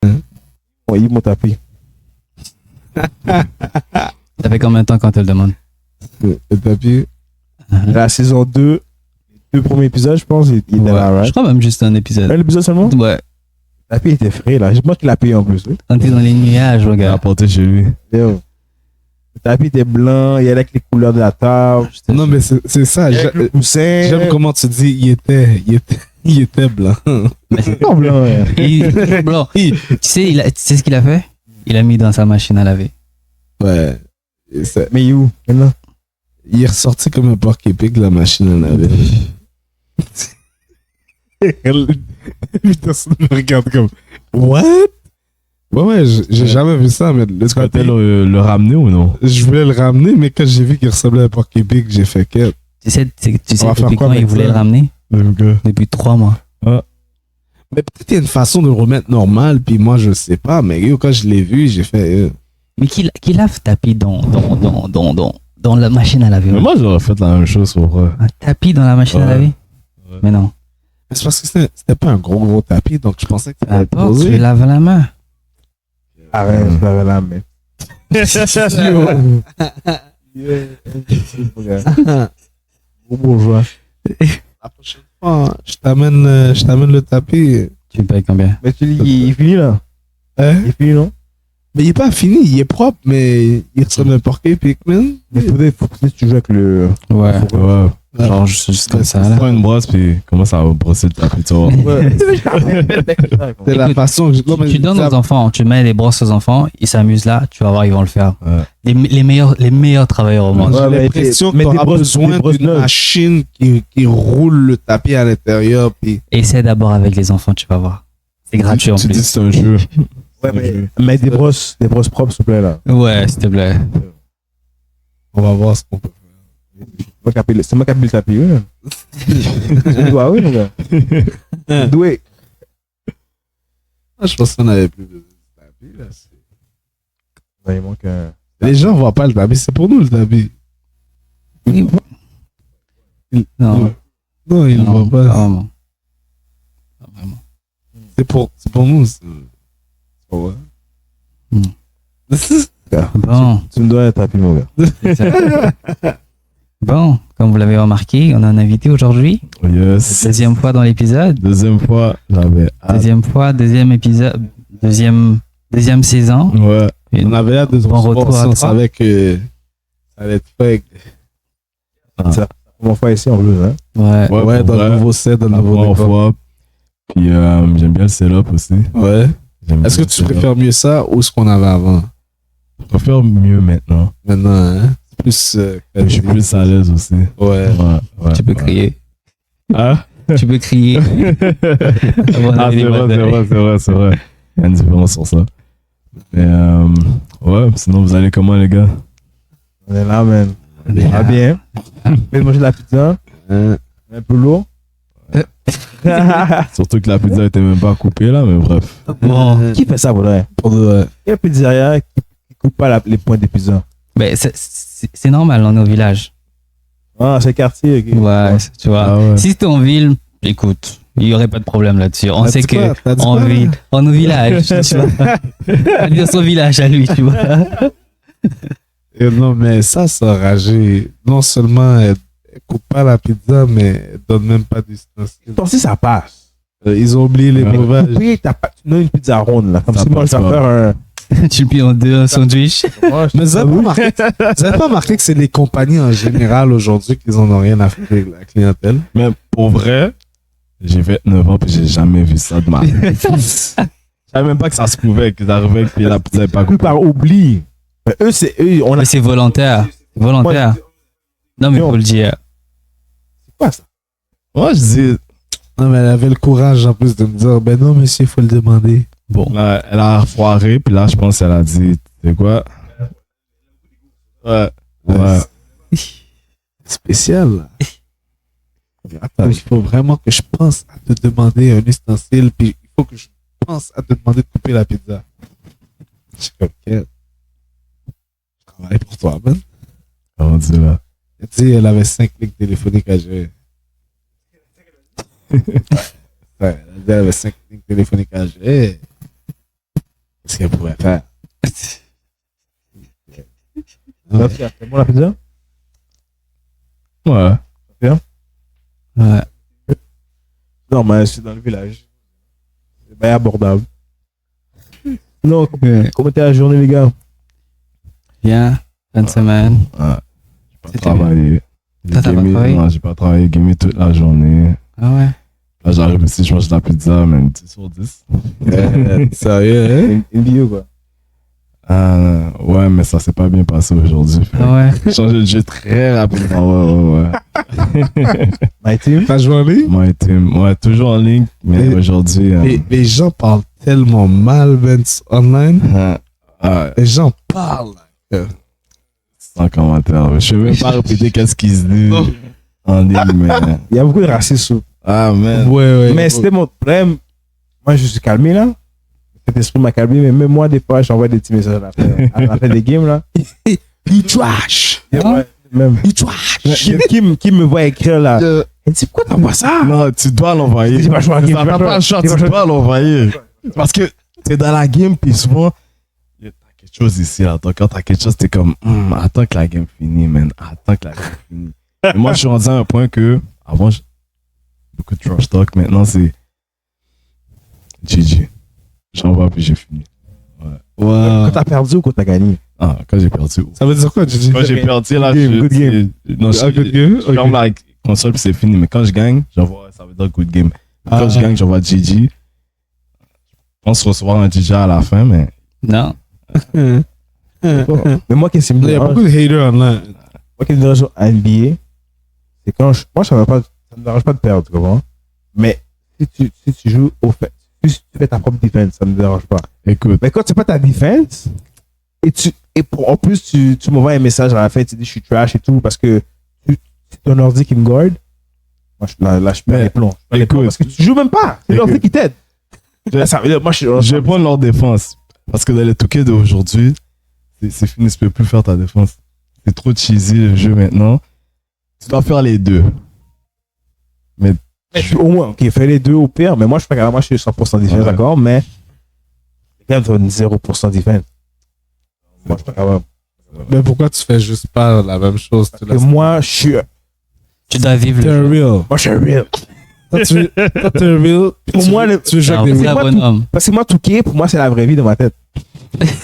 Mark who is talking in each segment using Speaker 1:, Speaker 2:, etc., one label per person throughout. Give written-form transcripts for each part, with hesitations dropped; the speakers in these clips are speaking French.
Speaker 1: Bon, il m'a tapé.
Speaker 2: Ça fait combien de temps qu'on te le demande?
Speaker 3: Le tapis.
Speaker 1: La saison 2, les 2 premiers épisodes, je pense, il était là,
Speaker 2: Je
Speaker 1: right?
Speaker 2: crois même juste un épisode.
Speaker 1: Un épisode seulement?
Speaker 2: Ouais.
Speaker 1: Le tapis était frais, là. Je pense qu'il a payé en plus. Oui.
Speaker 2: On était dans les nuages,
Speaker 4: Il a
Speaker 2: regarde.
Speaker 4: apporté chez lui.
Speaker 1: Yo. Le tapis était blanc, il y avait avec les couleurs de la table.
Speaker 3: Non, mais c'est ça.
Speaker 1: Avec le coussin.
Speaker 3: J'aime comment tu dis, il était blanc.
Speaker 1: Mais c'est pas blanc, hein.
Speaker 2: Blanc. Tu sais ce qu'il a fait? Il a mis dans sa machine à laver.
Speaker 3: Ouais. Et ça-
Speaker 1: Mais où? Maintenant?
Speaker 3: il est ressorti comme un porc épic de la machine en avait. Personne me regarde comme What? Ouais, j'ai jamais vu ça, mais le
Speaker 4: Est-ce que
Speaker 3: tapis,
Speaker 4: tu le ramener ou non?
Speaker 3: je voulais le ramener, mais quand j'ai vu qu'il ressemblait à un porc épic, j'ai fait quête.
Speaker 2: Tu sais
Speaker 3: On va faire
Speaker 2: depuis
Speaker 3: quoi
Speaker 2: quand il
Speaker 3: avec
Speaker 2: voulait
Speaker 3: ça?
Speaker 2: le ramener?
Speaker 4: Le gars.
Speaker 2: Depuis 3 mois.
Speaker 3: Mais peut-être il y a une façon de le remettre normal, puis moi je sais pas, mais yo, quand je l'ai vu, j'ai fait.
Speaker 2: Mais qui lave tapis dans la machine à laver?
Speaker 4: Mais moi, j'aurais fait la même chose pour vrai.
Speaker 2: Un tapis dans la machine à
Speaker 4: Ouais.
Speaker 2: laver?
Speaker 4: Ouais.
Speaker 2: Mais non.
Speaker 3: C'est parce que c'était pas un gros tapis, donc je pensais que
Speaker 2: Peu
Speaker 3: c'était
Speaker 2: importe, tu le
Speaker 3: posé.
Speaker 2: laves à la main.
Speaker 1: Arrête, je l'avais là, mais. Gros bourgeois.
Speaker 3: La prochaine fois, je t'amène le tapis.
Speaker 2: Tu payes combien?
Speaker 1: Mais tu dis, il finit là.
Speaker 3: Hein?
Speaker 1: Il finit, non?
Speaker 3: Mais il est pas fini, il est propre, mais il ressemble à un porc épic, man.
Speaker 1: Mais faut que tu joues avec le.
Speaker 2: Ouais.
Speaker 4: Ouais.
Speaker 2: Genre juste comme ça là.
Speaker 4: Prends une brosse puis commence à brosser le tapis, tu vois.
Speaker 3: C'est la
Speaker 2: Écoute,
Speaker 3: façon que je. Non, mais
Speaker 2: Tu donnes aux enfants, tu mets les brosses aux enfants, ils s'amusent là, tu vas voir, ils vont le faire.
Speaker 4: Ouais.
Speaker 2: Les meilleurs travailleurs au monde.
Speaker 3: J'ai
Speaker 1: Ouais, mais
Speaker 3: l'impression
Speaker 1: mais
Speaker 3: que tu
Speaker 1: des
Speaker 3: auras
Speaker 1: brosses-
Speaker 3: besoin
Speaker 1: des brosses
Speaker 3: d'une
Speaker 1: neuves.
Speaker 3: machine qui roule le tapis à l'intérieur. Puis
Speaker 2: Essaie d'abord avec les enfants, tu vas voir. C'est gratuit en
Speaker 4: Tu dis
Speaker 2: plus.
Speaker 4: que c'est un jeu.
Speaker 1: Ouais, mais des brosses propres, s'il te plaît, là.
Speaker 2: Ouais, s'il te plaît.
Speaker 3: on va voir ce qu'on peut faire.
Speaker 1: C'est moi qui ai appelé le tapis, oui. Ouais, oui, mon gars. Doué.
Speaker 3: Je pense qu'on avait plus besoin de tapis. Là.
Speaker 1: Ouais, il manque un.
Speaker 3: Les gens voient pas le tapis, c'est pour nous le tapis.
Speaker 2: Non,
Speaker 3: Non, ils ne
Speaker 2: non,
Speaker 3: voient pas.
Speaker 2: vraiment. Pas vraiment.
Speaker 3: C'est pour nous. C'est pas vrai.
Speaker 2: Bon,
Speaker 1: Tu me dois un tapis, mon gars.
Speaker 2: bon, comme vous l'avez remarqué, on a un invité aujourd'hui.
Speaker 4: Yes.
Speaker 2: Deuxième fois dans l'épisode.
Speaker 4: Deuxième fois, j'avais hâte.
Speaker 2: Deuxième fois, deuxième épisode, deuxième saison.
Speaker 4: Ouais.
Speaker 2: Et
Speaker 3: On avait hâte de se
Speaker 2: bon
Speaker 3: recevoir
Speaker 2: retour
Speaker 3: si
Speaker 2: à
Speaker 3: on
Speaker 2: toi.
Speaker 3: savait que ça allait être fait.
Speaker 1: On va faire ici en plus, hein.
Speaker 2: Ouais.
Speaker 3: Ouais,
Speaker 4: pour
Speaker 3: dans le
Speaker 4: vrai,
Speaker 3: nouveau set, dans le
Speaker 4: la
Speaker 3: nouveau
Speaker 4: première
Speaker 3: décor.
Speaker 4: fois. Puis j'aime bien le setup aussi.
Speaker 3: Ouais.
Speaker 4: J'aime
Speaker 3: Est-ce que
Speaker 4: bien
Speaker 3: tu
Speaker 4: le setup.
Speaker 3: préfères mieux ça ou ce qu'on avait avant?
Speaker 4: Je préfère mieux maintenant.
Speaker 3: Maintenant, hein? Plus.
Speaker 4: Je suis plus à l'aise aussi.
Speaker 3: Ouais.
Speaker 4: Ouais.
Speaker 2: Tu peux crier.
Speaker 4: Hein?
Speaker 2: Tu peux crier.
Speaker 4: Ah, c'est vrai. Il y a une différence sur ça. Mais ouais, sinon vous allez comment les gars?
Speaker 1: On est là, man. On va bien. Faites manger de la pizza.
Speaker 3: Hein?
Speaker 1: Un peu lourd.
Speaker 4: Surtout que la pizza était même pas coupée là, mais bref.
Speaker 2: Bon,
Speaker 1: Qui fait ça, pour vrai?
Speaker 3: Pour de vrai.
Speaker 1: Il y a un pizzeria qui coupe pas les points des pizzas.
Speaker 2: ben, c'est normal, on est au village.
Speaker 1: Ah, c'est le quartier. ok.
Speaker 2: Ouais, tu vois.
Speaker 4: Ah ouais.
Speaker 2: Si c'était en ville, écoute, il n'y aurait pas de problème là-dessus. On
Speaker 3: T'as
Speaker 2: sait
Speaker 3: dit
Speaker 2: que
Speaker 3: quoi? T'as dit
Speaker 2: en
Speaker 3: quoi?
Speaker 2: ville, on est au village, tu vois. On est dans son village à lui, tu vois.
Speaker 3: Non, mais ça a ragé. Non seulement elle coupe pas la pizza, mais elle donne même pas d'ustensiles.
Speaker 1: Toi aussi, ça passe.
Speaker 3: Ils ont oublié les
Speaker 4: Ouais.
Speaker 3: breuvages.
Speaker 1: Oui, tu donnes une pizza ronde, là. Comme
Speaker 4: Ça
Speaker 1: si moi,
Speaker 4: passe
Speaker 1: je vais
Speaker 4: pas.
Speaker 1: faire un.
Speaker 2: Tu le plies en deux, un sandwich.
Speaker 3: Mais vous avez pas remarqué que c'est les compagnies en général aujourd'hui qui en ont rien à faire avec la clientèle?
Speaker 4: Mais pour vrai, j'ai 29 ans puis j'ai jamais vu ça de ma vie. Je savais même pas que ça se pouvait, qu'ils arrivaient et la pizza n'est pas
Speaker 1: Coupé
Speaker 4: coupée.
Speaker 1: par oubli. Mais eux, c'est eux. On a.
Speaker 2: Mais c'est volontaire. Volontaire. Non, mais faut le dire.
Speaker 1: C'est quoi ça?
Speaker 4: Moi je dis,
Speaker 3: Non, mais elle avait le courage en plus de me dire, ben non, monsieur, il faut le demander.
Speaker 2: Bon.
Speaker 4: là, elle a foiré puis là je pense qu'elle a dit, c'est quoi? Ouais. Ouais.
Speaker 3: Spécial. là. Attends, il faut vraiment que je pense à te demander un ustensile, puis il faut que je pense à te demander de couper la pizza. Je suis comme, quel? Je travaille pour toi, man.
Speaker 4: Comment dire là?
Speaker 3: Elle dit, elle avait 5 lignes téléphoniques à gérer. Ouais, elle dit, elle avait 5 lignes téléphoniques à gérer. ce qu'elle pourrait faire.
Speaker 1: C'est bon la pizza?
Speaker 4: Ouais.
Speaker 2: Ouais.
Speaker 1: Non, mais c'est dans le village. C'est bien abordable. Non, comment était la journée, les gars?
Speaker 2: Bien. Fin de semaine.
Speaker 4: Ouais. J'ai pas
Speaker 2: C'était
Speaker 4: travaillé.
Speaker 2: Toi, t'as pas travaillé?
Speaker 4: Non, j'ai pas travaillé, gamé toute la journée.
Speaker 2: Ah ouais.
Speaker 4: Là, j'arrive ici, je mange de la pizza, même 10 sur 10.
Speaker 3: Sérieux, hein?
Speaker 1: Une vidéo, quoi.
Speaker 4: Ouais, mais ça s'est pas bien passé aujourd'hui.
Speaker 2: Ah ouais.
Speaker 4: J'ai changé de jeu très rapidement. Ouais.
Speaker 1: My team?
Speaker 3: T'as joué en ligne?
Speaker 4: My team, ouais, toujours en ligne, mais
Speaker 3: Et-
Speaker 4: aujourd'hui.
Speaker 3: Les gens parlent tellement mal, Vince, online. Les gens parlent.
Speaker 4: Sans commentaire. Je vais même pas répéter qu'est-ce qu'ils se disent
Speaker 3: Non.
Speaker 4: en ligne, mais.
Speaker 1: Il y a beaucoup de racisme.
Speaker 4: Ah, man.
Speaker 3: Ouais.
Speaker 1: Mais c'était mon problème. Moi, je suis calmé, là. Cet esprit m'a calmé, mais même moi, des fois, j'envoie des petits messages à la fin des games, là.
Speaker 3: You trash.
Speaker 1: Ouais, même.
Speaker 3: You trash.
Speaker 1: Qui me voit écrire, là. Elle dit, pourquoi t'envoies ça?
Speaker 4: Non, tu dois l'envoyer.
Speaker 1: Tu vas jouer à la game,
Speaker 4: Ça
Speaker 1: tu vas
Speaker 4: n'a pas le choix,
Speaker 1: jouer.
Speaker 4: tu dois l'envoyer. Parce que t'es dans la game, puis souvent, t'as quelque chose ici, là. Donc, quand t'as quelque chose, t'es comme, attends que la game finisse, man. Attends que la game finisse. Et moi, je suis rendu à un point que, avant, beaucoup de trash talk. Maintenant, c'est GG. J'envoie, puis j'ai fini.
Speaker 1: Quand t'as perdu ou quand t'as gagné?
Speaker 4: Ah, quand j'ai perdu.
Speaker 3: Ça veut dire quoi, Gigi?
Speaker 4: Quand j'ai perdu, là,
Speaker 1: Good game.
Speaker 4: Non,
Speaker 3: Ah, good game?
Speaker 4: je ferme la console, puis c'est fini. Mais quand je gagne, j'envoie, ça veut dire good game. Quand je gagne, j'envoie GG. Je pense recevoir un GG à la fin, mais.
Speaker 2: Non.
Speaker 1: Mais moi, qu'est-ce qui me
Speaker 3: Il y a
Speaker 1: dérange?
Speaker 3: beaucoup de haters online.
Speaker 1: Moi, qui me dérange à NBA, c'est quand moi, ça me dérange pas de perdre, tu comprends? Mais si tu joues au fait, si tu fais ta propre défense, ça me dérange pas.
Speaker 4: Écoute,
Speaker 1: Mais quand tu fais pas ta défense, en plus, tu m'envoies un message à la fin, tu dis je suis trash et tout, parce que c'est ton ordi qui me garde. Moi, là, je perds les plombs. Je perds les plombs
Speaker 4: écoute.
Speaker 1: parce que tu joues même pas. C'est l'ordi qui t'aide. Ça veut dire, moi,
Speaker 4: je vais prendre leur défense. Parce que dans les Touquets d'aujourd'hui, c'est fini, tu peux plus faire ta défense. C'est trop cheesy le jeu maintenant. Tu dois faire les deux.
Speaker 1: Mais au moins, ok, fais les deux au pire, mais moi, je suis pas capable. Moi, je suis 100% défense,
Speaker 4: Ouais.
Speaker 1: d'accord, mais les gars donnent 0% défense. Moi, je suis pas capable.
Speaker 3: Mais pourquoi tu fais juste pas la même chose?
Speaker 1: Parce que moi, je suis
Speaker 2: Tu dois vivre
Speaker 3: T'es
Speaker 2: le
Speaker 3: un
Speaker 2: jeu.
Speaker 3: real.
Speaker 1: moi, je suis real.
Speaker 3: Toi, tu es un real.
Speaker 1: Pour moi,
Speaker 3: tu veux jouer
Speaker 2: C'est
Speaker 3: avec des
Speaker 2: un
Speaker 1: moi,
Speaker 2: vrai
Speaker 1: tout-
Speaker 2: bonhomme.
Speaker 1: Parce que moi, Touquet, pour moi, c'est la vraie vie dans ma tête.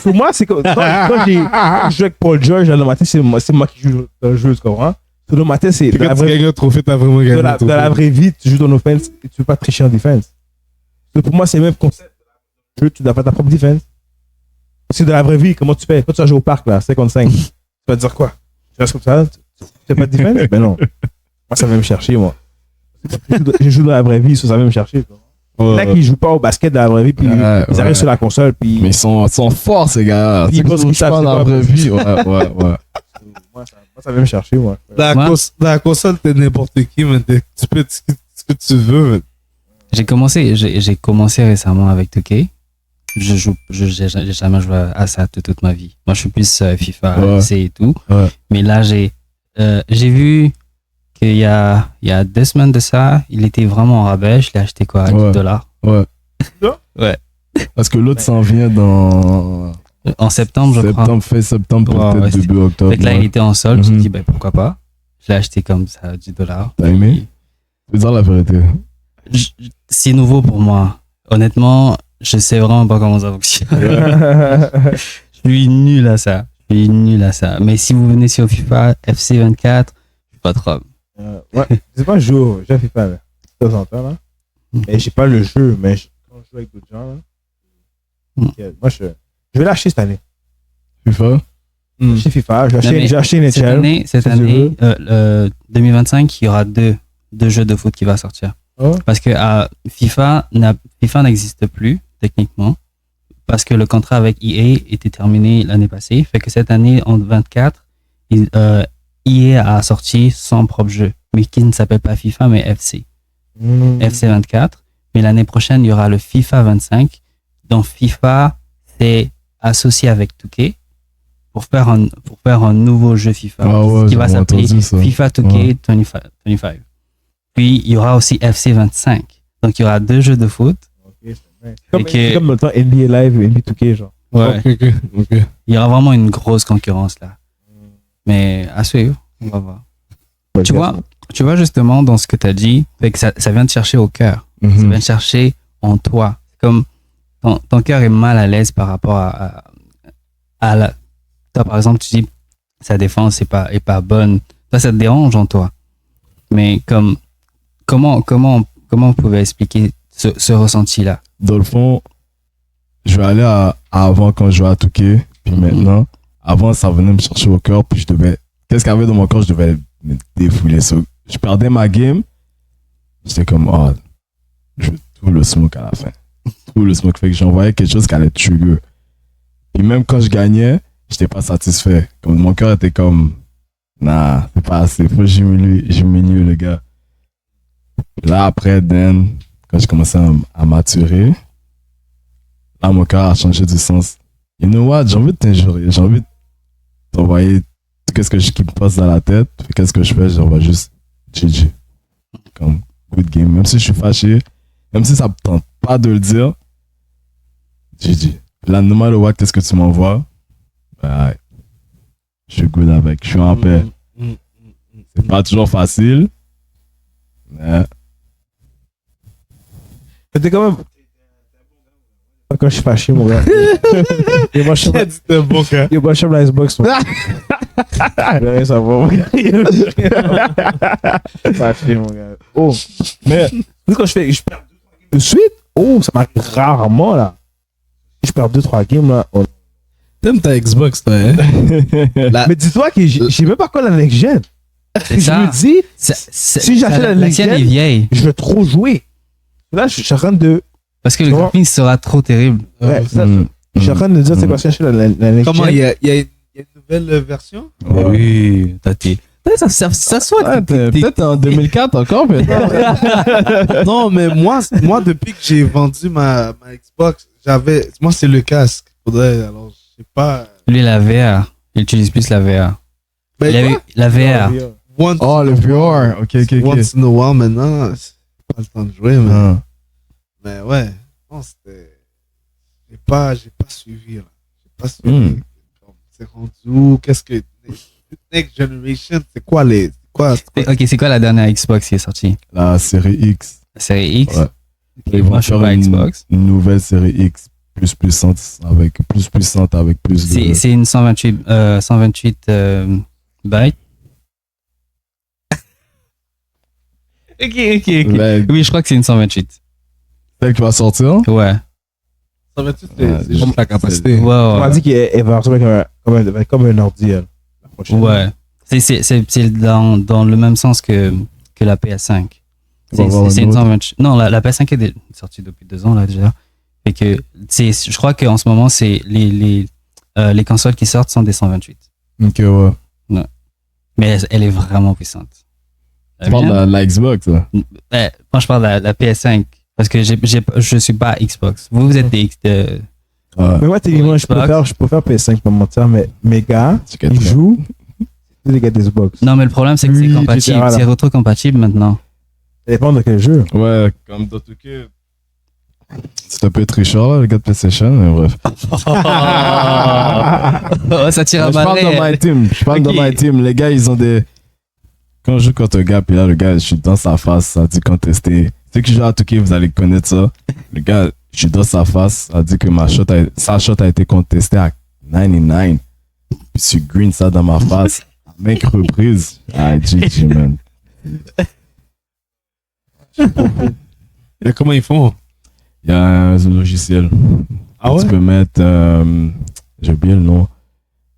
Speaker 1: Pour moi, c'est comme quand je joue avec Paul George, dans ma tête, c'est moi qui joue dans le jeu, tu comprends? Dans ma tête, c'est
Speaker 3: Puis
Speaker 1: dans la
Speaker 3: quand tu
Speaker 1: vraie
Speaker 3: gagnes un trophée, t'as vraiment gagné
Speaker 1: dans
Speaker 3: un
Speaker 1: la, dans
Speaker 3: trophée.
Speaker 1: la vraie vie, tu joues ton offense et tu veux pas tricher en défense. Donc pour moi, c'est le même concept. Jeu, tu dois faire ta propre défense. Parce que dans la vraie vie, comment tu fais? Quand tu vas jouer au parc, là, 55, tu vas te dire quoi? Tu restes comme ça? Tu fais pas de défense? Ben non. Moi, ça va me chercher, moi. Je joue dans la vraie vie, ça va me chercher. Quoi.
Speaker 3: Ouais.
Speaker 1: Là, qui jouent pas au basket dans la vraie vie, puis
Speaker 4: Ouais,
Speaker 1: ils arrivent
Speaker 4: ouais.
Speaker 1: sur la console, puis
Speaker 4: Mais ils sont forts, ces gars-là.
Speaker 1: Puis ils pensent qu'ils savent
Speaker 4: pas
Speaker 1: c'est
Speaker 4: dans la
Speaker 1: quoi.
Speaker 4: vraie vie. Ouais.
Speaker 1: moi, ça va me chercher, moi.
Speaker 3: Dans la console, t'es n'importe qui, mais tu peux être ce que tu veux. Mais
Speaker 2: J'ai commencé récemment avec 2K. J'ai jamais joué à ça de toute ma vie. Moi, je suis plus FIFA,
Speaker 4: Ouais.
Speaker 2: FC et tout.
Speaker 4: Ouais.
Speaker 2: Mais là, j'ai vu qu'il y a 2 semaines de ça, il était vraiment en rabais. Je l'ai acheté quoi, à
Speaker 4: Ouais.
Speaker 2: $10.
Speaker 4: Parce que l'autre s'en vient dans
Speaker 2: En septembre, je crois.
Speaker 4: septembre,
Speaker 2: Ouais,
Speaker 4: peut-être
Speaker 2: ouais,
Speaker 4: début octobre.
Speaker 2: Fait que là,
Speaker 4: ouais.
Speaker 2: il était en solde. Je me
Speaker 4: Mhm.
Speaker 2: suis dit, ben, pourquoi pas. Je l'ai acheté comme ça à $10.
Speaker 4: T'as aimé? Je veux dire la vérité.
Speaker 2: C'est nouveau pour moi. Honnêtement, je sais vraiment pas comment ça fonctionne. Je suis nul à ça. Mais si vous venez sur FIFA, FC 24, je suis pas trop.
Speaker 1: Ouais, je sais pas, je joue à FIFA, là, de temps en temps, là. Mais j'ai pas le jeu, mais quand je joue avec d'autres gens, là, moi, je vais l'acheter cette année.
Speaker 4: FIFA?
Speaker 1: J'ai acheté FIFA, j'ai
Speaker 2: mais
Speaker 1: acheté
Speaker 2: Cette
Speaker 1: NHL.
Speaker 2: cette
Speaker 1: si tu
Speaker 2: année 2025, il y aura deux jeux de foot qui va sortir.
Speaker 1: Oh.
Speaker 2: Parce que FIFA n'existe plus, techniquement, parce que le contrat avec EA était terminé l'année passée. Fait que cette année, en 24, EA a sorti son propre jeu, mais qui ne s'appelle pas FIFA, mais FC. FC 24. Mais l'année prochaine, il y aura le FIFA 25. Donc FIFA s'est associé avec 2K pour faire un nouveau jeu FIFA
Speaker 4: Ah ouais,
Speaker 2: qui va
Speaker 4: j'avais
Speaker 2: s'appeler
Speaker 4: entendu ça.
Speaker 2: FIFA 2K 25. Puis il y aura aussi FC 25. Donc il y aura 2 jeux de foot.
Speaker 1: Comme,
Speaker 2: Et que-
Speaker 1: c'est comme dans le temps NBA Live et NBA 2K, genre.
Speaker 2: Ouais.
Speaker 3: Ok.
Speaker 2: Il y aura vraiment une grosse concurrence là. Mais à suivre, on va voir. Tu vois justement dans ce que tu as dit, fait que ça vient te chercher au cœur. Ça
Speaker 4: Mhm.
Speaker 2: vient te chercher en toi. Comme ton cœur est mal à l'aise par rapport à la. Toi, par exemple, tu dis sa défense est pas bonne. Toi, ça te dérange en toi. Mais comment on pouvait expliquer ce ressenti-là?
Speaker 4: Dans le fond, je vais aller à avant quand je jouais à Touquet, puis maintenant, avant ça venait me chercher au cœur, puis qu'est-ce qu'il y avait dans mon corps, je devais me défouler. So, je perdais ma game, j'étais comme, oh, je veux tout le smoke à la fin. Tout le smoke, fait que j'envoyais quelque chose qui allait trigger. Puis même quand je gagnais, j'étais pas satisfait. Comme mon cœur était comme, nah, c'est pas assez, faut que j'humilie le gars. Là après, quand j'ai commencé à maturer, là mon cœur a changé de sens. You know what, j'ai envie de t'injurer, j'ai envie de t'envoyer qu'est-ce qui me passe dans la tête, puis qu'est-ce que je fais, j'envoie juste GG. Comme good game, même si je suis fâché, même si ça me tente pas de le dire, GG. Là, no matter what, qu'est-ce que tu m'envoies, ben, je suis good avec, je suis en paix. C'est pas toujours facile, mais
Speaker 1: C'était quand même. Quand je suis fâché, mon gars. Et moi, je suis
Speaker 3: C'était bon, gars.
Speaker 1: Yo, moi, je suis la Xbox, moi. Je veux rien savoir, mon gars. Fâché, mon gars. Oh. Mais, quand je perds 2-3 games de suite, oh, ça m'arrive rarement, là. Si je perds 2-3 games, là. Oh.
Speaker 3: T'aimes ta Xbox, toi, hein?
Speaker 1: Mais dis-toi que j'ai même pas quoi la next gen.
Speaker 2: C'est
Speaker 1: Je
Speaker 2: ça.
Speaker 1: me dis,
Speaker 2: Si
Speaker 1: j'achète la
Speaker 2: la sienne
Speaker 1: next-gen,
Speaker 2: est vieille.
Speaker 1: je vais trop jouer. Là, je suis en train de.
Speaker 2: Parce que le
Speaker 1: Tu vois?
Speaker 2: graphisme sera trop terrible.
Speaker 1: Ouais, ça, je suis en train de dire, c'est quoi, si j'achète la next
Speaker 3: Comment,
Speaker 1: gen.
Speaker 3: il y a une nouvelle version?
Speaker 2: Oui, ça soit.
Speaker 4: Ouais, peut-être en 2004 encore, peut-être.
Speaker 3: Non, mais moi, depuis que j'ai vendu ma Xbox, moi, c'est le casque. Alors, je sais pas.
Speaker 2: Lui, la VR. Il utilise plus la VR.
Speaker 3: Ben,
Speaker 2: Il avait la VR.
Speaker 3: once
Speaker 4: Oh, le VR. Ok.
Speaker 3: Once in a while, maintenant, c'est pas le temps de jouer, mais,
Speaker 4: Ah.
Speaker 3: mais ouais. Non, c'était. J'ai pas suivi, là. J'ai pas suivi. C'est rendu où? Qu'est-ce que. Next Generation, c'est quoi les.
Speaker 2: Ok, c'est quoi la dernière Xbox qui est sortie?
Speaker 4: La série X.
Speaker 2: La série X?
Speaker 4: Ouais.
Speaker 2: Et moi, je suis pas Xbox.
Speaker 4: une nouvelle série X plus puissante avec plus de.
Speaker 2: C'est une 128 bytes. Ok. Oui, je crois que c'est une 128.
Speaker 4: Celle qui va sortir.
Speaker 2: Ouais.
Speaker 3: Ça va être c'est juste la capacité.
Speaker 1: On m'a
Speaker 2: Ouais.
Speaker 1: dit qu'elle va ressembler comme un ordi, elle, la prochaine.
Speaker 2: Ouais. C'est dans le même sens que la PS5.
Speaker 4: On va voir
Speaker 2: C'est
Speaker 4: une
Speaker 2: une
Speaker 4: autre.
Speaker 2: 128. Non, la PS5 est sortie depuis 2 ans, là, déjà. Fait que, je crois qu'en ce moment, c'est les consoles qui sortent sont des 128.
Speaker 4: Ok, ouais.
Speaker 2: Mais elle est vraiment puissante.
Speaker 4: Tu parles de la Xbox, là.
Speaker 2: Moi, je parle de la PS5. Parce que je suis pas Xbox. Vous êtes des.
Speaker 4: Ouais.
Speaker 1: Mais moi, techniquement, je préfère PS5, pas mentir, mais mes gars, ils jouent, c'est des gars d'Xbox.
Speaker 2: Non, mais le problème, c'est que c'est
Speaker 1: Oui,
Speaker 2: compatible.
Speaker 1: etc., là.
Speaker 2: C'est rétro-compatible maintenant.
Speaker 1: Ça dépend de quel jeu.
Speaker 4: Ouais, comme dans tout cas. C'est un peu tricheur, là, le gars de PlayStation, mais bref.
Speaker 2: Oh, ça tire à
Speaker 4: Je parle
Speaker 2: balai.
Speaker 4: dans my team. Je parle
Speaker 2: Ok.
Speaker 4: dans my team. Les gars, ils ont des. Quand je joue contre un gars, puis là, le gars, je suis dans sa face, ça dit contester. Ceux qui jouent à Touquet, vous allez connaître ça. Le gars, je suis dans sa face, ça dit que sa shot a été contestée à 99. Puis tu green ça dans ma face. À maintes reprises. Ah, GG, man.
Speaker 3: Et comment ils font?
Speaker 4: Il y a un logiciel.
Speaker 3: Ah ouais?
Speaker 4: Tu peux mettre. J'ai oublié le nom.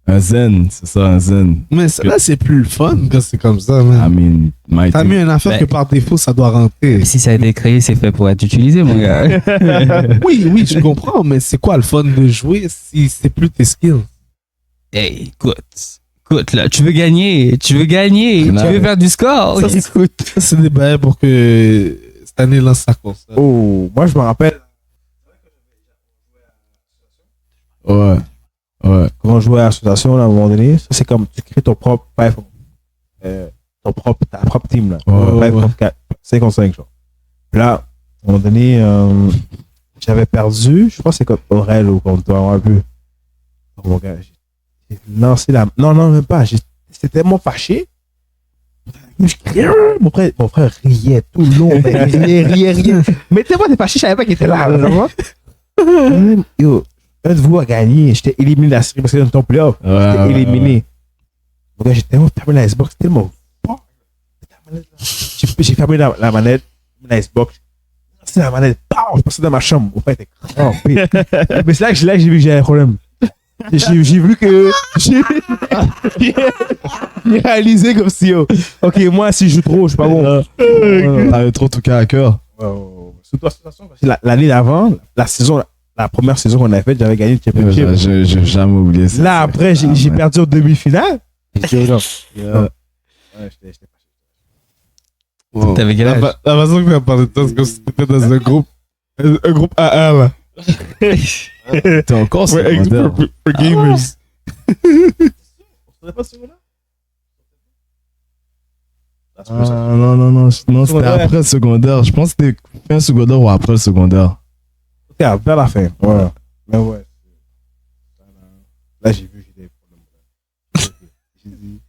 Speaker 4: Un Zen, c'est ça, un Zen.
Speaker 3: Mais là, c'est plus le fun quand c'est comme ça, man.
Speaker 4: I mean, my
Speaker 3: T'as
Speaker 4: team.
Speaker 3: mis une affaire
Speaker 2: Ben-
Speaker 3: que par défaut, ça doit rentrer.
Speaker 2: Si ça a été créé, c'est fait pour être utilisé, mon gars.
Speaker 3: Oui, je comprends, mais c'est quoi le fun de jouer si c'est plus tes skills?
Speaker 2: Hey, écoute, là, tu veux gagner, tu veux faire du score.
Speaker 3: Ça, c'est des bails pour que cette année lance sa course.
Speaker 1: Oh, moi, je me rappelle
Speaker 4: Ouais. Ouais.
Speaker 1: quand on jouait à l'association, là, à un moment donné, ça, c'est comme tu crées ton propre pipe, ta propre team, là.
Speaker 4: Ouais,
Speaker 1: Pipe
Speaker 4: ouais.
Speaker 1: contre 5 contre 5, genre. Puis là, à un moment donné, j'avais perdu, je pense que c'est contre Aurel ou contre toi, on a vu. mon gars, j'ai lancé la. Non, même pas. J'étais tellement fâché. Je criais, mon frère riait tout le long. Mais riait. Mais tellement t'es fâché, je savais pas qu'il était là. Yo, un de vous a gagné. J'étais éliminé de la série parce que dans ton playoff. J'étais éliminé. Mon gars, j'ai tellement fermé la Xbox, tellement fort. J'ai fermé la manette, la Xbox. C'est la manette, je passais dans ma chambre. Mon frère était crampé. Mais c'est là que j'ai vu que j'avais un problème. J'ai vu que. J'ai réalisé comme si, ok, moi, si je joue trop, je suis pas bon.
Speaker 4: T'avais trop tout cas à cœur.
Speaker 1: Surtout, l'année d'avant, la première saison qu'on a faite, j'avais gagné le championship.
Speaker 4: J'ai jamais oublié ça.
Speaker 1: Là, après, j'ai perdu en demi-finale. J'ai dit, non. Ouais, j'étais
Speaker 2: Wow. T'avais quel âge?
Speaker 3: La façon que tu as parlé de toi, c'est comme si tu étais dans un groupe AA, là.
Speaker 4: T'es encore sur
Speaker 3: Ouais, pour gamers.
Speaker 1: On pas ce là?
Speaker 4: Non, c'était après le secondaire. Je pense que c'était fin secondaire ou après le secondaire.
Speaker 1: C'était vers la fin. Ouais. Mais ouais. Là, j'ai vu que j'ai des problèmes.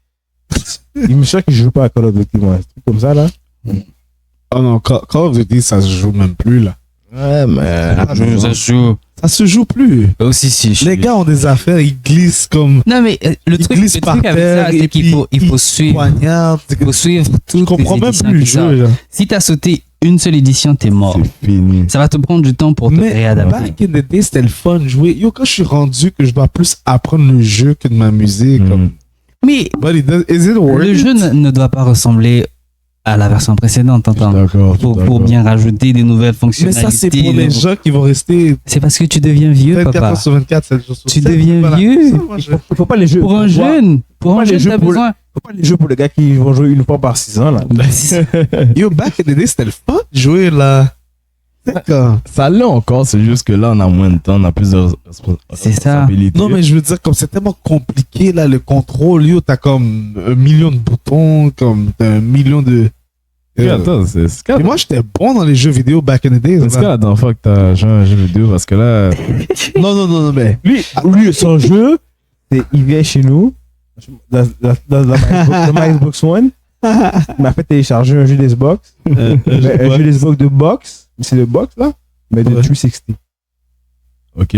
Speaker 1: Il me semble que je joue pas à Call of Duty, moi. Un truc comme ça, là.
Speaker 3: Oh non, Call of Duty, ça se joue même plus, là.
Speaker 4: Ouais, mais.
Speaker 2: Ça se joue.
Speaker 3: Ça se joue plus.
Speaker 2: Aussi, si.
Speaker 3: Les gars ont des affaires, ils glissent comme.
Speaker 2: Non, mais le truc avec ça, c'est qu'il faut suivre.
Speaker 3: Poignarde.
Speaker 2: Il faut suivre tout.
Speaker 3: Je comprends même plus le jeu, là.
Speaker 2: Si t'as sauté une seule édition, t'es mort.
Speaker 4: C'est fini.
Speaker 2: Ça va te prendre du temps pour te réadapter.
Speaker 3: Back in the day, c'était le fun de jouer. Yo, quand je suis rendu que je dois plus apprendre le jeu que de m'amuser, comme.
Speaker 2: Mais
Speaker 3: is it worth
Speaker 2: le jeu ne doit pas ressembler à la version précédente, t'entends?
Speaker 4: D'accord.
Speaker 2: Pour bien rajouter des nouvelles
Speaker 3: Mais
Speaker 2: fonctionnalités.
Speaker 3: ça, c'est pour les gens qui vont rester
Speaker 2: C'est parce que tu deviens vieux,
Speaker 3: 24
Speaker 2: papa.
Speaker 3: heures sur 24, 7 jours sur 7.
Speaker 2: Tu deviens vieux.
Speaker 1: Il faut pas les jeux.
Speaker 2: Pour un jeune, t'as besoin.
Speaker 1: Faut pas les jeux pour les gars qui vont jouer une fois par 6 ans, là.
Speaker 3: Yo, back in the day, c'était le fun de jouer, là. D'accord.
Speaker 4: Ça l'est encore, c'est juste que là, on a moins de temps, on a plus de
Speaker 2: C'est ça.
Speaker 4: responsabilités.
Speaker 3: Non, mais je veux dire, comme c'est tellement compliqué, là, le contrôle. Yo, t'as comme 1 million de boutons, comme t'as 1 million de.
Speaker 4: Attends, c'est
Speaker 3: Et moi, j'étais bon dans les jeux vidéo back in the day.
Speaker 4: Est-ce que la dernière fois que t'as joué à un jeu vidéo? Parce que là.
Speaker 3: Non, mais.
Speaker 1: Lui, son jeu, c'est il vient chez nous, dans ma Xbox One, il m'a fait télécharger un jeu d'Xbox, un jeu d'Xbox de boxe, c'est le box là, mais de 360.
Speaker 4: Ok.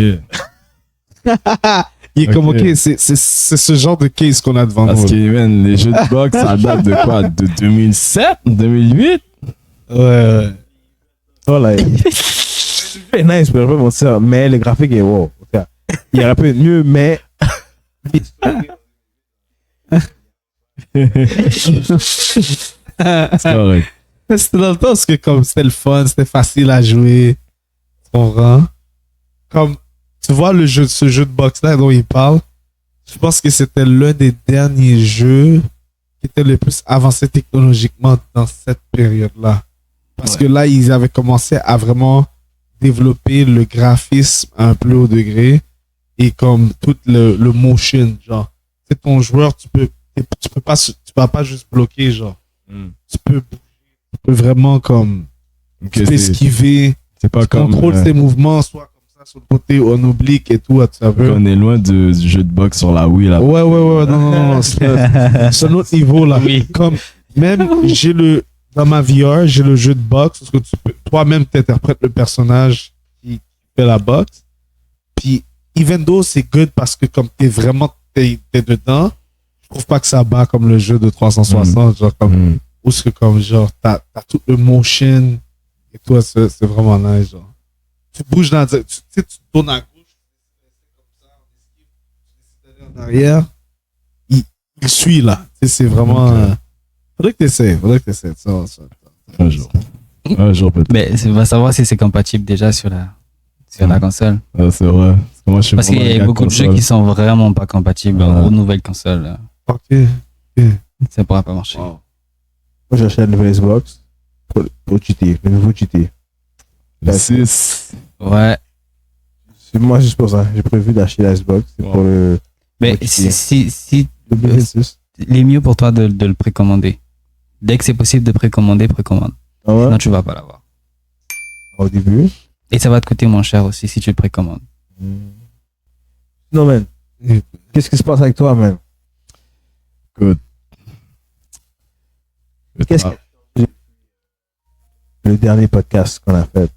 Speaker 3: Il est comme, ok, c'est ce genre de case qu'on a devant
Speaker 4: Parce
Speaker 3: nous.
Speaker 4: que, man, les jeux de boxe, ça date de quoi? De 2007? 2008?
Speaker 3: Ouais.
Speaker 1: Voilà. C'est nice, je peux pas mentir, mais le graphique est wow. Il aurait pu être mieux, mais.
Speaker 4: C'est correct.
Speaker 3: C'était dans le temps parce que comme c'était le fun, c'était facile à jouer. Tu comprends? Comme tu vois ce jeu de boxe là dont il parle, je pense que c'était l'un des derniers jeux qui était le plus avancé technologiquement dans cette période-là. Parce que là, ils avaient commencé à vraiment développer le graphisme à un plus haut degré et comme tout le motion, genre. C'est ton joueur, tu vas pas juste bloquer, genre. Tu peux vraiment comme tu peux esquiver,
Speaker 4: c'est pas
Speaker 3: tu
Speaker 4: comme
Speaker 3: contrôles tes mouvements, soit comme ça sur le côté en oblique et tout, tu savais.
Speaker 4: on est loin du jeu de boxe sur la Wii là.
Speaker 3: Ouais, non, c'est un autre niveau là.
Speaker 2: Oui.
Speaker 3: Comme même dans ma VR, j'ai le jeu de boxe parce que tu peux toi-même t'interprètes le personnage qui fait la boxe. Puis even though c'est good parce que comme t'es dedans, je trouve pas que ça bat comme le jeu de 360, genre comme où c'est que comme genre t'as tout le motion et toi c'est vraiment nice, genre. Tu bouges tu tournes à gauche, comme ça, en arrière, il suit là. C'est vraiment faudrait que t'essaies ça.
Speaker 4: Un jour peut-être.
Speaker 2: Mais on va savoir si c'est compatible déjà sur la console.
Speaker 4: C'est vrai.
Speaker 2: Parce qu'il y a beaucoup de jeux qui sont vraiment pas compatibles aux nouvelles consoles.
Speaker 3: Ok.
Speaker 2: Ça pourra pas marcher.
Speaker 3: Wow.
Speaker 1: Moi, j'ai acheté la nouvelle Xbox pour GT, le nouveau GT.
Speaker 4: Le 6.
Speaker 2: Ouais.
Speaker 1: C'est moi juste pour ça. J'ai prévu d'acheter la Xbox. C'est pour le.
Speaker 2: Mais
Speaker 1: GT.
Speaker 2: si
Speaker 1: Le 2006.
Speaker 2: il est mieux pour toi de le précommander. Dès que c'est possible de précommande.
Speaker 1: Ah ouais?
Speaker 2: Sinon, tu vas pas l'avoir.
Speaker 1: Au début.
Speaker 2: Et ça va te coûter moins cher aussi si tu le précommandes.
Speaker 1: Non, man. Qu'est-ce qui se passe avec toi, man?
Speaker 4: Good.
Speaker 1: Qu'est-ce que le dernier podcast qu'on a fait?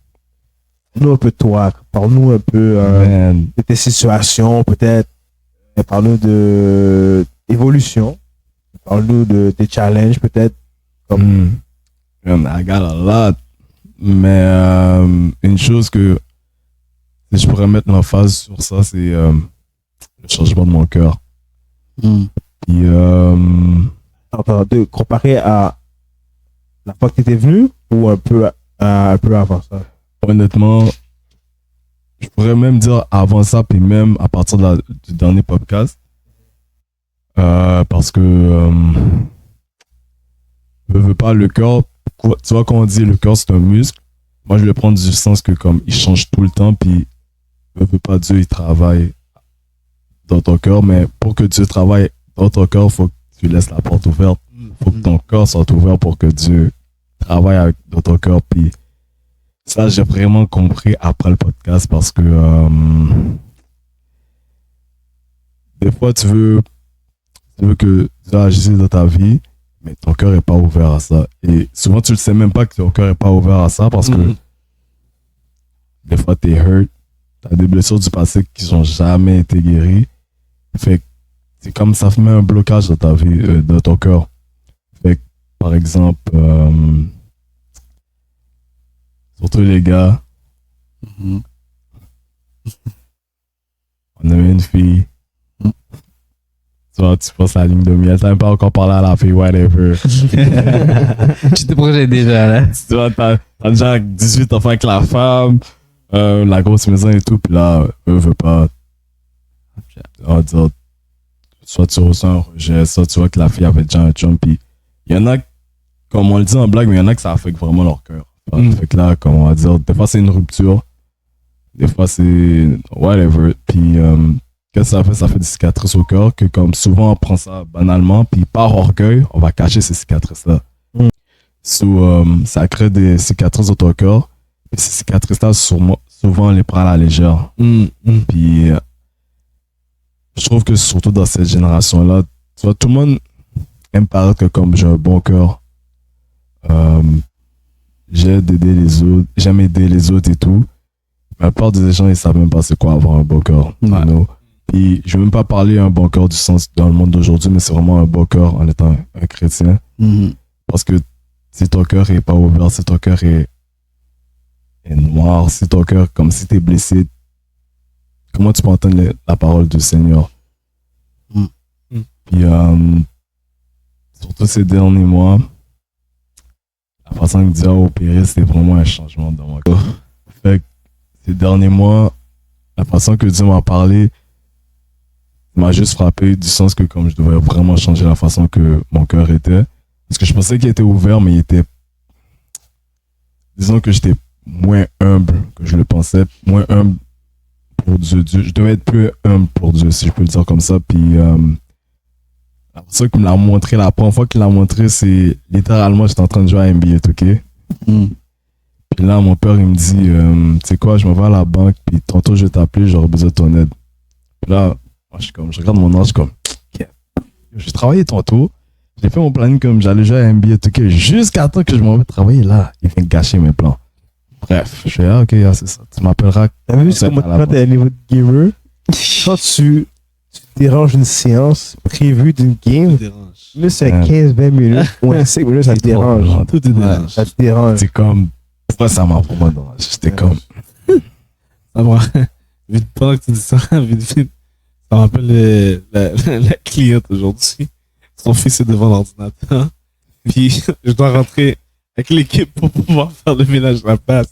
Speaker 1: Parle-nous un peu de toi. Parle-nous un peu
Speaker 4: Man.
Speaker 1: de tes situations, peut-être. Parle-nous de évolution. Parle-nous de tes challenges, peut-être.
Speaker 4: Man, I got a lot. Mais une chose que si je pourrais mettre l'emphase sur ça, c'est le changement de mon cœur. Puis,
Speaker 1: Attends, de comparer à la fois que tu étais venu ou un peu avant ça?
Speaker 4: honnêtement, je pourrais même dire avant ça, puis même à partir du dernier podcast. Parce que, je veux pas, le cœur, tu vois, quand on dit le cœur c'est un muscle, moi je le prends du sens que comme il change tout le temps, puis je veux pas, Dieu il travaille dans ton cœur, mais pour que Dieu travaille dans ton cœur, il faut que tu laisses la porte ouverte. Il faut que ton cœur soit ouvert pour que Dieu travaille dans ton cœur. Puis ça, j'ai vraiment compris après le podcast parce que des fois, tu veux que Dieu agisse dans ta vie, mais ton cœur n'est pas ouvert à ça. Et souvent, tu ne sais même pas que ton cœur n'est pas ouvert à ça parce que des fois, tu es hurt. Tu as des blessures du passé qui n'ont jamais été guéries. Fait que c'est comme ça met un blocage dans ta vie, dans ton cœur. Fait que, par exemple, surtout les gars, on avait une fille. Tu vois, tu passes la ligne de miel, t'as même pas encore parlé à la fille, whatever.
Speaker 2: Tu te projettes déjà, là.
Speaker 4: Tu vois, t'as déjà 18 enfants avec la femme, la grosse maison et tout, puis là, eux veulent pas. On va dire, soit tu ressens un rejet, soit tu vois que la fille avait déjà un chum, puis il y en a, comme on le dit en blague, mais il y en a que ça affecte vraiment leur cœur. Fait que là, comme on va dire, des fois c'est une rupture, des fois c'est whatever, puis qu'est-ce que ça fait? Ça fait des cicatrices au cœur, que comme souvent on prend ça banalement, puis par orgueil, on va cacher ces cicatrices-là. Ça crée des cicatrices dans ton cœur, et ces cicatrices-là, souvent on les prend à la légère. Puis je trouve que surtout dans cette génération-là, tu vois, tout le monde aime paraître que comme j'ai un bon cœur, j'aime aider les autres et tout. Mais la plupart des gens, ils savent même pas c'est quoi avoir un bon cœur. You know? Puis je veux même pas parler un bon cœur du sens dans le monde d'aujourd'hui, mais c'est vraiment un bon cœur en étant un chrétien. Parce que si ton cœur est pas ouvert, si ton cœur est noir, si ton cœur, comme si t'es blessé, comment tu peux entendre la parole du Seigneur? Puis, surtout ces derniers mois, la façon que Dieu a opéré, c'était vraiment un changement dans mon cœur. Fait que ces derniers mois, la façon que Dieu m'a parlé m'a juste frappé du sens que comme je devais vraiment changer la façon que mon cœur était. Parce que je pensais qu'il était ouvert, mais il était... Disons que j'étais moins humble que je le pensais, moins humble pour Dieu. Je devais être plus humble pour Dieu, si je peux le dire comme ça. Puis, la personne qui me l'a montré, la première fois qu'il l'a montré, c'est littéralement, j'étais en train de jouer à NBA 2K. Puis là, mon père, il me dit, tu sais quoi, je m'en vais à la banque, puis tantôt, je vais t'appeler, j'aurai besoin de ton aide. Puis là, moi, je regarde mon âge, je suis comme, j'ai travaillé tantôt, j'ai fait mon planning comme j'allais jouer à NBA 2K jusqu'à temps que je m'en vais travailler là. Il vient gâcher mes plans. Bref, je fais, ok, c'est ça. Tu m'appelleras.
Speaker 1: T'as vu comment quand t'es à niveau de gamer, quand tu déranges une séance prévue d'une game, là c'est 15-20 minutes ou 5 minutes, ça te dérange.
Speaker 3: Tout est dérange.
Speaker 1: Ça te dérange.
Speaker 4: C'est comme, pourquoi ça m'a pour moi dérange? J'étais comme,
Speaker 3: Ça me rappelle- vite, pendant que tu dis ça, vite, ça me rappelle la cliente aujourd'hui. Son fils est devant l'ordinateur. Puis, je dois rentrer avec l'équipe pour pouvoir faire le ménage de la place.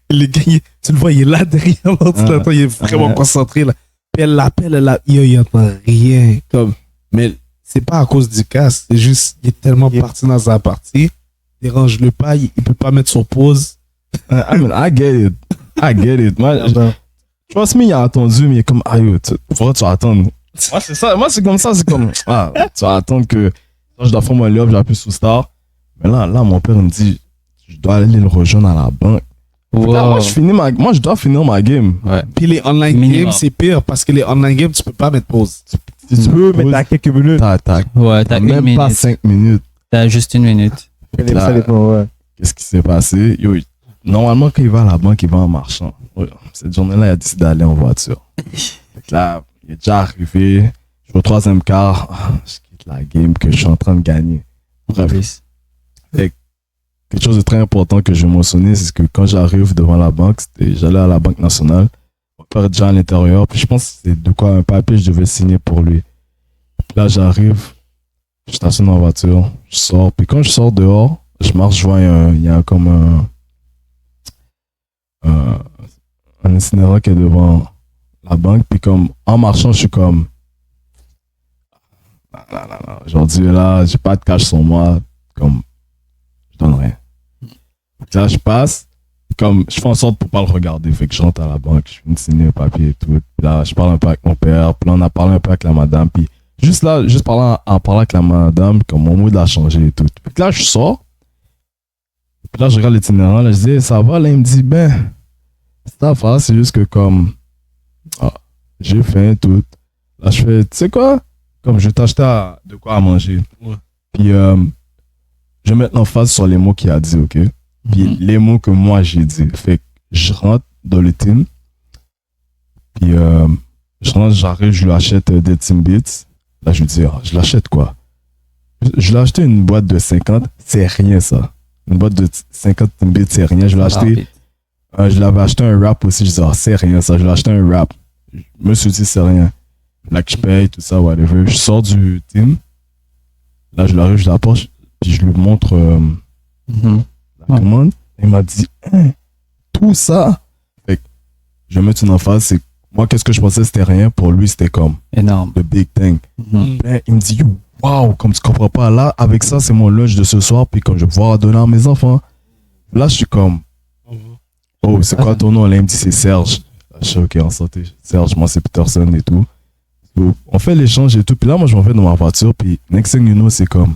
Speaker 3: Et le gars, tu le vois, il est là derrière l'ordinateur, il est vraiment concentré. Là. Puis elle l'appelle, il entend rien. Comme, mais c'est pas à cause du casque, c'est juste, il est tellement parti dans sa partie. Dérange-le pas, il peut pas mettre sur pause.
Speaker 4: I mean, I get it. Moi, trust me, il a attendu, mais il est comme, aïe, pourquoi tu vas attendre? Moi, c'est ça. Moi, c'est comme ça. C'est comme, tu vas attendre que quand je dois faire mon love, j'appuie sous Star. Mais là, mon père il me dit, je dois aller le rejoindre à la banque. Là, moi, je dois finir ma game.
Speaker 3: Puis les online
Speaker 2: Minimum.
Speaker 3: games, c'est pire parce que les online games, tu peux pas mettre pause.
Speaker 1: Si tu veux, mais t'as quelques minutes.
Speaker 4: T'as
Speaker 2: Ouais, t'as une
Speaker 4: même pas
Speaker 2: minute.
Speaker 4: 5 minutes.
Speaker 2: T'as juste une minute.
Speaker 4: Fait que là,
Speaker 1: Ça dépend, ouais.
Speaker 4: qu'est-ce qui s'est passé? Yo, normalement, quand il va à la banque, il va en marchant. Ouais, cette journée-là, il a décidé d'aller en voiture. Fait que là, il est déjà arrivé. Je suis au 3e quart. Je quitte la game que je suis en train de gagner. Bref. Quelque chose de très important que je vais mentionner, c'est que quand j'arrive devant la banque, j'allais à la Banque nationale. Mon père est déjà à l'intérieur. Puis je pense que c'est de quoi un papier je devais signer pour lui. Puis là, j'arrive. Je stationne en voiture. Je sors. Puis quand je sors dehors, je marche, je vois, il y a comme un itinérant qui est devant la banque. Puis comme, en marchant, je suis comme, non. Aujourd'hui, là, j'ai pas de cash sur moi. Comme, je donne rien. Puis là, je passe. Comme, je fais en sorte pour pas le regarder. Fait que je rentre à la banque, je finis de signer le papier et tout. Puis là, je parle un peu avec mon père. Puis là, on a parlé un peu avec la madame. Puis juste là, en parlant avec la madame, comme mon mood a changé et tout. Puis là, je sors. Puis là, je regarde l'itinérant. Là, je dis, ça va? Là, il me dit, ben, cette affaire, c'est juste que comme, j'ai faim, tout. Là, je fais, tu sais quoi? Comme, je vais t'acheter de quoi à manger.
Speaker 3: Ouais.
Speaker 4: Puis, je vais mettre l'emphase sur les mots qu'il a dit, ok? Puis les mots que moi j'ai dit. Fait que je rentre dans le team. Puis je rentre, j'arrive, je lui achète des Timbits. Là, je lui dis, je l'achète quoi? Je lui ai acheté une boîte de 50. C'est rien ça. Une boîte de 50 Timbits, c'est rien. Je l'avais acheté un wrap aussi. Je dis, c'est rien ça. Je l'ai acheté un wrap. Je me suis dit, c'est rien. Là que je paye, tout ça, whatever. Je sors du team. Là, je l'arrive, je l'approche. Puis je lui montre la commande. Il m'a dit, tout ça. Fait que je vais mettre une emphase. C'est moi, qu'est-ce que je pensais, c'était rien. Pour lui, c'était comme
Speaker 2: Énorme.
Speaker 4: the big thing. Là, il me dit, wow, comme tu comprends pas. Là, avec ça, c'est mon lunch de ce soir. Puis comme je vais pouvoir donner à mes enfants. Là, je suis comme, oh, c'est quoi ton nom? Là, il me dit, c'est Serge. Là, je suis ok, en santé. Serge, moi, c'est Peterson et tout. Donc, on fait l'échange et tout. Puis là, moi, je m'en vais dans ma voiture. Puis next thing you know, c'est comme,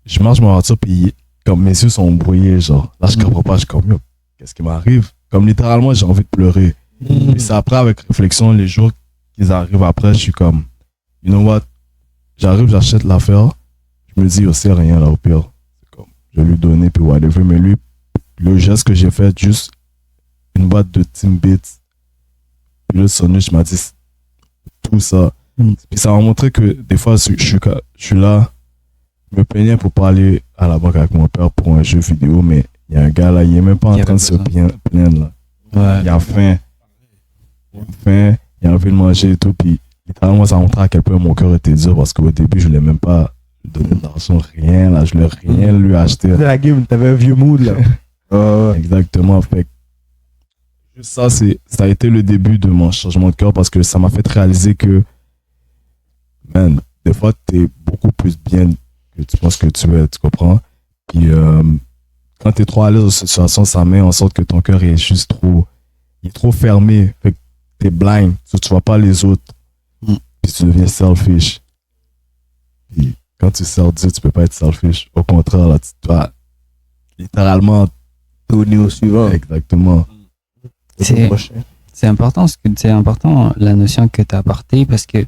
Speaker 4: je marche ma voiture. Puis comme mes yeux sont brouillés, genre. Là, je comprends pas. Je suis comme, yo, qu'est-ce qui m'arrive? Comme littéralement, j'ai envie de pleurer. Puis c'est après, avec réflexion, les jours qu'ils arrivent après, je suis comme, you know what? J'arrive, j'achète l'affaire. Je me dis, oh, c'est rien là, au pire. C'est comme, je vais lui donner, puis whatever. Mais lui, le geste que j'ai fait, juste une boîte de Timbits. Puis le sandwich m'a dit tout ça. Puis ça m'a montré que des fois, je suis là, je me plaignais pour pas aller à la banque avec mon père pour un jeu vidéo, mais il y a un gars là, il est même pas en train de se plaindre là.
Speaker 2: Ouais.
Speaker 4: Il a faim. Il a envie de manger et tout. Puis littéralement, ça montrait à quel point mon cœur était dur parce qu'au début, je voulais même pas lui donner d'argent, rien là. Je voulais rien lui acheter.
Speaker 1: Dans la game, t'avais un vieux mood, là.
Speaker 4: Exactement. Fait que ça a été le début de mon changement de cœur parce que ça m'a fait réaliser que, man, des fois, t'es beaucoup plus bien que tu penses que tu es, tu comprends? Puis, quand t'es trop à l'aise dans cette situation, ça met en sorte que ton cœur est juste trop fermé. Fait que t'es blind. Tu vois pas les autres. Puis tu deviens selfish. Puis, quand tu sors Dieu, tu peux pas être selfish. Au contraire, là, tu dois littéralement
Speaker 1: Tourner au suivant.
Speaker 4: exactement.
Speaker 2: C'est important, la notion que tu as apportée parce que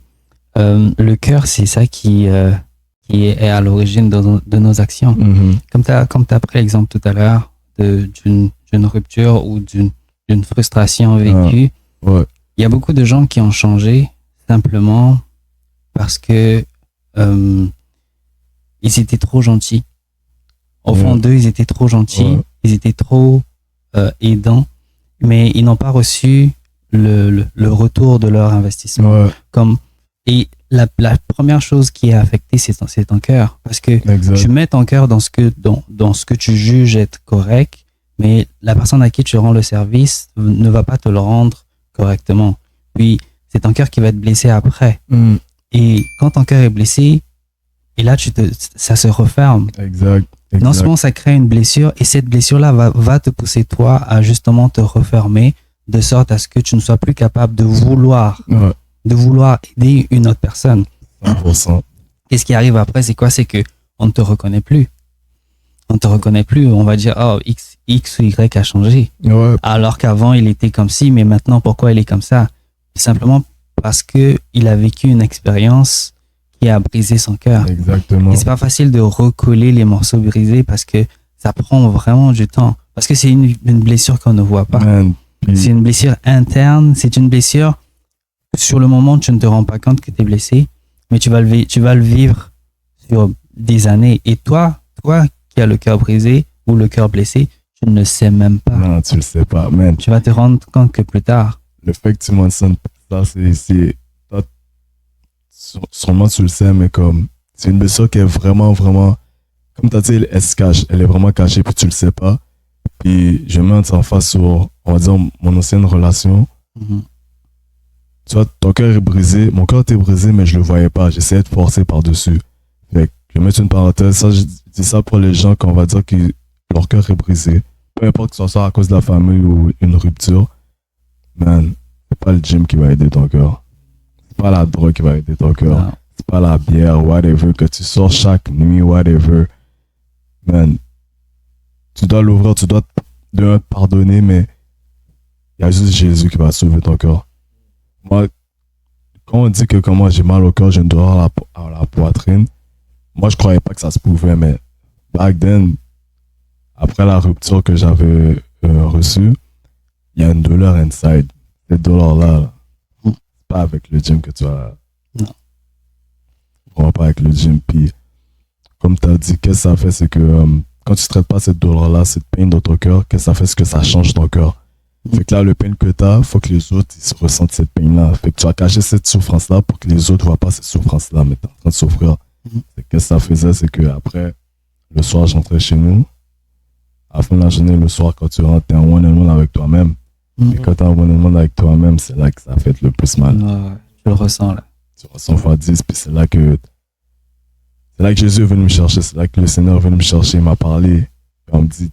Speaker 2: le cœur, c'est ça qui est à l'origine de nos actions. Comme tu as pris l'exemple tout à l'heure d'une rupture ou d'une frustration vécue,
Speaker 4: Ouais.
Speaker 2: il y a beaucoup de gens qui ont changé simplement parce que ils étaient trop gentils. Au fond d'eux, ils étaient trop gentils, ils étaient trop aidants, mais ils n'ont pas reçu le retour de leur investissement. Et la première chose qui est affectée, c'est ton cœur. Parce que tu mets ton cœur dans ce que tu juges être correct, mais la personne à qui tu rends le service ne va pas te le rendre correctement. Puis, c'est ton cœur qui va être blessé après. Et quand ton cœur est blessé, et là, ça se referme.
Speaker 4: Exact.
Speaker 2: Non seulement ça crée une blessure, et cette blessure-là va te pousser, toi, à justement te refermer, de sorte à ce que tu ne sois plus capable de vouloir aider une autre personne.
Speaker 4: 100%.
Speaker 2: Et ce qui arrive après, c'est quoi? C'est qu'on ne te reconnaît plus. on te reconnaît plus. On va dire, oh, X ou Y a changé.
Speaker 4: Ouais.
Speaker 2: Alors qu'avant, il était comme ci, mais maintenant, pourquoi il est comme ça? Simplement parce que il a vécu une expérience qui a brisé son cœur.
Speaker 4: Exactement.
Speaker 2: Et c'est pas facile de recoller les morceaux brisés parce que ça prend vraiment du temps. Parce que c'est une blessure qu'on ne voit pas.
Speaker 4: Man, puis-
Speaker 2: C'est une blessure interne. C'est une blessure, sur le moment, tu ne te rends pas compte que tu es blessé, mais tu vas le vivre sur des années. Et toi qui as le cœur brisé ou le cœur blessé, tu ne le sais même pas.
Speaker 4: Non, tu le sais pas, man.
Speaker 2: Tu vas te rendre compte que plus tard.
Speaker 4: Le fait que tu mentionnes ça, toi, sûrement tu le sais, mais comme, c'est une blessure qui est vraiment, vraiment, comme tu as dit, elle se cache. Elle est vraiment cachée, puis tu le sais pas. Puis, je mets en face sur, on va dire, mon ancienne relation.
Speaker 2: Mhm.
Speaker 4: Tu vois, ton cœur est brisé. Mon cœur était brisé, mais je le voyais pas. J'essayais de forcer par-dessus. Fait que, je vais mettre une parenthèse. Ça, je dis ça pour les gens qu'on va dire que leur cœur est brisé. Peu importe que ce soit à cause de la famille ou une rupture. Man, c'est pas le gym qui va aider ton cœur. C'est pas la drogue qui va aider ton cœur.
Speaker 2: Non.
Speaker 4: C'est pas la bière, whatever, que tu sors chaque nuit, whatever. Man, tu dois l'ouvrir, tu dois te pardonner, mais il y a juste Jésus qui va sauver ton cœur. Moi, quand on dit que comme moi j'ai mal au cœur, j'ai une douleur à la poitrine, moi je croyais pas que ça se pouvait, mais back then, après la rupture que j'avais reçue, il y a une douleur inside. Cette douleur-là, là, c'est pas avec le gym que tu vas.
Speaker 2: Non.
Speaker 4: Vraiment pas avec le gym. Puis, comme tu as dit, qu'est-ce que ça fait, c'est que quand tu ne traites pas cette douleur-là, cette peine dans ton cœur, qu'est-ce que ça fait, c'est que ça change ton cœur. Fait que là, le peine que tu as, il faut que les autres ils se ressentent cette peine-là. Fait que tu vas cacher cette souffrance-là pour que les autres ne voient pas cette souffrance-là, mais tu es en train de souffrir. Qu'est-ce que ça faisait, c'est que après, le soir, j'entrais chez nous. À la fin de la journée, le soir, quand tu rentres, tu es en one-on-one avec toi-même. Et quand tu es en one-on-one avec toi-même, c'est là que ça fait le plus mal.
Speaker 2: Ouais, je le ressens là.
Speaker 4: Tu ressens fois 10, puis c'est là que Jésus est venu me chercher, c'est là que le Seigneur est venu me chercher, il m'a parlé. Et on me dit,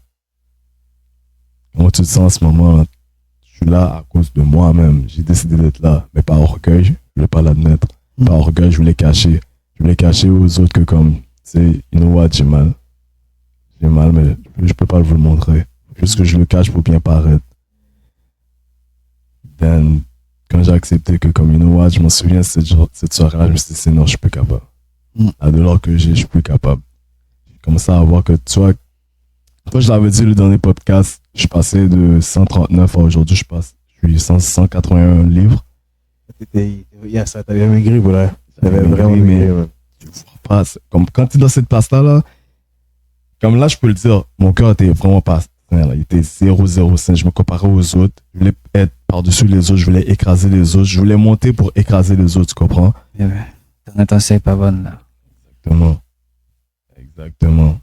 Speaker 4: comment tu te sens en ce moment? Je suis là à cause de moi-même. J'ai décidé d'être là, mais par orgueil, je ne voulais pas l'admettre. Par orgueil, je voulais cacher. Je voulais cacher aux autres que comme, tu sais, you know what, j'ai mal. J'ai mal, mais je peux pas vous le montrer. Juste que je le cache pour bien paraître. Then, quand j'ai accepté que comme, you know what, je m'en souviens, cette soirée-là, je me suis dit, Seigneur, je suis plus capable. La douleur que j'ai, je suis plus capable. J'ai commencé à voir que, tu vois, quand je l'avais dit le dernier podcast, je suis passé de 139 à aujourd'hui, je suis 181 livres.
Speaker 1: Ça t'avait maigri, voilà. T'avais
Speaker 4: Maigri,
Speaker 1: vraiment
Speaker 4: mais-
Speaker 1: maigri, ouais.
Speaker 4: Tu vois pas, comme quand tu es dans cette passe-là, là, comme là, je peux le dire, mon cœur était vraiment pas sain, là. Il était 0,05. Je me comparais aux autres. Je voulais être par-dessus les autres. Je voulais écraser les autres. Je voulais monter pour écraser les autres, tu comprends?
Speaker 2: Et ouais, ton intention est pas bonne là.
Speaker 4: Exactement.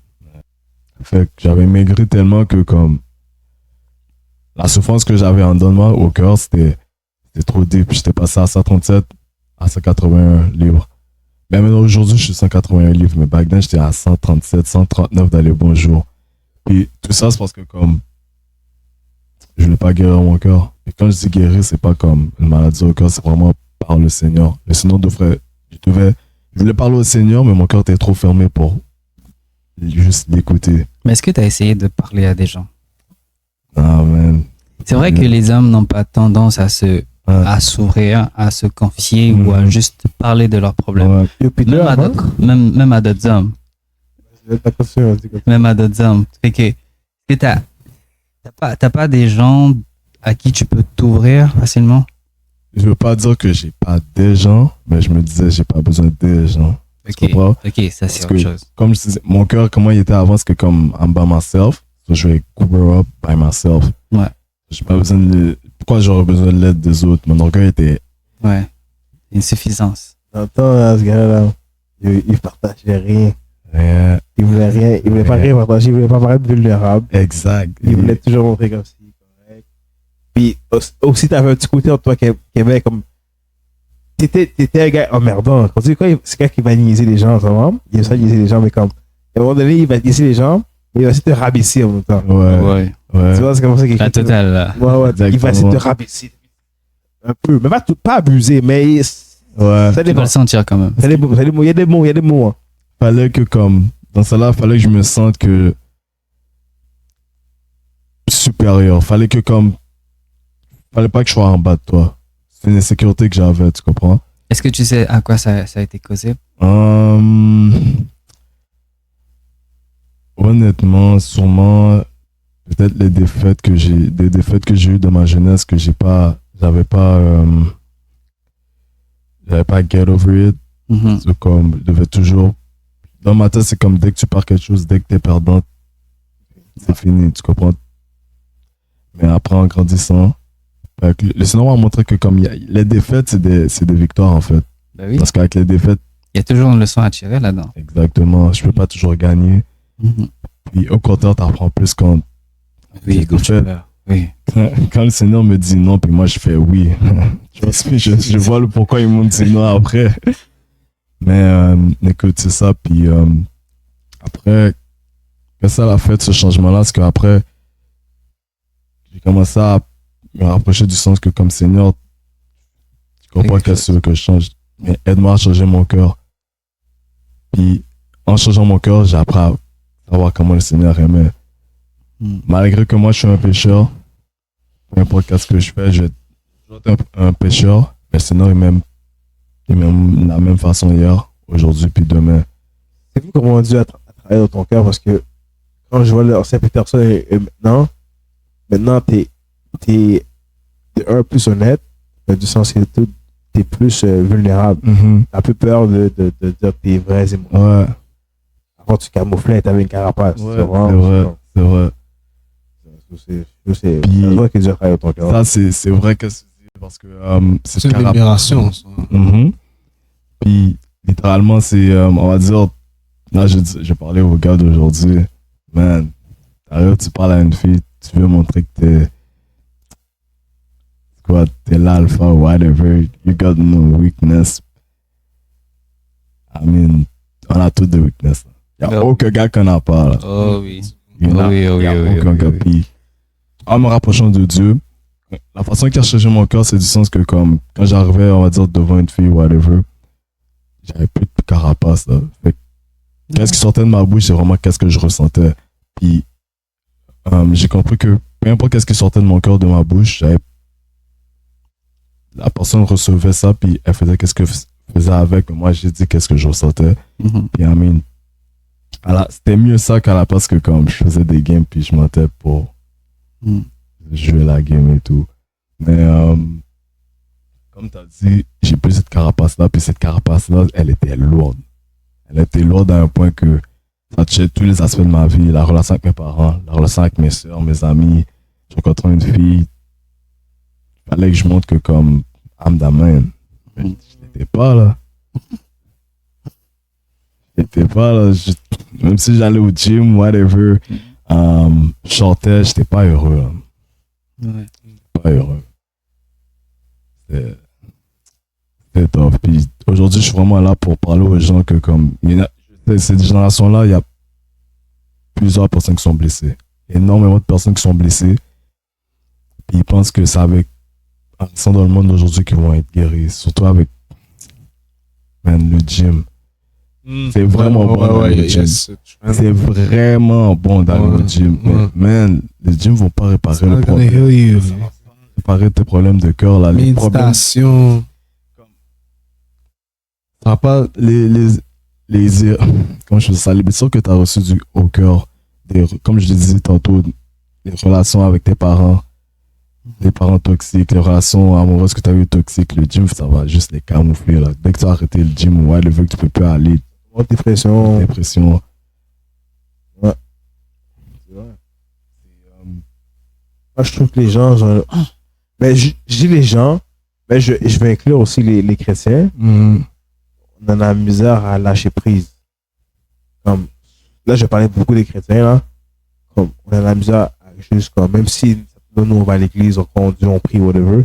Speaker 4: Fait que j'avais maigri tellement que comme la souffrance que j'avais en dedans de moi au cœur, c'était trop deep. J'étais passé à 137 à 181 livres. Mais maintenant aujourd'hui, je suis 181 livres, mais back then, j'étais à 137, 139 dans les bons jours. Puis tout ça, c'est parce que comme je voulais pas guérir mon cœur. Et quand je dis guérir, c'est pas comme une maladie au cœur, c'est vraiment par le Seigneur. Le Seigneur je voulais parler au Seigneur, mais mon cœur était trop fermé pour juste l'écouter.
Speaker 2: Mais est-ce que tu as essayé de parler à des gens?
Speaker 4: Ah, man.
Speaker 2: C'est vrai que les hommes n'ont pas tendance à s'ouvrir, à se confier ou à juste parler de leurs problèmes.
Speaker 4: Ouais.
Speaker 1: Yo, Peter,
Speaker 2: Même à
Speaker 1: hein?
Speaker 2: d'autres, même à d'autres hommes. Même à d'autres hommes. Fait que t'as pas des gens à qui tu peux t'ouvrir facilement?
Speaker 4: Je veux pas dire que j'ai pas des gens, mais je me disais, j'ai pas besoin des gens. Tu comprends?
Speaker 2: Ok, ça c'est
Speaker 4: Parce que-
Speaker 2: autre chose.
Speaker 4: Comme je disais, mon cœur, comment il était avant, c'est que comme I'm by myself, so je vais grow up by myself.
Speaker 2: Ouais.
Speaker 4: J'ai pas besoin pourquoi j'aurais besoin de l'aide des autres? Mon orgueil était,
Speaker 2: Ouais. Insuffisance.
Speaker 1: T'entends, ce gars-là, il partageait rien.
Speaker 4: rien.
Speaker 1: Il voulait rien. Il voulait pas rien partager. Il voulait pas paraître vulnérable.
Speaker 4: Exact.
Speaker 1: Il voulait toujours montrer comme si. Correct. Puis aussi, t'avais un petit côté en toi qui avait comme. T'étais un gars emmerdant. Quand tu dis quoi, c'est quelqu'un qui va niaiser les gens en ce moment. Il aime ça niaiser les gens, mais comme. À un moment donné, il va niaiser les gens, mais il va aussi te rabaisser en même temps.
Speaker 4: Ouais. Ouais.
Speaker 1: Tu vois, c'est comme ça qu'il
Speaker 2: La totale, là.
Speaker 1: Ouais, il va essayer de te rabaisser. Un peu. Mais pas abuser, mais.
Speaker 4: Ouais.
Speaker 1: Ça
Speaker 2: Tu vas
Speaker 1: dépend.
Speaker 2: le sentir quand même.
Speaker 1: Il y a des mots, il y a des mots. Hein.
Speaker 4: Fallait que comme, dans cela, fallait que je me sente que supérieur. Fallait pas que je sois en bas de toi. C'est une insécurité que j'avais, tu comprends?
Speaker 2: Est-ce que tu sais à quoi ça a été causé?
Speaker 4: Honnêtement, sûrement, peut-être des défaites que j'ai eues de ma jeunesse que j'avais pas get over it.
Speaker 2: Mhm.
Speaker 4: C'est comme, je devais toujours, dans ma tête, c'est comme dès que tu perds quelque chose, dès que t'es perdant, c'est fini, tu comprends? Mais après, en grandissant, le scénario m'a montré que comme les défaites, c'est des victoires, en fait.
Speaker 2: Ben oui.
Speaker 4: Parce qu'avec les défaites,
Speaker 2: Il y a toujours une leçon à tirer là-dedans.
Speaker 4: exactement, je peux pas toujours gagner.
Speaker 2: Mhm.
Speaker 4: Puis au contraire, t'apprends plus quand,
Speaker 2: Oui,
Speaker 4: en fait,
Speaker 2: oui.
Speaker 4: quand le Seigneur me dit non, puis moi je fais oui. je vois le pourquoi ils m'ont dit non après. Mais écoute, c'est ça. Puis après, que ça a fait ce changement-là, c'est qu'après, j'ai commencé à me rapprocher du sens que comme Seigneur, tu comprends qu'est-ce que tu veux que je change. Mais aide-moi à changer mon cœur. Puis en changeant mon cœur, j'ai appris à savoir comment le Seigneur aimait. Malgré que moi je suis un pécheur, peu importe ce que je fais, je vais toujours être un pécheur, mais sinon il m'aime de la même façon hier, aujourd'hui puis demain.
Speaker 1: C'est fou comment Dieu a travaillé dans ton cœur parce que quand je vois l'ancien Peterson et maintenant t'es plus honnête, mais du sens que t'es plus vulnérable. T'as plus peur de dire tes vraies émotions.
Speaker 4: Ouais,
Speaker 1: Avant tu camouflais et t'avais une carapace.
Speaker 4: ouais,
Speaker 1: Tu vois,
Speaker 4: c'est vrai.
Speaker 1: C'est
Speaker 4: Puis-
Speaker 1: vrai que Dieu a travaillé dans ton cœur.
Speaker 4: Ça, c'est vrai que c'est parce que
Speaker 3: C'est une libération. Ça.
Speaker 4: Puis, littéralement, c'est, on va dire, là, j'ai parlé au gars d'aujourd'hui, man, t'arrives, tu parles à une fille, tu veux montrer que t'es l'alpha ou whatever, you got no weakness. I mean, on a toutes des weaknesses. Il n'y a
Speaker 2: Non.
Speaker 4: aucun gars qui n'en a pas, là.
Speaker 2: Oh oui.
Speaker 4: Il y en a-
Speaker 2: Oui, oui,
Speaker 4: il y a
Speaker 2: oui,
Speaker 4: aucun
Speaker 2: oui,
Speaker 4: gars.
Speaker 2: oui.
Speaker 4: Puis, en me rapprochant de Dieu, la façon qu'il a changé mon cœur, c'est du sens que comme quand j'arrivais, on va dire, devant une fille, whatever, j'avais plus de carapace, là. Fait que, qu'est-ce qui sortait de ma bouche, c'est vraiment qu'est-ce que je ressentais. Puis, j'ai compris que peu importe qu'est-ce qui sortait de mon cœur, de ma bouche, la personne recevait ça, puis elle faisait qu'est-ce que faisait avec, mais moi, j'ai dit qu'est-ce que je ressentais.
Speaker 2: Mhm.
Speaker 4: Puis, I mean, c'était mieux ça qu'à la place que comme je faisais des games, puis je mentais pour
Speaker 2: Mhm.
Speaker 4: jouer la game et tout. Mais comme tu as dit, j'ai plus cette carapace-là, puis cette carapace-là, elle était lourde. Elle était lourde à un point que ça touchait tous les aspects de ma vie, la relation avec mes parents, la relation avec mes soeurs, mes amis. J'ai rencontré une fille, il fallait que je montre que comme I'm the man. Mais je n'étais pas là. Je n'étais pas là. Même si j'allais au gym, whatever, je sortais, j'étais pas heureux. Là.
Speaker 2: Ouais.
Speaker 4: Pas heureux. C'était tough. Puis aujourd'hui, je suis vraiment là pour parler aux gens que comme cette génération-là, il y a plusieurs personnes qui sont blessées. Énormément de personnes qui sont blessées. Puis ils pensent que c'est avec en restant dans le monde d'aujourd'hui qu'ils vont être guéris. Surtout avec le gym. C'est vraiment bon dans le gym. C'est vraiment bon dans le gym.
Speaker 3: Ouais.
Speaker 4: Man, les gyms vont pas réparer le problème. Réparer tes problèmes de cœur là. Les problèmes.
Speaker 3: Méditation.
Speaker 4: Ça va pas comment je fais ça, les blessures que tu as reçues au cœur, comme je le disais tantôt, les relations avec tes parents, les parents toxiques, les relations amoureuses que tu as eues toxiques, le gym, ça va juste les camoufler là. Dès que tu as arrêté le gym, ouais, le fait que tu peux plus aller,
Speaker 1: Dépression.
Speaker 4: dépression.
Speaker 1: Ouais. C'est vrai. Moi, je trouve que les gens, genre, mais je dis les gens, mais je vais inclure aussi les chrétiens. On en a la misère à lâcher prise. Comme, là, je parlais beaucoup des chrétiens, là. Comme, on a la misère à juste comme, même si nous, on va à l'église, on conduit, on prie, whatever,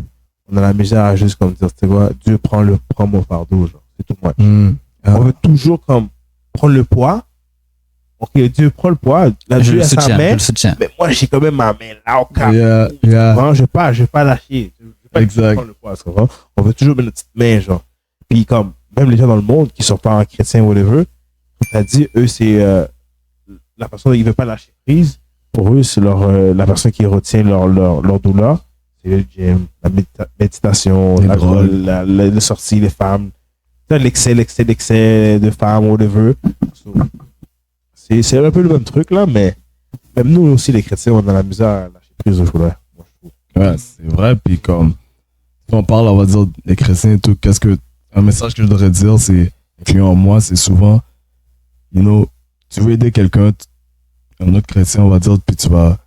Speaker 1: on a la misère à juste comme dire, tu sais quoi, Dieu prend mon fardeau, genre. C'est tout moi. On veut toujours comme prendre le poids. Ok, Dieu prend le poids. Là,
Speaker 2: Je
Speaker 1: Dieu
Speaker 2: le
Speaker 1: a sa
Speaker 2: soutiens,
Speaker 1: main.
Speaker 2: je le soutiens.
Speaker 1: Mais moi, j'ai quand même ma main là au cap.
Speaker 4: Yeah.
Speaker 1: Vraiment, je vais pas lâcher. Je vais pas
Speaker 4: Exact.
Speaker 1: prendre le poids, tu comprends? On veut toujours mettre notre petite main, genre. Puis comme, même les gens dans le monde qui sont pas chrétiens, whatever, comme t'as dit, eux, c'est la personne qui veut pas lâcher prise. pour eux, c'est la personne qui retient leur douleur. C'est le gym, la méditation,
Speaker 4: Les
Speaker 1: l'alcool,
Speaker 4: drogues.
Speaker 1: les sorties, les femmes. L'excès de femmes, whatever. So, c'est un peu le même truc, là, mais même nous aussi, les chrétiens, on a la misère à lâcher prise au jour-là. Moi, je trouve.
Speaker 4: Ouais, c'est vrai. Puis comme, si on parle, on va dire, des chrétiens et tout, un message que je devrais dire, c'est, incluant moi, c'est souvent, tu veux aider quelqu'un, un autre chrétien, on va dire, puis tu vas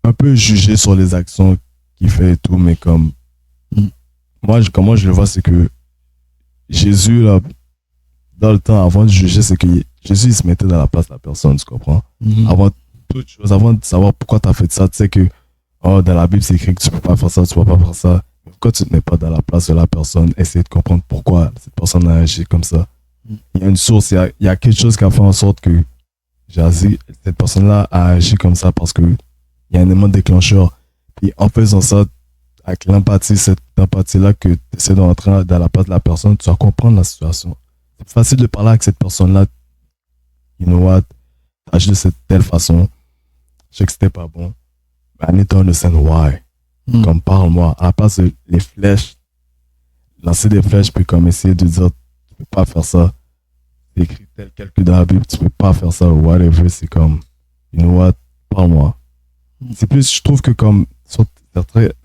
Speaker 4: un peu juger sur les actions qu'il fait et tout, mais comme, comment je le vois, c'est que Jésus, là, dans le temps, avant de juger, c'est que Jésus, il se mettait dans la place de la personne, tu comprends? Avant toute chose, avant de savoir pourquoi tu as fait ça, tu sais que, dans la Bible, c'est écrit que tu peux pas faire ça, tu peux pas faire ça. Pourquoi tu te mets pas dans la place de la personne? Essayer de comprendre pourquoi cette personne a agi comme ça. Il y a une source, il y a quelque chose qui a fait en sorte que cette personne-là a agi comme ça parce que il y a un élément déclencheur. Puis en faisant ça, avec l'empathie, cette empathie-là que tu essaies d'entrer dans la place de la personne, tu vas comprendre la situation. C'est facile de parler avec cette personne-là. You know what? Agis de cette telle façon. Je sais que c'était pas bon. Mais I need to understand why. Comme parle-moi. À la place de les flèches, lancer des flèches, puis comme essayer de dire, tu peux pas faire ça. C'est écrit tel quel que dans la Bible, tu peux pas faire ça, ou whatever. C'est comme, you know what? Parle-moi. C'est plus, je trouve que comme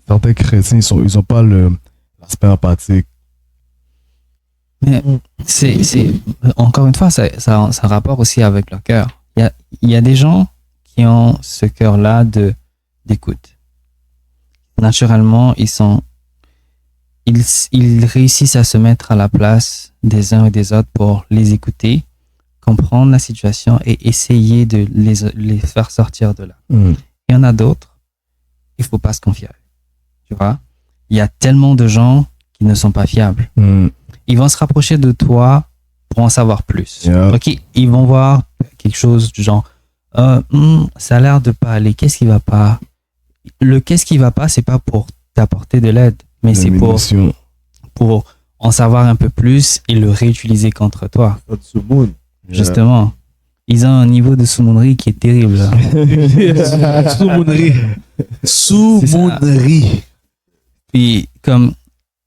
Speaker 4: certains chrétiens, ils ont pas l'aspect empathique.
Speaker 2: Mais encore une fois, ça a rapport aussi avec leur cœur. Il y a des gens qui ont ce cœur-là d'écoute. Naturellement, ils réussissent à se mettre à la place des uns et des autres pour les écouter, comprendre la situation et essayer de les faire sortir de là. Il y en a d'autres, il faut pas se confier. Tu vois? Il y a tellement de gens qui ne sont pas fiables. Ils vont se rapprocher de toi pour en savoir plus.
Speaker 4: Yeah.
Speaker 2: Ok, ils vont voir quelque chose du genre, ça a l'air de pas aller. Qu'est-ce qui va pas? Le qu'est-ce qui va pas, c'est pas pour t'apporter de l'aide, mais c'est pour en savoir un peu plus et le réutiliser contre toi. Justement. Ils ont un niveau de sous-monnerie qui est terrible. là.
Speaker 3: Sous-monnerie.
Speaker 2: Puis,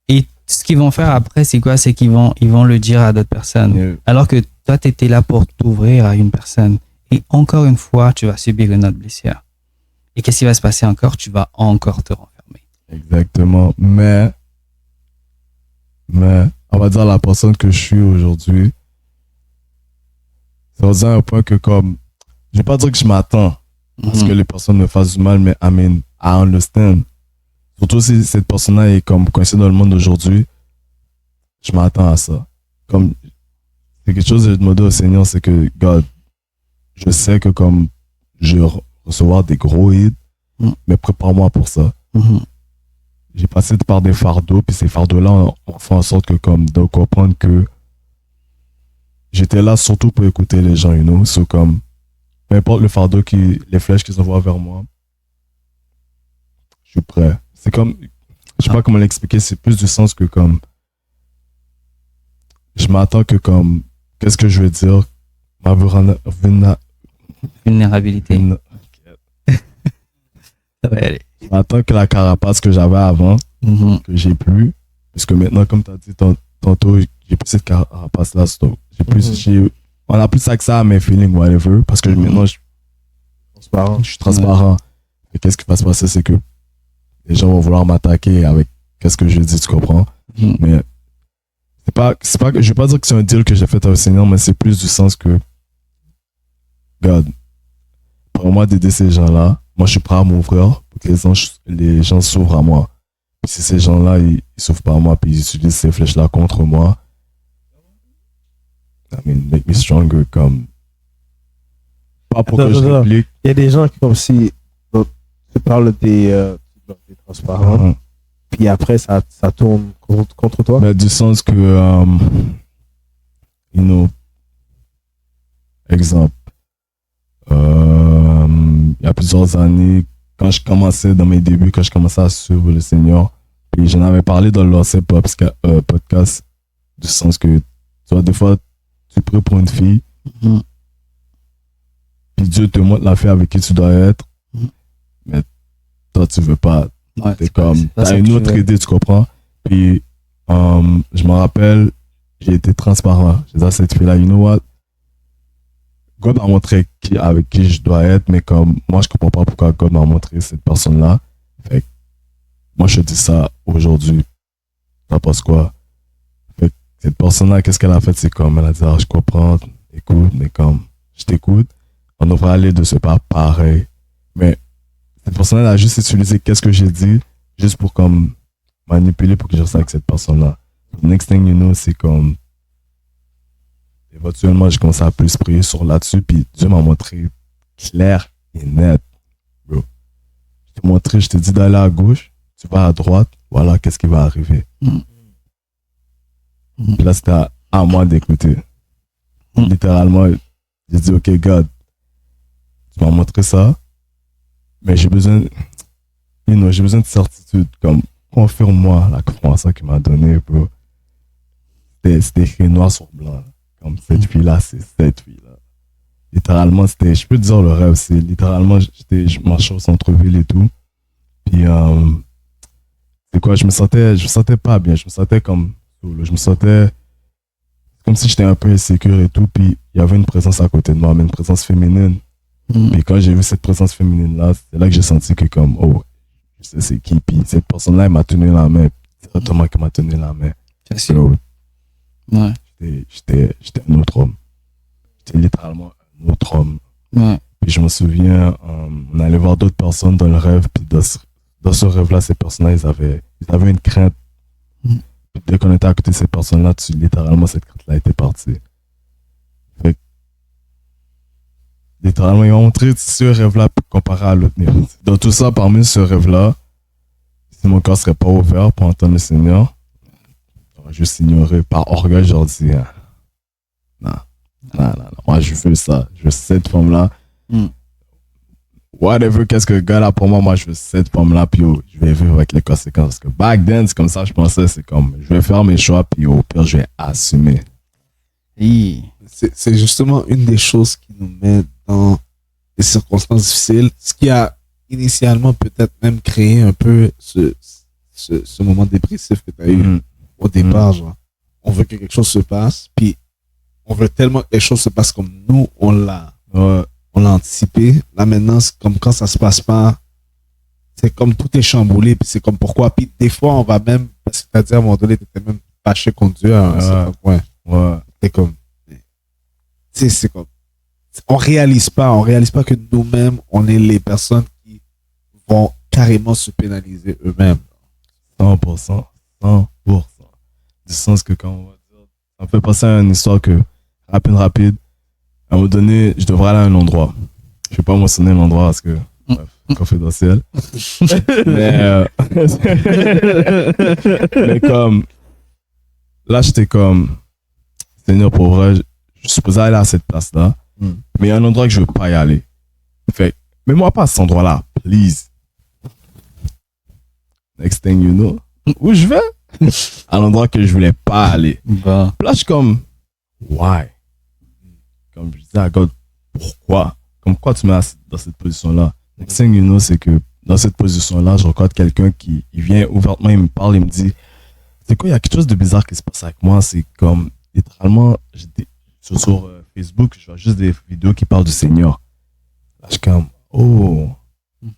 Speaker 2: et ce qu'ils vont faire après, c'est quoi? C'est qu'ils vont le dire à d'autres personnes.
Speaker 4: Yeah.
Speaker 2: Alors que toi, tu étais là pour t'ouvrir à une personne. Et encore une fois, tu vas subir une autre blessure. Et qu'est-ce qui va se passer encore? Tu vas encore te renfermer.
Speaker 4: Exactement. Mais, on va dire la personne que je suis aujourd'hui, c'est dans un point que comme, je vais pas dire que je m'attends à ce que les personnes me fassent du mal, mais I understand. Surtout si cette personne-là est comme coincée dans le monde d'aujourd'hui, je m'attends à ça. Comme, c'est quelque chose de demander au Seigneur, c'est que, God, je sais que comme je vais recevoir des gros hits, mais prépare-moi pour ça. J'ai passé par des fardeaux, puis ces fardeaux-là ont fait en sorte que comme de comprendre que j'étais là surtout pour écouter les gens, you know. So comme, peu importe le fardeau les flèches qu'ils envoient vers moi, je suis prêt. C'est comme, je sais pas comment l'expliquer, c'est plus du sens que comme, je m'attends que comme, qu'est-ce que je vais dire, ma
Speaker 2: Vulnérabilité. Ça va y aller.
Speaker 4: Je m'attends que la carapace que j'avais avant, que j'ai plus, parce que maintenant, comme tu as dit tantôt, j'ai plus cette carapace-là, on a plus accès à mes feelings, whatever, parce que maintenant, je suis transparent. Et qu'est-ce qui va se passer, c'est que les gens vont vouloir m'attaquer avec qu'est-ce que je dis, tu comprends? Mais c'est pas, je vais pas dire que c'est un deal que j'ai fait avec le Seigneur, mais c'est plus du sens que, God, pour moi d'aider ces gens-là, moi je suis prêt à m'ouvrir pour que les gens s'ouvrent à moi. Puis si ces gens-là, ils s'ouvrent pas à moi, puis ils utilisent ces flèches-là contre moi, make me stronger, comme, pas pour que je réplique.
Speaker 1: Il y a des gens qui, comme si, tu parles des transparents, puis après ça tourne contre toi.
Speaker 4: Mais du sens que, exemple, il y a plusieurs années, quand je commençais dans mes débuts, quand je commençais à suivre le Seigneur, puis j'en avais parlé dans l'ancien podcast, du sens que, tu vois, des fois, tu pries pour une fille, puis Dieu te montre la fille avec qui tu dois être,
Speaker 2: Mhm.
Speaker 4: mais toi, tu veux pas.
Speaker 2: Ouais,
Speaker 4: T'es
Speaker 2: c'est pas-
Speaker 4: comme,
Speaker 2: c'est pas
Speaker 4: t'as
Speaker 2: ça
Speaker 4: une
Speaker 2: que
Speaker 4: autre
Speaker 2: tu veux.
Speaker 4: idée, tu comprends? Puis, je me rappelle, j'ai été transparent. J'ai dit à cette fille-là, you know what? God m'a montré avec qui je dois être, mais comme, moi, je comprends pas pourquoi God m'a montré cette personne-là. Fait que, moi, je te dis ça aujourd'hui. T'en penses quoi? Fait que, cette personne-là, qu'est-ce qu'elle a fait? C'est comme, elle a dit, ah, je comprends, écoute, mais comme, je t'écoute. On devrait aller de ce pas pareil. Mais, cette personne-là a juste utilisé qu'est-ce que j'ai dit, juste pour comme manipuler pour que je reste avec cette personne-là. Next thing you know, c'est comme éventuellement, j'ai commencé à plus prier sur là-dessus, puis Dieu m'a montré clair et net, bro. Je t'ai montré, je t'ai dit d'aller à gauche, tu vas à droite, voilà, qu'est-ce qui va arriver. Puis là, c'était à moi d'écouter. Littéralement, j'ai dit, OK, God, tu m'as montré ça, mais j'ai besoin, j'ai besoin de certitude, comme, confirme-moi la confirmation qu'il m'a donnée, bro. C'était écrit noir sur blanc, là. Comme, cette fille-là, c'est cette fille-là. Littéralement, c'était, je peux te dire le rêve, c'est littéralement, je marchais au centre-ville et tout. Puis, c'est quoi, je me sentais pas bien, je me sentais comme, je me sentais comme si j'étais un peu insécure et tout, puis il y avait une présence à côté de moi, mais une présence féminine. Puis quand j'ai vu cette présence féminine-là, c'est là que j'ai senti que comme, oh, je sais c'est qui, puis cette personne-là, elle m'a tenu la main, directement qu'elle m'a tenu la main.
Speaker 2: Facile.
Speaker 4: Bro,
Speaker 2: Ouais.
Speaker 4: j'étais un autre homme. J'étais littéralement un autre homme.
Speaker 2: Ouais.
Speaker 4: Puis je me souviens, on allait voir d'autres personnes dans le rêve, puis dans ce rêve-là, ces personnes-là, ils avaient une crainte. Puis dès qu'on était à côté de ces personnes-là, littéralement, cette crainte-là était partie. Fait que, littéralement, ils m'ont montré ce rêve-là comparé à l'autre niveau. Dans tout ça, parmi ce rêve-là, si mon cœur serait pas ouvert pour entendre le Seigneur, j'aurais juste ignoré par orgueille, j'aurais dit, non, moi je veux ça, je veux cette femme-là. Whatever, qu'est-ce que le gars là pour moi, moi je veux cette femme-là, puis je vais vivre avec les conséquences. Parce que back then, c'est comme ça, je pensais, c'est comme, je vais faire mes choix, puis au pire, je vais assumer.
Speaker 3: C'est justement une des choses qui nous met dans des circonstances difficiles, ce qui a initialement peut-être même créé un peu ce moment dépressif que tu as eu au départ. Genre. On veut que quelque chose se passe, puis on veut tellement que les choses se passent comme nous, on l'a anticipé. Là maintenant, c'est comme quand ça se passe pas, c'est comme tout est chamboulé, puis c'est comme pourquoi. Puis des fois, on va même, parce que tu as dit à un moment donné, tu étais même fâché contre Dieu à un certain point.
Speaker 4: Ouais.
Speaker 3: C'est comme, tu sais, c'est comme, on réalise pas que nous-mêmes, on est les personnes qui vont carrément se pénaliser eux-mêmes.
Speaker 4: 100%. Du sens que quand on va dire, ça me fait passer à une histoire que, rapide, à un moment donné, je devrais aller à un endroit. Je vais pas mentionner l'endroit parce que, bref, confidentiel. mais comme, là, j'étais comme, Seigneur, pour vrai, je suis supposé aller à cette place-là, mais il y a un endroit que je veux pas y aller. Fait, mais moi pas à cet endroit-là, please. Next thing you know, où je vais? À l'endroit que je voulais pas aller.
Speaker 2: Bah.
Speaker 4: Là, je suis comme, why? Comme je disais à God, pourquoi? Comme quoi tu me mets dans cette position-là? Next thing you know, c'est que dans cette position-là, je rencontre quelqu'un qui il vient ouvertement, il me parle, il me dit, c'est quoi, il y a quelque chose de bizarre qui se passe avec moi. C'est comme, littéralement, sur Facebook, je vois juste des vidéos qui parlent du Seigneur. Là, je suis comme, oh,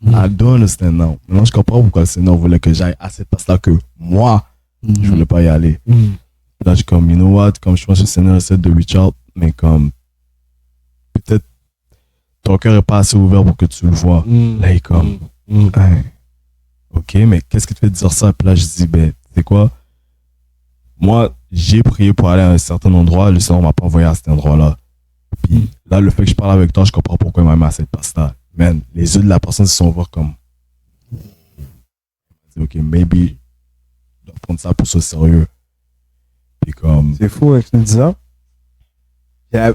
Speaker 4: I don't understand now. Maintenant, je comprends pourquoi le Seigneur voulait que j'aille à cette place-là que moi, je voulais pas y aller. Là, je suis comme, you know what, comme je pense que le Seigneur essaie de reach out, mais comme, peut-être, ton cœur est pas assez ouvert pour que tu le vois. Là, il est comme, hey, ok, mais qu'est-ce qui te fait dire ça? Puis là, je dis, ben, c'est quoi? Moi, j'ai prié pour aller à un certain endroit, le Seigneur m'a pas envoyé à cet endroit-là. Puis là, le fait que je parle avec toi, je comprends pourquoi il m'a mis à cette place-là. Man, les yeux de la personne se sont ouverts comme, ok, maybe, je dois prendre ça pour ce sérieux. Puis comme,
Speaker 1: C'est fou avec ce que tu dis ça.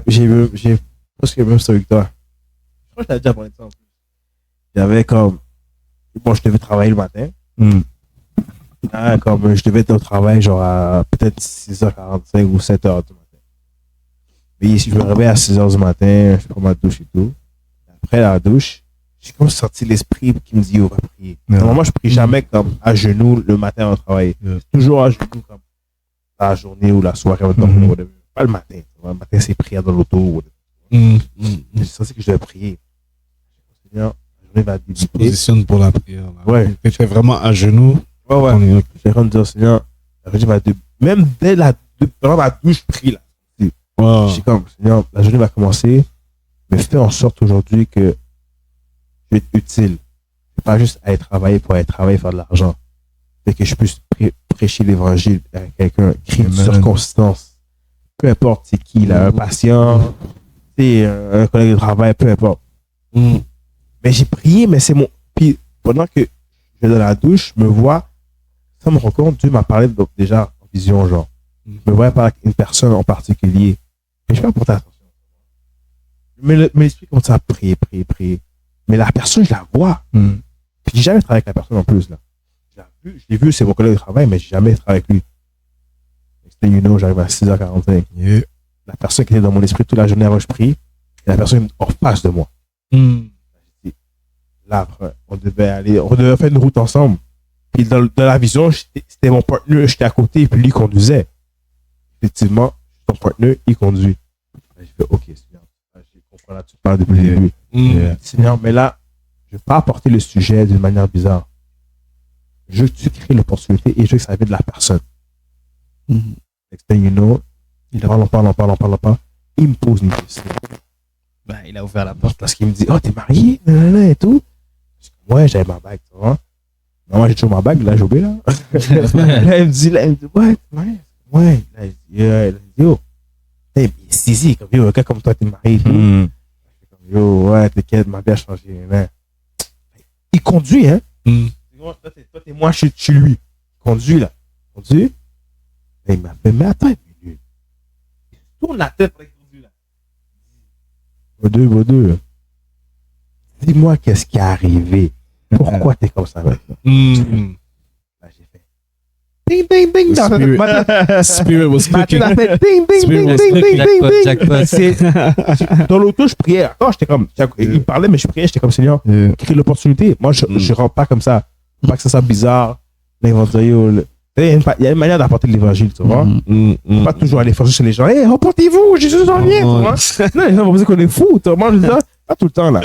Speaker 1: J'ai presque le même story que toi. Je crois que je t'avais déjà parlé de ça en plus. J'avais comme, bon, je devais travailler le matin. Là, comme je devais être au travail genre à peut-être 6h45 ou 7h du matin. Mais je me réveille à 6h du matin, je prends ma douche et tout. après la douche, j'ai comme senti l'esprit qui me dit, on va prier.
Speaker 4: Yeah.
Speaker 1: Normalement, je prie jamais comme à genoux le matin au travail.
Speaker 4: Yeah.
Speaker 1: Toujours à genoux comme la journée ou la soirée. Pas le matin. Le matin, c'est prière dans l'auto. J'ai senti que je devais prier. Seigneur, la journée va
Speaker 3: Tu
Speaker 1: débuter.
Speaker 3: te positionnes pour la prière. Là.
Speaker 1: Ouais.
Speaker 3: Tu étais vraiment à genoux.
Speaker 1: Ouais. J'ai en dire, Seigneur, la journée va débuter. Même pendant ma douche, je prie là. Je suis comme, Seigneur, la journée va commencer, mais fais en sorte aujourd'hui que je vais être utile. Pas juste aller travailler pour aller travailler, faire de l'argent. Mais que je puisse prêcher l'évangile à quelqu'un, créer une circonstance. Peu importe c'est qui, là, un patient, c'est un collègue de travail, peu importe. Mais j'ai prié, mais c'est mon. Puis pendant que je vais dans la douche, je me vois, ça me rend compte, Dieu m'a parlé déjà en vision, genre. Je me voyais par une personne en particulier. Mais je ne vais pas porter attention. Mais l'esprit commence à prier. Mais la personne, je la vois. Puis j'ai jamais travaillé avec la personne en plus, là. Je l'ai vu, c'est mon collègue de travail, mais j'ai jamais travaillé avec lui. J'arrive à 6h45.
Speaker 3: Yeah.
Speaker 1: La personne qui était dans mon esprit toute la journée avant que je prie, et la personne en face de moi. Là, après, on devait faire une route ensemble. Puis dans la vision, c'était mon partenaire, j'étais à côté, et puis lui conduisait. Effectivement, ton partenaire, il conduit. J'ai fait, OK, Seigneur, je comprends là, tu parles depuis le début. Seigneur, mais là, je ne vais pas apporter le sujet d'une manière bizarre. Je veux que tu crées l'opportunité et je veux que ça vienne de la personne. Next thing you know, il parle. Il me pose une question.
Speaker 2: Ben, il a ouvert la porte.
Speaker 1: Parce qu'il me dit, oh, t'es marié, nanana, et tout. Je dis, ouais, j'avais ma bague, tu vois. Moi, j'ai toujours ma bague, là, j'ai oublié, là. Là, il me dit, ouais, t'es marié. Ouais. Là, il dit, oh. Il est saisi, comme, yo, un gars comme toi, t'es marié, et tout. Je fais comme, yo, ouais, t'inquiète, ma vie a changé. Là. Il conduit, hein. Toi, t'es moi, je suis lui. Il conduit, là. Il conduit. Et il m'a fait, mais attends une minute. Il tourne la tête pour conduire, là. Baudeux. Dis-moi qu'est-ce qui est arrivé. Pourquoi t'es comme ça maintenant? Là, j'ai fait. Ding, ding, ding.
Speaker 3: Spirit was cooking.
Speaker 2: Jackpot.
Speaker 1: Dans l'auto, je priais. Encore, j'étais comme. Il parlait, mais je priais. J'étais comme, Seigneur, crée l'opportunité. Moi, je rentre pas comme ça. Pas que ça soit bizarre. Là, ils vont dire, yo, il y a une manière d'apporter l'évangile, tu vois. Pas toujours aller forcer chez les gens. Hey, reportez-vous, Jésus en vient, tu vois. Non, les gens vont penser qu'on est fous, tu vois. Je dis ça, pas tout le temps, là.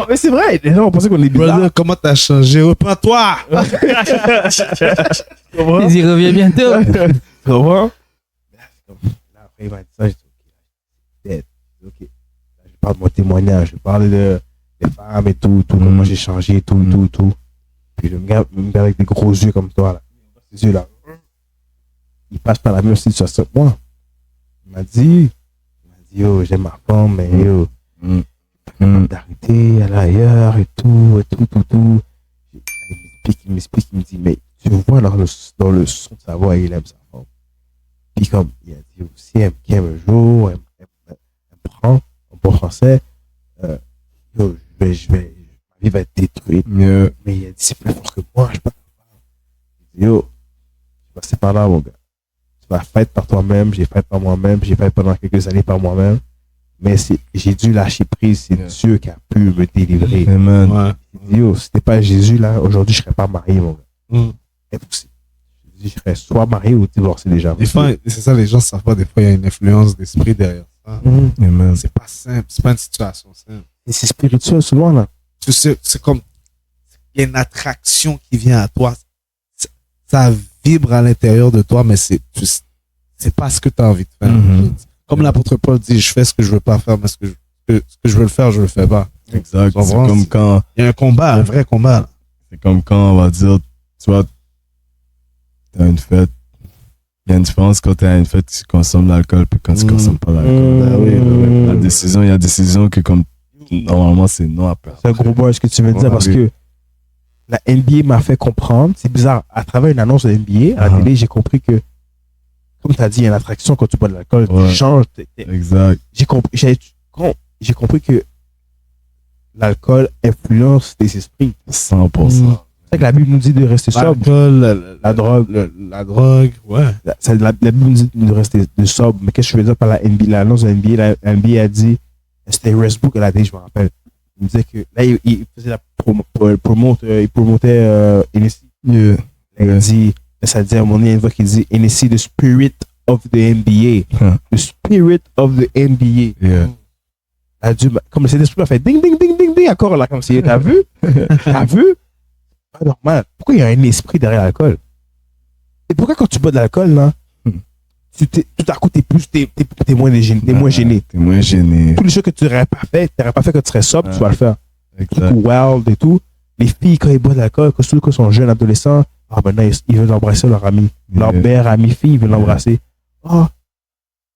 Speaker 1: Mais c'est vrai, les gens vont penser qu'on est bizarre.
Speaker 3: Brother, comment t'as changé? Reprends-toi!
Speaker 2: Il revient bientôt.
Speaker 1: Tu vois? Là, après, il m'a dit ça, j'ai dit, ok. Là, je parle de mon témoignage, je parle des femmes et tout, comment j'ai changé, tout. Puis le gars avec des gros yeux comme toi, là. Ces yeux-là. Il passe par la même situation que moi. Il m'a dit, yo, j'aime ma femme, mais yo, d'arrêter, aller ailleurs et tout. Il m'explique, il me dit, mais tu vois dans le son de sa voix, il aime sa femme. Puis comme, il a dit aussi, elle m'aime un jour, elle me prend, en bon français, yo, ma vie va être détruite. Mais il a dit, c'est plus fort que moi, je sais pas. Yo, je vais passer par là, mon gars. Tu vas faire par toi-même, j'ai fait par moi-même, j'ai fait pendant quelques années par moi-même. Mais j'ai dû lâcher prise, c'est Dieu qui a pu me délivrer.
Speaker 4: Amen.
Speaker 3: Ouais.
Speaker 1: Yo, si c'était pas Jésus, là, aujourd'hui, je serais pas marié, mon gars. Impossible. Je serais soit marié ou divorcé déjà.
Speaker 3: Des fois, c'est ça, les gens savent pas, des fois, il y a une influence d'esprit derrière ça.
Speaker 4: Amen.
Speaker 3: C'est pas simple, c'est pas une situation simple.
Speaker 1: Et c'est spirituel souvent, là.
Speaker 3: Tu sais, c'est comme, il y a une attraction qui vient à toi. Ça vibre à l'intérieur de toi, mais c'est pas ce que tu as envie de faire. Comme l'apôtre Paul dit, je fais ce que je veux pas faire, mais ce que je veux le faire, je le fais pas.
Speaker 4: Exact.
Speaker 3: Tu
Speaker 4: C'est
Speaker 3: comprends?
Speaker 4: comme quand,
Speaker 3: Il y a un combat, un vrai combat. Là.
Speaker 4: c'est comme quand on va dire, tu vois, t'as une fête. Il y a une différence quand t'as une fête, tu consommes l'alcool, puis quand tu consommes pas l'alcool. Il y a des décisions que comme, normalement, c'est non à personne.
Speaker 1: C'est un gros boy, ce que tu veux dire, parce que la NBA m'a fait comprendre, c'est bizarre, à travers une annonce de NBA, à la télé, j'ai compris que, comme tu as dit, il y a une attraction quand tu bois de l'alcool, tu changes.
Speaker 4: Exact.
Speaker 1: J'ai compris que l'alcool influence tes esprits.
Speaker 4: 100%.
Speaker 1: C'est vrai que la Bible nous dit de rester sobre.
Speaker 3: L'alcool,
Speaker 1: La drogue.
Speaker 3: la drogue, ouais.
Speaker 1: La Bible nous dit de rester sobre. Mais qu'est-ce que je veux dire par la NBA, l'annonce de la NBA? La NBA a dit C'était Westbrook à la télé, je me rappelle. Il me disait que là, il faisait la il promotait Hennessy.
Speaker 4: Yeah.
Speaker 1: Il dit, ça dit à un moment donné, il y a une voix qui dit Hennessy, the spirit of the NBA.
Speaker 4: Huh.
Speaker 1: The spirit of the NBA.
Speaker 4: Yeah.
Speaker 1: A dû, comme le Saint-Esprit a fait ding, ding, ding, ding, ding, encore là, comme si, t'as vu? T'as vu? Pas normal. Pourquoi il y a un esprit derrière l'alcool? Et pourquoi quand tu bois de l'alcool, là, tout à coup, t'es moins gêné. T'es moins gêné.
Speaker 4: T'es moins gêné.
Speaker 1: Toutes les choses que tu n'aurais pas fait quand tu serais sobre, tu vas le faire.
Speaker 4: Exact.
Speaker 1: Tout wild et tout. Les filles, quand ils boivent de l'alcool, surtout quand ils sont jeunes, adolescents, maintenant, ils veulent embrasser leur ami. Leur mère, ami, fille, ils veulent l'embrasser. Oh,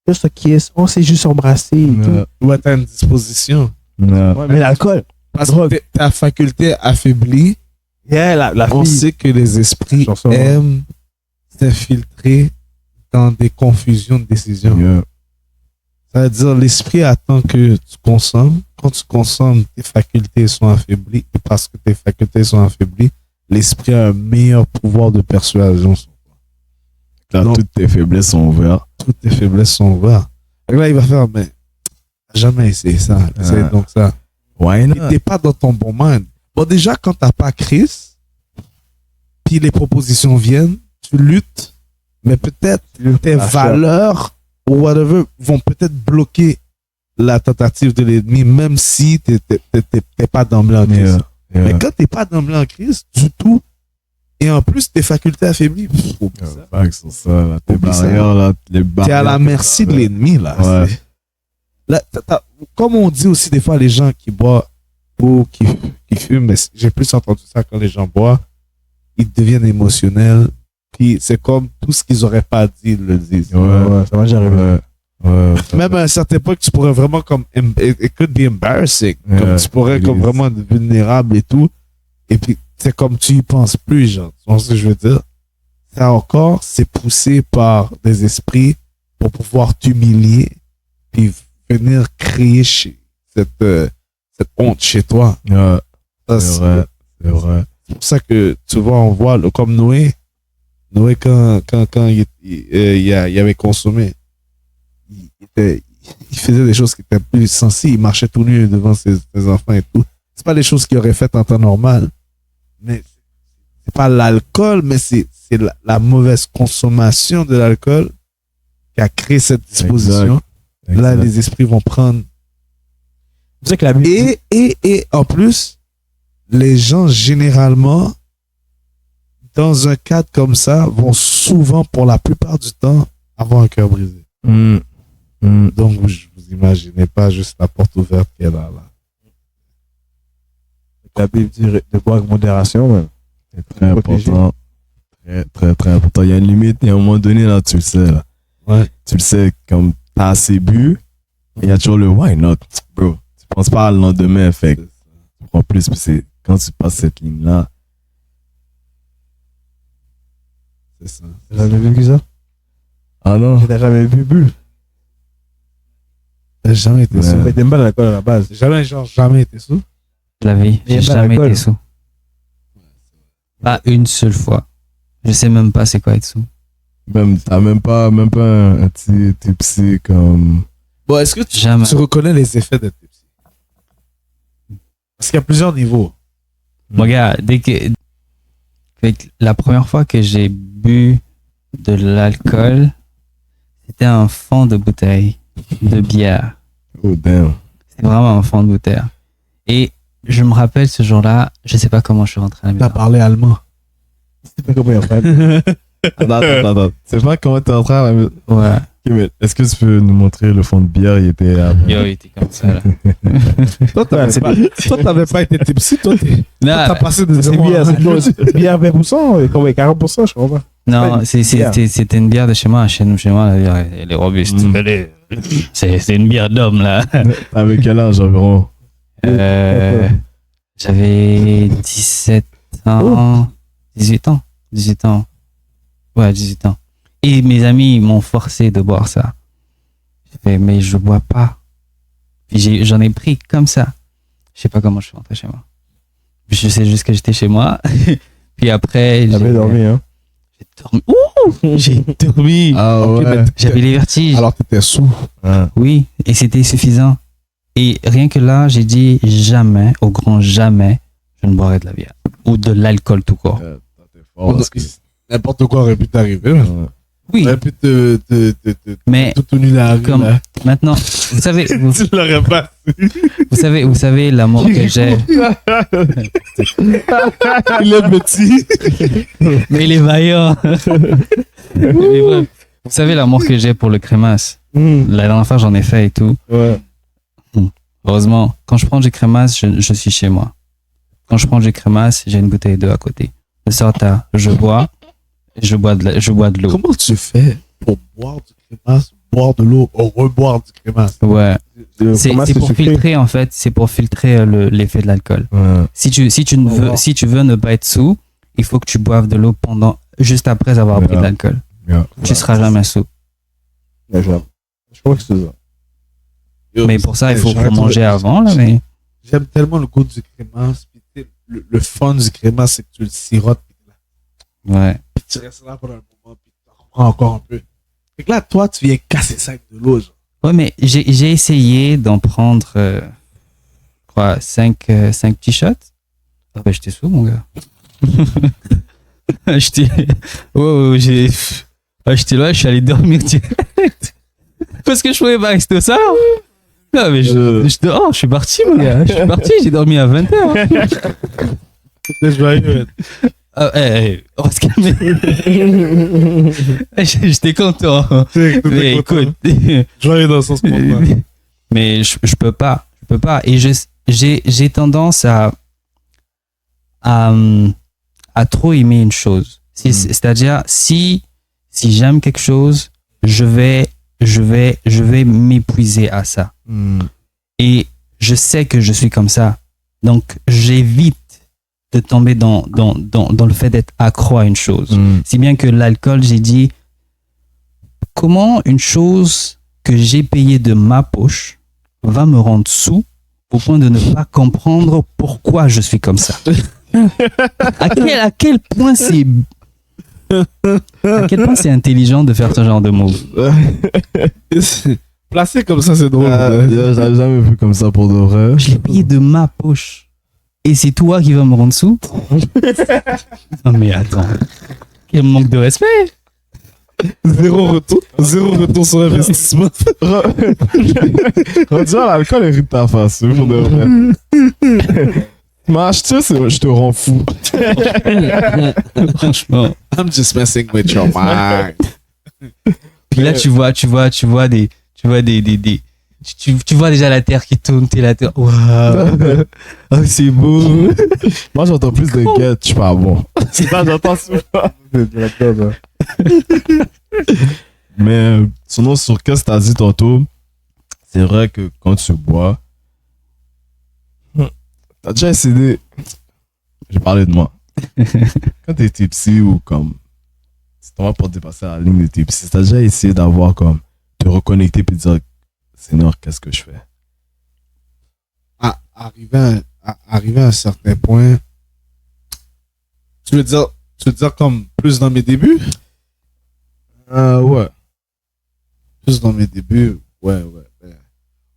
Speaker 1: just a kiss. On s'est juste embrassé et tout.
Speaker 3: Ouais, t'as une disposition.
Speaker 4: Non.
Speaker 1: Ouais, mais l'alcool,
Speaker 3: Parce que ta faculté affaiblie,
Speaker 1: yeah, la
Speaker 3: on
Speaker 1: fille.
Speaker 3: sait que les esprits
Speaker 1: Sur ça, ouais.
Speaker 3: aiment s'infiltrer dans des confusions de décision.
Speaker 4: Yeah.
Speaker 3: Ça veut dire l'esprit attend que tu consommes. Quand tu consommes, tes facultés sont affaiblies. Et parce que tes facultés sont affaiblies, l'esprit a un meilleur pouvoir de persuasion.
Speaker 4: Là,
Speaker 3: Donc,
Speaker 4: toutes tes faiblesses sont ouvertes.
Speaker 3: toutes tes faiblesses sont ouvertes. Donc là, il va faire, mais jamais essayé ça. Essaye donc ça.
Speaker 4: Why
Speaker 3: Et
Speaker 4: not?
Speaker 3: t'es pas dans ton bon mind. Bon, déjà, quand t'as pas Christ, puis les propositions viennent, tu luttes, mais peut-être tes
Speaker 1: La chair.
Speaker 3: valeurs ou whatever vont peut-être bloquer la tentative de l'ennemi, même si t'es pas d'emblée en Christ.
Speaker 4: Yeah. Yeah.
Speaker 3: Mais quand t'es pas d'emblée en Christ, du tout, et en plus tes facultés affaiblies, oublie ça.
Speaker 4: Back sur ça, là. Tes
Speaker 3: Oublie ça.
Speaker 4: barrières, là. Les barrières.
Speaker 3: T'es à la merci de l'ennemi, là.
Speaker 4: Ouais.
Speaker 3: C'est- Là, comme on dit aussi des fois, les gens qui boivent ou qui fument, mais j'ai plus entendu ça quand les gens boivent, ils deviennent émotionnels, puis c'est comme tout ce qu'ils auraient pas dit, ils le disent.
Speaker 1: Ouais, ça m'a déjà arrivé.
Speaker 4: Ouais.
Speaker 3: Même à un certain point que tu pourrais vraiment comme, it could be embarrassing,
Speaker 4: Ouais,
Speaker 3: comme tu pourrais
Speaker 4: it
Speaker 3: comme
Speaker 4: is.
Speaker 3: vraiment être vulnérable et tout, et puis c'est comme tu y penses plus, genre, tu vois ce que je veux dire? Ça encore, c'est poussé par des esprits pour pouvoir t'humilier, puis venir créer cette honte chez toi.
Speaker 4: Ouais.
Speaker 3: Ça,
Speaker 4: C'est vrai. C'est vrai.
Speaker 3: c'est pour ça que tu vois, on voit comme Noé, quand il avait consommé, il faisait des choses qui étaient plus sensibles, il marchait tout nu devant ses enfants et tout. C'est pas des choses qu'il aurait faites en temps normal, mais c'est pas l'alcool, mais c'est la mauvaise consommation de l'alcool qui a créé cette disposition. Là, les esprits vont prendre.
Speaker 1: C'est ça que la Bible
Speaker 3: Et en plus, les gens, généralement, dans un cadre comme ça, vont souvent, pour la plupart du temps, avoir un cœur brisé. Donc, vous imaginez pas juste la porte ouverte qu'elle a là.
Speaker 1: la Bible dit de boire avec modération, man.
Speaker 4: C'est très important. Très, très, très important. Il y a une limite, il y a un moment donné, là, tu le sais, là.
Speaker 3: Ouais.
Speaker 4: Tu le sais, comme t'as assez bu, il y a toujours le why not, bro. Tu penses pas à le lendemain, fait que tu prends plus, puis c'est quand tu passes cette ligne-là.
Speaker 3: C'est ça.
Speaker 1: T'as jamais vécu ça?
Speaker 4: Ah non?
Speaker 1: T'as jamais bu?
Speaker 3: J'ai jamais été
Speaker 4: Ouais.
Speaker 3: sous.
Speaker 1: Mais t'aimes pas l'alcool à la base.
Speaker 3: Jamais été sous.
Speaker 2: La vie,
Speaker 1: Il y a
Speaker 2: j'ai
Speaker 1: pas
Speaker 2: jamais
Speaker 1: d'alcool.
Speaker 2: été sous. Pas une seule fois. Je sais même pas c'est quoi être sous.
Speaker 4: Même, t'as même pas un petit tipsy comme.
Speaker 3: Bon, est-ce que
Speaker 2: Jamais.
Speaker 3: tu reconnais les effets d'être tipsy? Parce qu'il y a plusieurs niveaux.
Speaker 2: Mon gars, la première fois que j'ai bu de l'alcool, c'était un fond de bouteille de bière.
Speaker 4: Oh damn.
Speaker 2: C'était vraiment un fond de bouteille. Et je me rappelle ce jour-là, je sais pas comment je suis rentré à la
Speaker 3: T'as
Speaker 2: maison.
Speaker 3: parlé allemand.
Speaker 1: C'est pas comment il fait.
Speaker 4: Attends. C'est pas comment t'es en train de.
Speaker 2: Ouais.
Speaker 4: Ok, mais est-ce que tu peux nous montrer le fond de bière? Il était à.
Speaker 2: Yo, il était comme ça, là.
Speaker 3: Toi, t'avais pas été tipsy, toi, t'as
Speaker 2: Non,
Speaker 3: passé des
Speaker 1: C'est bière, c'est bière 20%, comme 40%, je crois pas.
Speaker 2: non,
Speaker 1: pas
Speaker 2: c'était une bière de chez moi. Chez moi, la bière, elle est robuste. C'est une bière d'homme, là.
Speaker 4: Avec quel âge environ?
Speaker 2: J'avais 17 ans. 18 ans. 18 ans. Ouais, 18 ans. Et mes amis m'ont forcé de boire ça. J'ai fait, mais je bois pas. Puis j'en ai pris comme ça. Je sais pas comment je suis rentré chez moi. Je sais juste que j'étais chez moi. Puis après,
Speaker 1: J'avais dormi, hein.
Speaker 2: j'ai dormi. Ouh, j'ai dormi.
Speaker 4: Ah
Speaker 3: Ok,
Speaker 4: ouais.
Speaker 3: mais
Speaker 2: J'avais les vertiges.
Speaker 3: alors t'étais sous.
Speaker 4: Ah.
Speaker 2: Oui, et c'était suffisant. Et rien que là, j'ai dit jamais, au grand jamais, je ne boirai de la bière. Ou de l'alcool tout court.
Speaker 4: T'es fort, parce que-
Speaker 3: N'importe quoi aurait pu t'arriver. Man.
Speaker 4: Ouais.
Speaker 2: Oui,
Speaker 3: Aurait pu
Speaker 2: mais
Speaker 3: tout nu la rue,
Speaker 2: comme
Speaker 3: là.
Speaker 2: maintenant, vous savez,
Speaker 3: Tu l'aurais pas.
Speaker 2: vous savez l'amour que j'ai.
Speaker 3: Il est petit.
Speaker 2: Mais il est vaillant. Mais bref, vous savez l'amour que j'ai pour le crémasse. La dernière fois, j'en ai fait et tout.
Speaker 1: Ouais.
Speaker 2: Heureusement, quand je prends du crémasse, je suis chez moi. Quand je prends du crémasse, j'ai une bouteille d'eau à côté. De sorte à, je bois de l'eau.
Speaker 3: Comment tu fais pour boire du crémasse, boire de l'eau, ou reboire du crémasse?
Speaker 2: Ouais. C'est
Speaker 1: Comment
Speaker 2: pour
Speaker 1: sucré?
Speaker 2: filtrer, en fait. C'est pour filtrer l'effet de l'alcool.
Speaker 4: Ouais.
Speaker 2: Si tu veux ne pas être sous, il faut que tu boives de l'eau juste après avoir pris de l'alcool.
Speaker 4: Yeah.
Speaker 2: Tu seras jamais sous.
Speaker 1: Ouais, je crois que c'est ça.
Speaker 2: Mais pour ça, il faut
Speaker 3: J'arrête
Speaker 2: manger
Speaker 3: de-
Speaker 2: avant, là, mais.
Speaker 3: J'aime tellement le goût du crémasse. Puis, tu sais, le fun du crémasse, c'est que tu le sirotes.
Speaker 2: Ouais.
Speaker 3: Puis tu restes là pendant un moment. Puis tu reprends encore un peu. Fait que là, toi, tu viens casser ça avec de l'eau. Genre.
Speaker 2: Ouais, mais j'ai essayé d'en prendre, quoi, 5 petits shots. Ah bah, j'étais sous, mon gars. J'étais, j'étais là, je suis allé dormir direct. Parce que je pouvais pas rester au salon. Non, mais je suis parti, mon gars. Je suis parti, j'ai dormi à 20h.
Speaker 3: C'était joyeux.
Speaker 2: Ah, on va se calmer. J'étais content. Mais écoute.
Speaker 3: Joyeux dans le sens contraire.
Speaker 2: Mais je peux pas. Je peux pas. Et j'ai tendance à trop aimer une chose. C'est-à-dire, si j'aime quelque chose, je vais m'épuiser à ça. Et je sais que je suis comme ça. Donc, j'évite de tomber dans le fait d'être accro à une chose. Si bien que l'alcool, j'ai dit, comment une chose que j'ai payée de ma poche va me rendre sous au point de ne pas comprendre pourquoi je suis comme ça. À quel point c'est intelligent de faire ce genre de move.
Speaker 3: Placé comme ça, c'est drôle.
Speaker 4: J'avais jamais vu comme ça pour de vrai.
Speaker 2: Je l'ai payé de ma poche. Et c'est toi qui vas me rendre sous? Non mais attends. Quel manque de respect.
Speaker 3: Zéro retour sur investissement.
Speaker 4: Rendu à l'alcool hérite ta face, pour de vrai. Tu m'as acheté, je te rends fou.
Speaker 2: Franchement.
Speaker 3: I'm just messing with your mind.
Speaker 2: Puis là, tu vois déjà la terre qui tourne, t'es là, waouh, oh, c'est beau.
Speaker 4: Moi, j'entends plus de guettes, je suis pas bon.
Speaker 1: C'est ça, j'entends souvent.
Speaker 4: Mais sinon, sur qu'est-ce que t'as dit tantôt, c'est vrai que quand tu bois, t'as déjà essayé. J'ai parlé de moi. Quand t'es tipsy ou comme. Si t'en vas pour dépasser la ligne de tipsy, t'as déjà essayé d'avoir comme. Te reconnecter puis de dire Seigneur, qu'est-ce que je fais?
Speaker 3: Arriver à un certain point. Tu veux dire comme plus dans mes débuts?
Speaker 4: Ouais.
Speaker 3: Plus dans mes débuts, ouais.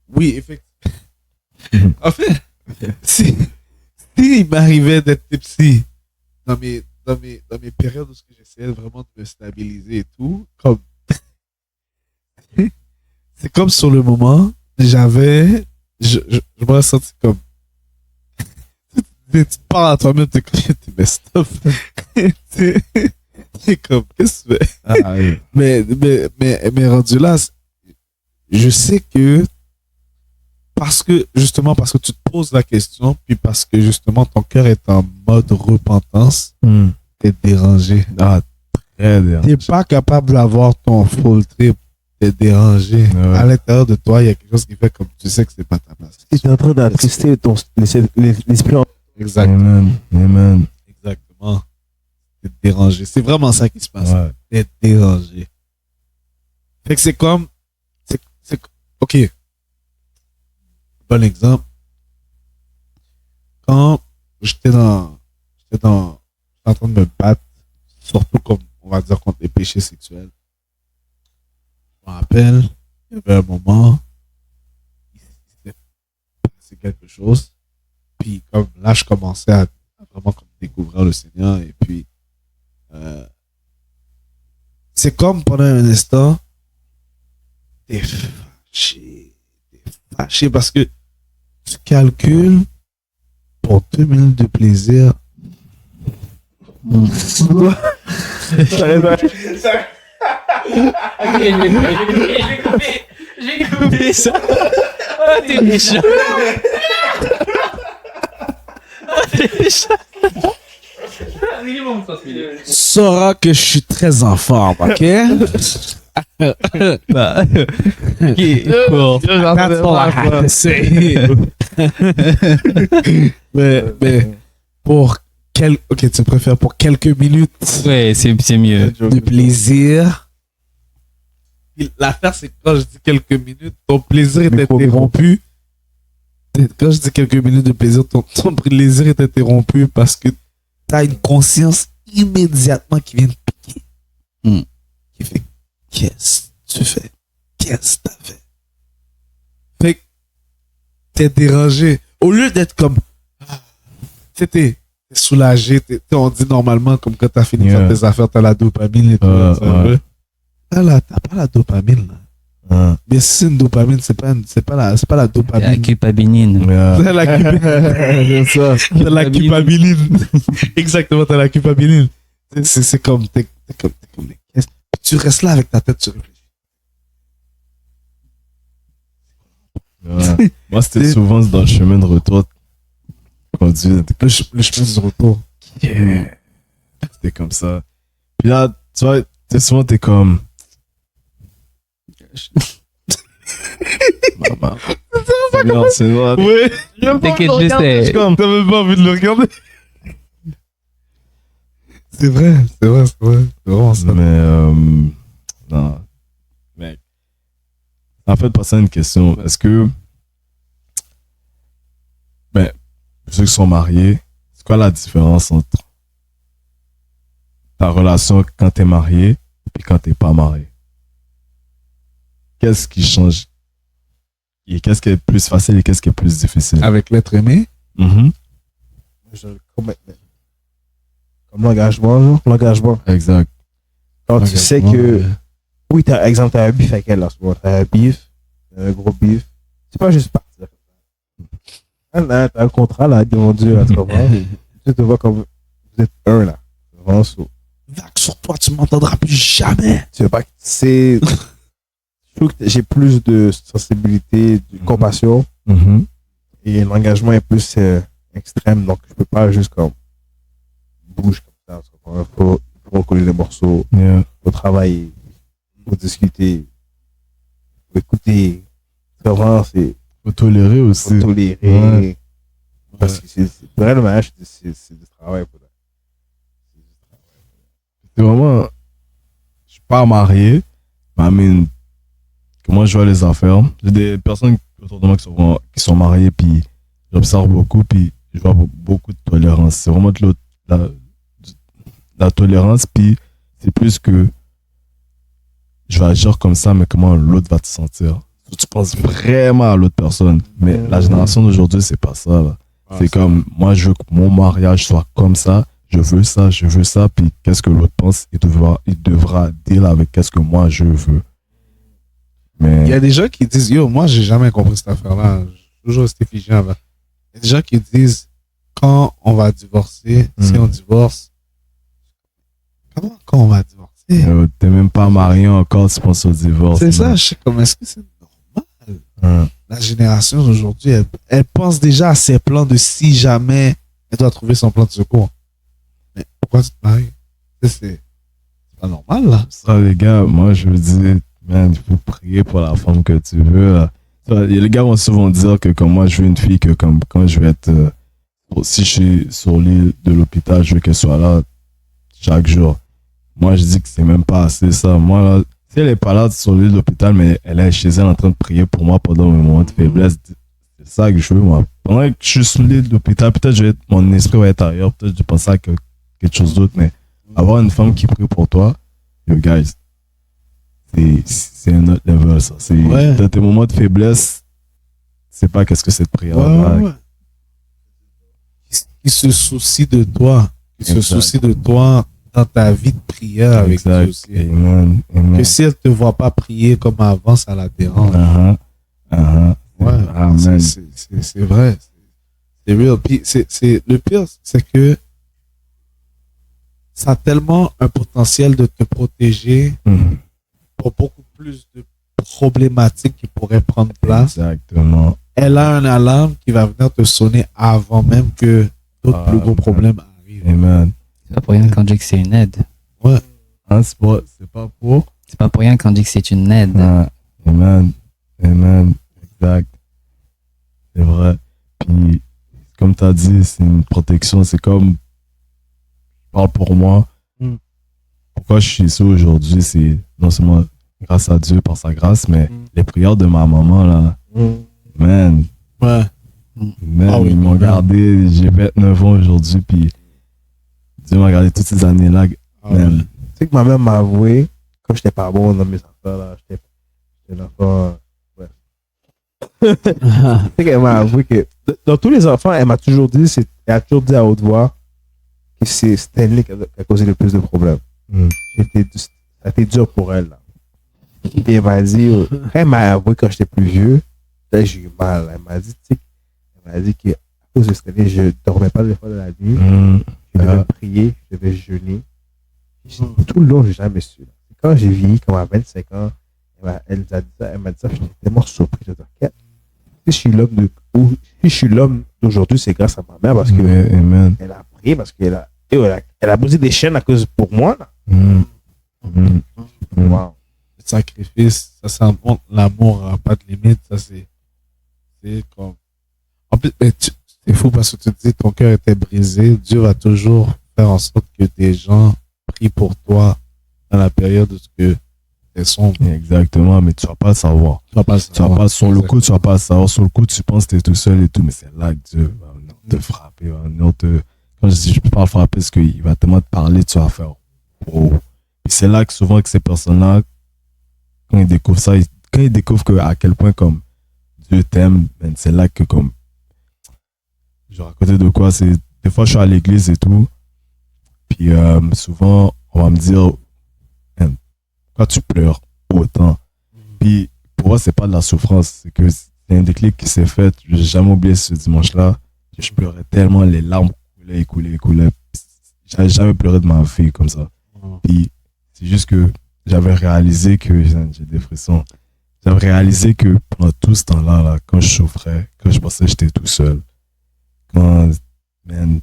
Speaker 3: Oui, effectivement. En fait, si il m'arrivait d'être tipsy dans mes périodes où j'essayais vraiment de me stabiliser et tout, comme c'est comme sur le moment, je me ressentais comme tu te parles à toi-même, t'es comme t'es messed up. T'es comme qu'est-ce que tu fais?
Speaker 4: Ah, oui.
Speaker 3: Mais rendu là, je sais que parce que tu te poses la question, puis parce que justement ton cœur est en mode repentance, t'es dérangé.
Speaker 4: Ah, très bien.
Speaker 3: T'es pas capable d'avoir ton full trip, t'es dérangé.
Speaker 4: Ouais.
Speaker 3: À l'intérieur de toi, il y a quelque chose qui fait comme tu sais que c'est pas ta place.
Speaker 1: Tu es en train d'attrister l'esprit.
Speaker 3: Exactement.
Speaker 4: Amen.
Speaker 3: Exactement. T'es dérangé. C'est vraiment ça qui se passe.
Speaker 4: Ouais.
Speaker 3: T'es dérangé. Fait que c'est comme, ok. Bon exemple. Quand j'étais en train de me battre, surtout comme, on va dire, contre les péchés sexuels. Je me rappelle, il y avait un moment, c'est quelque chose. Puis comme là, je commençais à vraiment comme découvrir le Seigneur. Et puis, c'est comme pendant un instant, t'es fâché parce que tu calcules pour 2 minutes de plaisir.
Speaker 2: J'ai coupé ça. Ah, t'es méchant.
Speaker 3: Saura que je suis très en forme, ok?
Speaker 2: Bah, ok, cool.
Speaker 3: That's all I have to say. mais ok, tu préfères pour quelques minutes
Speaker 2: Ouais, c'est mieux.
Speaker 3: de plaisir. L'affaire, c'est que quand je dis quelques minutes, ton plaisir est interrompu. Quand je dis quelques minutes de plaisir, ton plaisir est interrompu parce que tu as une conscience immédiatement qui vient de piquer. Qui fait, qu'est-ce que tu fais? Qu'est-ce que tu as fait? Fait que t'es dérangé. Au lieu d'être comme, t'es soulagé, on dit normalement, comme quand t'as fini de faire tes affaires, t'as la dopamine et tout. T'as pas la dopamine, là. Mais si c'est une dopamine, c'est pas la dopamine.
Speaker 2: La culpabiline.
Speaker 3: T'as la culpabiline. Exactement, t'as la culpabiline. C'est comme, t'es comme, tu restes là avec ta tête, tu réfléchis.
Speaker 4: Moi, c'était souvent dans le chemin de retour. Conduire.
Speaker 3: Le chemin de retour.
Speaker 4: C'était comme ça. Puis là, tu vois, souvent, t'es comme. Maman. C'est noir.
Speaker 3: Oui.
Speaker 2: T'inquiète juste,
Speaker 3: T'as même pas envie de le regarder. C'est vrai. C'est vraiment ça.
Speaker 4: Mais, non. Mec. En fait, passer à une question. Est-ce que, ceux qui sont mariés, c'est quoi la différence entre ta relation quand t'es marié et quand t'es pas marié? Qu'est-ce qui change? Et qu'est-ce qui est plus facile et qu'est-ce qui est plus difficile?
Speaker 3: Avec l'être aimé?
Speaker 4: Mm-hmm.
Speaker 1: Comme l'engagement.
Speaker 4: Exact.
Speaker 1: Quand tu sais que, oui, exemple, t'as un bif avec elle, là, t'as un bif, un gros bif. C'est pas juste partir. Là, t'as un contrat, là, devant Dieu, là, tu comprends? Tu te vois comme, vous êtes un, là. Vraiment,
Speaker 3: Vague sur toi, tu m'entendras plus jamais.
Speaker 1: tu veux pas que c'est, je trouve que j'ai plus de sensibilité, de compassion,
Speaker 4: Mm-hmm.
Speaker 1: et l'engagement est plus extrême, donc je peux pas juste comme bouge comme ça. Il faut recoller les morceaux,
Speaker 4: Yeah.
Speaker 1: faut travailler, faut discuter, faut écouter. C'est vraiment, c'est
Speaker 4: Faut tolérer aussi.
Speaker 1: faut tolérer.
Speaker 4: Ouais.
Speaker 1: Parce que c'est vrai, le mariage, c'est du travail.
Speaker 4: C'est vraiment, je suis pas marié, mais comment je vois les affaires. J'ai des personnes autour de moi qui sont mariées, puis j'observe beaucoup, puis je vois beaucoup de tolérance. C'est vraiment de la tolérance, puis c'est plus que je vais agir comme ça, mais comment l'autre va te sentir. Tu penses vraiment à l'autre personne, mais la génération d'aujourd'hui, c'est pas ça, là. C'est comme, moi, je veux que mon mariage soit comme ça, je veux ça, puis qu'est-ce que l'autre pense, il devra deal avec qu'est-ce que moi, je veux. Mais,
Speaker 3: Il y a des gens qui disent, yo, moi, j'ai jamais compris cette affaire-là. J'ai toujours resté figé avant. Il y a des gens qui disent, quand on va divorcer, si on divorce, quand on va divorcer?
Speaker 4: t'es même pas marié encore, tu penses au divorce.
Speaker 3: C'est ça, je sais comment est-ce que c'est normal. La génération d'aujourd'hui, elle pense déjà à ses plans de si jamais elle doit trouver son plan de secours. Mais pourquoi tu te maries? C'est pas normal, là.
Speaker 4: Ça, les gars, moi, je veux dire, man, il faut prier pour la femme que tu veux, là. Les gars vont souvent dire que comme moi, je veux une fille que comme quand je vais être, si je suis sur l'île de l'hôpital, je veux qu'elle soit là chaque jour. Moi, je dis que c'est même pas assez ça. Moi, là, si elle est pas là sur l'île de l'hôpital, mais elle est chez elle en train de prier pour moi pendant mes moments de faiblesse, c'est ça que je veux, moi. Pendant que je suis sur l'île de l'hôpital, peut-être mon esprit va être ailleurs, peut-être je vais penser à quelque chose d'autre, mais avoir une femme qui prie pour toi, yo, guys, c'est un autre level, ça. Dans tes moments de faiblesse, sais pas qu'est-ce que cette prière
Speaker 3: Ouais. Qui se soucie de toi. Qui se
Speaker 4: Exact.
Speaker 3: soucie de toi dans ta vie de prière avec Dieu
Speaker 4: Exact.
Speaker 3: aussi.
Speaker 4: Amen. Amen.
Speaker 3: Que si elle te voit pas prier comme avant, ça la dérange. Ouais,
Speaker 4: Amen.
Speaker 3: c'est vrai. C'est real. Puis le pire, c'est que ça a tellement un potentiel de te protéger
Speaker 4: Mhm.
Speaker 3: pour beaucoup plus de problématiques qui pourraient prendre place.
Speaker 4: Exactement.
Speaker 3: Elle a un alarme qui va venir te sonner avant même que d'autres plus gros
Speaker 4: Amen.
Speaker 3: problèmes arrivent.
Speaker 4: Amen.
Speaker 2: C'est pas pour rien qu'on dit que c'est une aide.
Speaker 4: Hein, c'est pas pour.
Speaker 2: C'est pas pour rien qu'on dit que c'est une aide.
Speaker 4: Ah, Amen. Amen. Exact. C'est vrai. Puis, comme tu as dit, c'est une protection. C'est comme. Je parle pour moi.
Speaker 3: Mm.
Speaker 4: Pourquoi je suis ici aujourd'hui, c'est non seulement grâce à Dieu par sa grâce, mais les prières de ma maman, là. Man.
Speaker 3: Ouais.
Speaker 4: Man,
Speaker 3: Ah oui,
Speaker 4: ils m'ont
Speaker 3: man.
Speaker 4: gardé. J'ai 29 ans aujourd'hui, puis Dieu m'a gardé toutes ces années-là.
Speaker 3: Ah
Speaker 4: Man.
Speaker 3: ouais.
Speaker 1: Tu sais que ma mère m'a avoué, quand j'étais pas bon dans mes affaires, là, j'étais un enfant. Ouais. Tu sais qu'elle m'a avoué que dans tous les enfants, elle m'a toujours dit, elle a toujours dit à haute voix que c'est Stanley qui a causé le plus de problèmes.
Speaker 4: Mm.
Speaker 1: Ça a été dur pour elle. Là. Et elle m'a dit, quand elle m'a avoué quand j'étais plus vieux, là, j'ai eu mal. Elle m'a dit, tu sais, elle m'a dit qu'à cause de Stanley, je dormais pas des fois de la nuit.
Speaker 4: Mm.
Speaker 1: Je devais
Speaker 4: Ah.
Speaker 1: prier, je devais jeûner. Tout le long, j'ai jamais su. Là. Quand j'ai vieilli, comme à 25 ans, elle m'a dit ça, j'étais tellement surpris. Je me disais, si je suis l'homme d'aujourd'hui, c'est grâce à ma mère parce que
Speaker 4: Amen.
Speaker 1: elle a prié, parce qu'elle a brisé des chaînes à cause pour moi. Là.
Speaker 4: Mm. Mm. Mm.
Speaker 1: Wow.
Speaker 3: Le sacrifice, ça montre l'amour n'a pas de limite. Ça, c'est comme. En plus, mais c'est fou parce que tu te dis ton cœur était brisé. Dieu va toujours faire en sorte que des gens prient pour toi dans la période où c'est sombre.
Speaker 4: Exactement, mais tu vas pas le savoir.
Speaker 3: Tu vas pas le
Speaker 4: Tu vas
Speaker 3: savoir.
Speaker 4: pas, sur le coup, tu vas pas le savoir. Sur le coup, tu penses que tu es tout seul et tout, mais c'est là que Dieu va venir te frapper. Va venir te... Quand je dis je peux pas le frapper, parce qu'il va tellement te parler, tu vas faire oh. Et c'est là que souvent que ces personnes-là, quand ils découvrent ça, quand ils découvrent que, à quel point comme Dieu t'aime, ben, c'est là que comme genre à côté de quoi, c'est des fois je suis à l'église et tout, puis souvent on va me dire pourquoi tu pleures autant. Puis pour moi c'est pas de la souffrance, c'est que c'est un déclic qui s'est fait. J'ai jamais oublié ce dimanche-là. Je pleurais tellement, les larmes coulaient. J'avais jamais pleuré de ma vie comme ça. Puis c'est juste que j'avais réalisé que j'ai des frissons. J'avais réalisé que pendant tout ce temps-là, là, quand je souffrais, quand je pensais que j'étais tout seul, quand, man,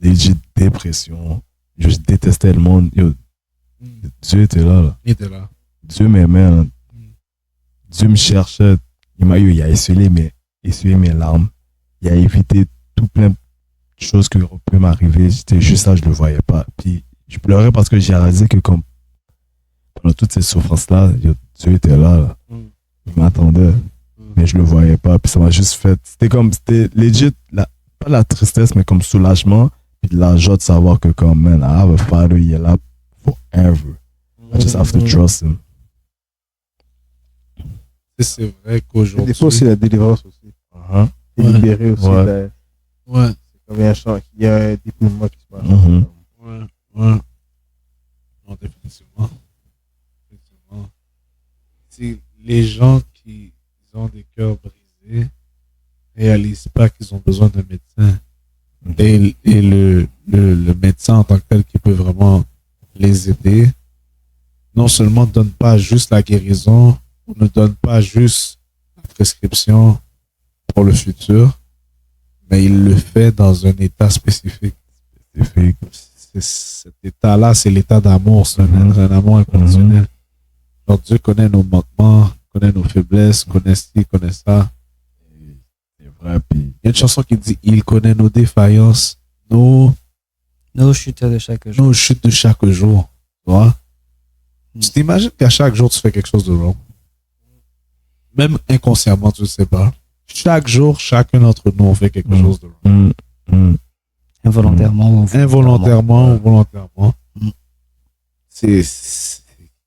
Speaker 4: legit dépression, je détestais le monde, yo, Dieu était là.
Speaker 3: Il était là.
Speaker 4: Dieu m'aimait, là. Dieu me cherchait. Il a essuyé mes larmes. Il a évité tout plein de choses qui auraient pu m'arriver. C'était juste ça, je le voyais pas. Puis je pleurais parce que j'ai réalisé que comme pendant toutes ces souffrances-là, Dieu était là. Il m'attendait, mais je le voyais pas. Puis ça m'a juste fait. C'était legit, pas la tristesse, mais comme soulagement. Puis la joie de savoir que comme, man, I have a father, il est là forever. I just have to trust him.
Speaker 3: C'est vrai
Speaker 1: Et
Speaker 3: qu'aujourd'hui.
Speaker 1: des fois, c'est la délivrance aussi.
Speaker 4: Uh-huh.
Speaker 1: C'est
Speaker 3: Ouais.
Speaker 1: libéré aussi.
Speaker 4: Ouais.
Speaker 1: Là.
Speaker 3: Ouais.
Speaker 1: Comme il y a un dépouillement qui se passe.
Speaker 4: Mhm.
Speaker 3: Ouais. Non, définitivement. Si les gens qui ont des cœurs brisés réalisent pas qu'ils ont besoin d'un médecin et le médecin en tant que tel qui peut vraiment les aider, non seulement ne donne pas juste la guérison, ne donne pas juste la prescription pour le futur, mais il le fait dans un état spécifique. Cet état-là, c'est l'état d'amour, c'est un amour inconditionnel. Donc Dieu connaît nos manquements, connaît nos faiblesses, connaît ci, connaît ça.
Speaker 4: C'est vrai, puis
Speaker 3: Il y a une chanson qui dit il connaît nos défaillances, nos
Speaker 2: chutes de chaque jour.
Speaker 3: nos chutes de chaque jour. Tu vois? Tu t'imagines qu'à chaque jour, tu fais quelque chose de wrong. Même inconsciemment, tu ne sais pas. Chaque jour, chacun d'entre nous, on fait quelque chose de wrong.
Speaker 2: Involontairement ou
Speaker 3: Involontairement ou volontairement. C'est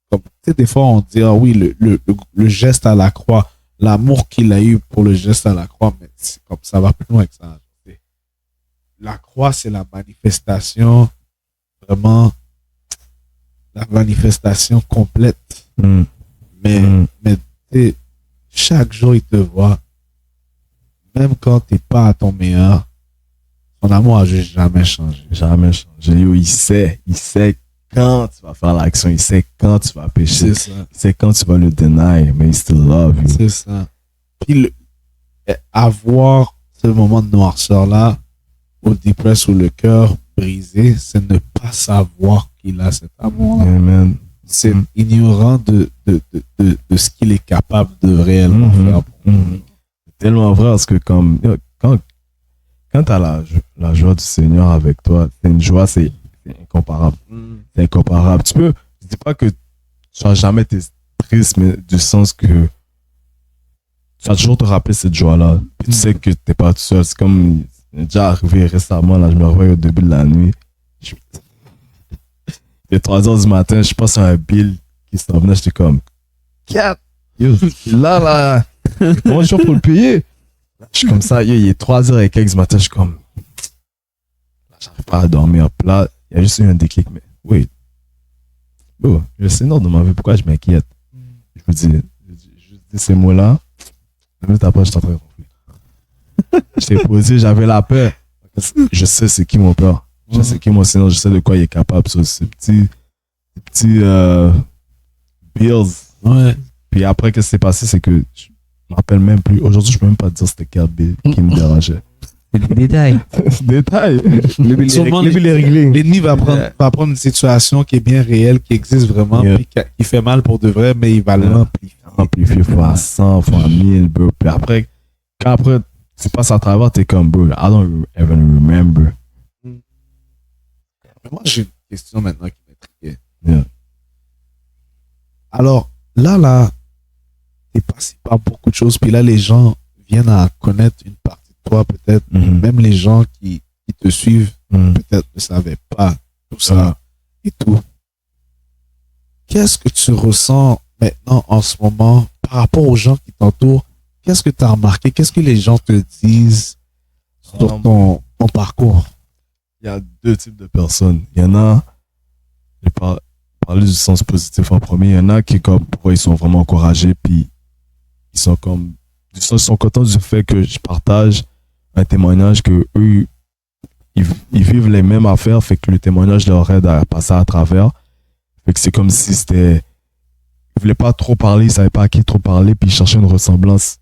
Speaker 3: comme, tu sais, des fois, on dit, ah oui, le geste à la croix. l'amour qu'il a eu pour le geste à la croix, mais c'est comme ça va plus loin que ça. La croix, c'est la manifestation, vraiment, la manifestation complète. Mais tu sais, chaque jour, il te voit, même quand t'es pas à ton meilleur, son amour a juste jamais changé.
Speaker 4: Jamais changé. Yo, il sait quand tu vas faire l'action, il sait quand tu vas pécher,
Speaker 3: C'est ça.
Speaker 4: il sait quand tu vas le deny, mais il still love you.
Speaker 3: C'est ça. Puis avoir ce moment de noirceur-là, ou dépresse ou le cœur brisé, c'est ne pas savoir qu'il a cet amour-là.
Speaker 4: Amen.
Speaker 3: C'est ignorant de ce qu'il est capable de réellement faire.
Speaker 4: C'est tellement vrai parce que comme quand tu as la joie du Seigneur avec toi, c'est une joie, c'est incomparable. C'est incomparable. Je dis pas que tu vas jamais être triste, mais du sens que tu vas toujours te rappeler cette joie-là. Puis tu sais que t'es pas tout seul. C'est comme déjà arrivé récemment, là, je me réveille au début de la nuit. Il est 3h du matin, je passe sur un bill qui s'en venait, j'étais comme 4. Yo, là, comment je fais pour le payer? Je suis comme ça, yo, il est 3h et quelques du matin, je suis comme là, j'arrive pas à dormir. Puis là, il y a juste eu un déclic, mais oui. Oh, le Seigneur de ma vie, pourquoi je m'inquiète? Je vous dis, ces mots-là, la minute après, je suis en train de ronfler. J'étais posé, j'avais la peur. Je sais c'est qui mon père. Je sais qui mon Seigneur, je sais de quoi il est capable sur ces petits bills.
Speaker 3: Ouais.
Speaker 4: Puis après, qu'est-ce qui s'est passé, c'est que je me rappelle même plus. Aujourd'hui, je peux même pas dire c'était quel bill qui me dérangeait.
Speaker 2: C'est des détails.
Speaker 4: Détail.
Speaker 3: Sûrement, l'ennemi va prendre une situation qui est bien réelle, qui existe vraiment,
Speaker 4: Yeah.
Speaker 3: puis qui fait mal pour de vrai, mais il va l'amplifier.
Speaker 4: Amplifié fois 100, fois 1000, bro. Puis après, quand tu passes à travers, t'es comme, bro, I don't even remember.
Speaker 3: Mais moi, j'ai une question maintenant qui m'intrigue.
Speaker 4: Yeah.
Speaker 3: Alors, là, t'es passé par beaucoup de choses, puis là, les gens viennent à connaître une partie de toi, peut-être. Même les gens qui te suivent, peut-être ne savaient pas tout ça et tout. Qu'est-ce que tu ressens maintenant, en ce moment, par rapport aux gens qui t'entourent? Qu'est-ce que tu as remarqué? Qu'est-ce que les gens te disent sur ton parcours?
Speaker 4: Il y a deux types de personnes. Il y en a, je parler du sens positif en premier, il y en a qui, comme, pourquoi ils sont vraiment encouragés, puis ils sont comme, ils sont contents du fait que je partage un témoignage que eux, ils vivent les mêmes affaires, fait que le témoignage leur aide à passer à travers. Fait que c'est comme si c'était, ils voulaient pas trop parler, ils savaient pas à qui trop parler, puis ils cherchaient une ressemblance.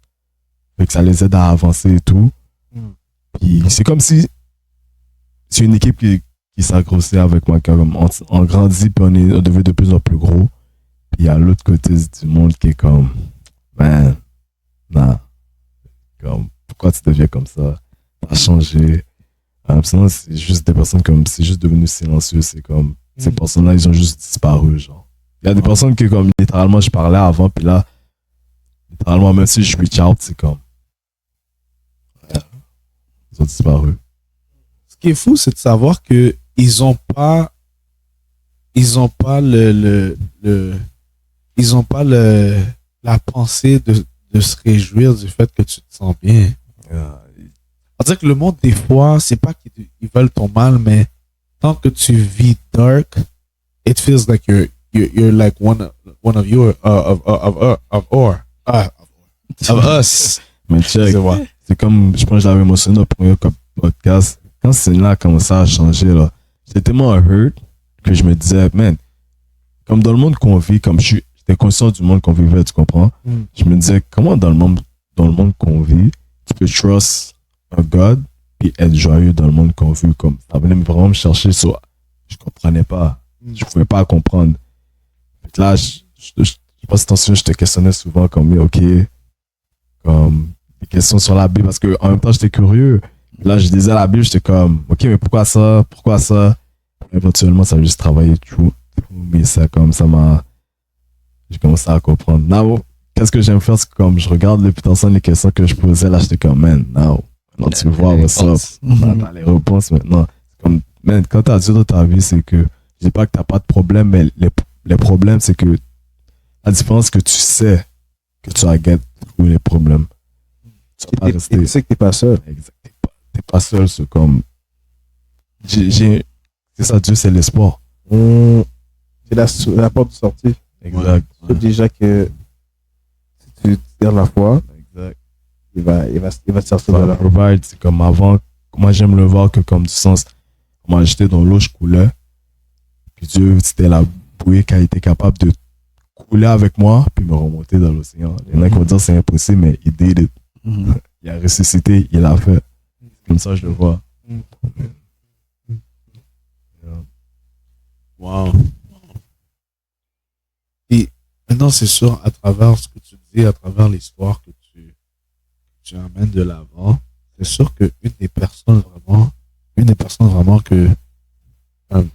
Speaker 4: Fait que ça les aide à avancer et tout. Puis c'est comme si c'est une équipe qui s'accrochait avec moi, comme on grandit, puis on devient de plus en plus gros. Puis il y a l'autre côté du monde qui est comme, man, nah, comme, pourquoi tu deviens comme ça? T'as changé. Sinon, c'est juste des personnes comme, c'est juste devenu silencieux, c'est comme, ces personnes-là, ils ont juste disparu, genre. Il y a des personnes qui, comme, littéralement, je parlais avant, puis là, littéralement, même si je reach out, c'est comme, ils ont disparu.
Speaker 3: Ce qui est fou, c'est de savoir que ils ont pas la pensée de se réjouir du fait que tu te sens bien. C'est-à-dire que le monde, des fois, c'est pas qu'ils veulent ton mal, mais tant que tu vis dark, it feels like you're like one of us.
Speaker 4: Mais check,
Speaker 3: C'est vrai.
Speaker 4: c'est comme, je pense que je l'avais mentionné au premier podcast, quand ce scène-là a commencé à changer, là, j'étais tellement hurt que je me disais, man, comme dans le monde qu'on vit, comme j'étais conscient du monde qu'on vivait, tu comprends? Je me disais, comment dans le monde qu'on vit, tu peux trust un God puis être joyeux dans le monde qu'on vit, comme ça venait vraiment me chercher, je comprenais pas, je pouvais pas comprendre. Fait que là, je passe attention, je te questionnais souvent comme, ok, comme des questions sur la Bible, parce que en même temps j'étais curieux. Là, je disais la Bible, j'étais comme, ok, mais pourquoi ça? Éventuellement, ça a juste travaillé tout, mais ça, comme ça j'ai commencé à comprendre. Now, qu'est-ce que j'aime faire, c'est que comme je regarde les potentiels, les questions que je posais, là, j'étais comme, man, now, tu vois, what's up? T'as les réponses maintenant. C'est comme, man, quand t'as Dieu dans ta vie, c'est que, je dis pas que t'as pas de problème, mais les problèmes, c'est que, la différence, que tu sais que tu vas trouver les problèmes. Tu vas pas
Speaker 1: Et
Speaker 4: rester.
Speaker 1: tu sais que t'es pas seul.
Speaker 4: Exact. T'es pas seul, c'est comme. C'est ça, Dieu, c'est l'espoir.
Speaker 1: C'est la porte de sortie.
Speaker 4: Exact.
Speaker 1: Tu sais déjà que si tu tires la foi,
Speaker 4: Exact.
Speaker 1: il va te sortir de là.
Speaker 4: Provide, c'est comme avant. Moi, j'aime le voir que comme du sens. Moi, j'étais dans l'eau, je coulais. Puis Dieu, c'était la bouée qui a été capable de couler avec moi, puis me remonter dans l'océan. Il y en a qui vont dire c'est impossible, mais il did it. Il a ressuscité, il l'a fait. Comme ça, je le vois.
Speaker 3: Wow. Et maintenant, c'est sûr, à travers ce que tu dis, à travers l'histoire que tu amènes de l'avant, c'est sûr que une des personnes vraiment que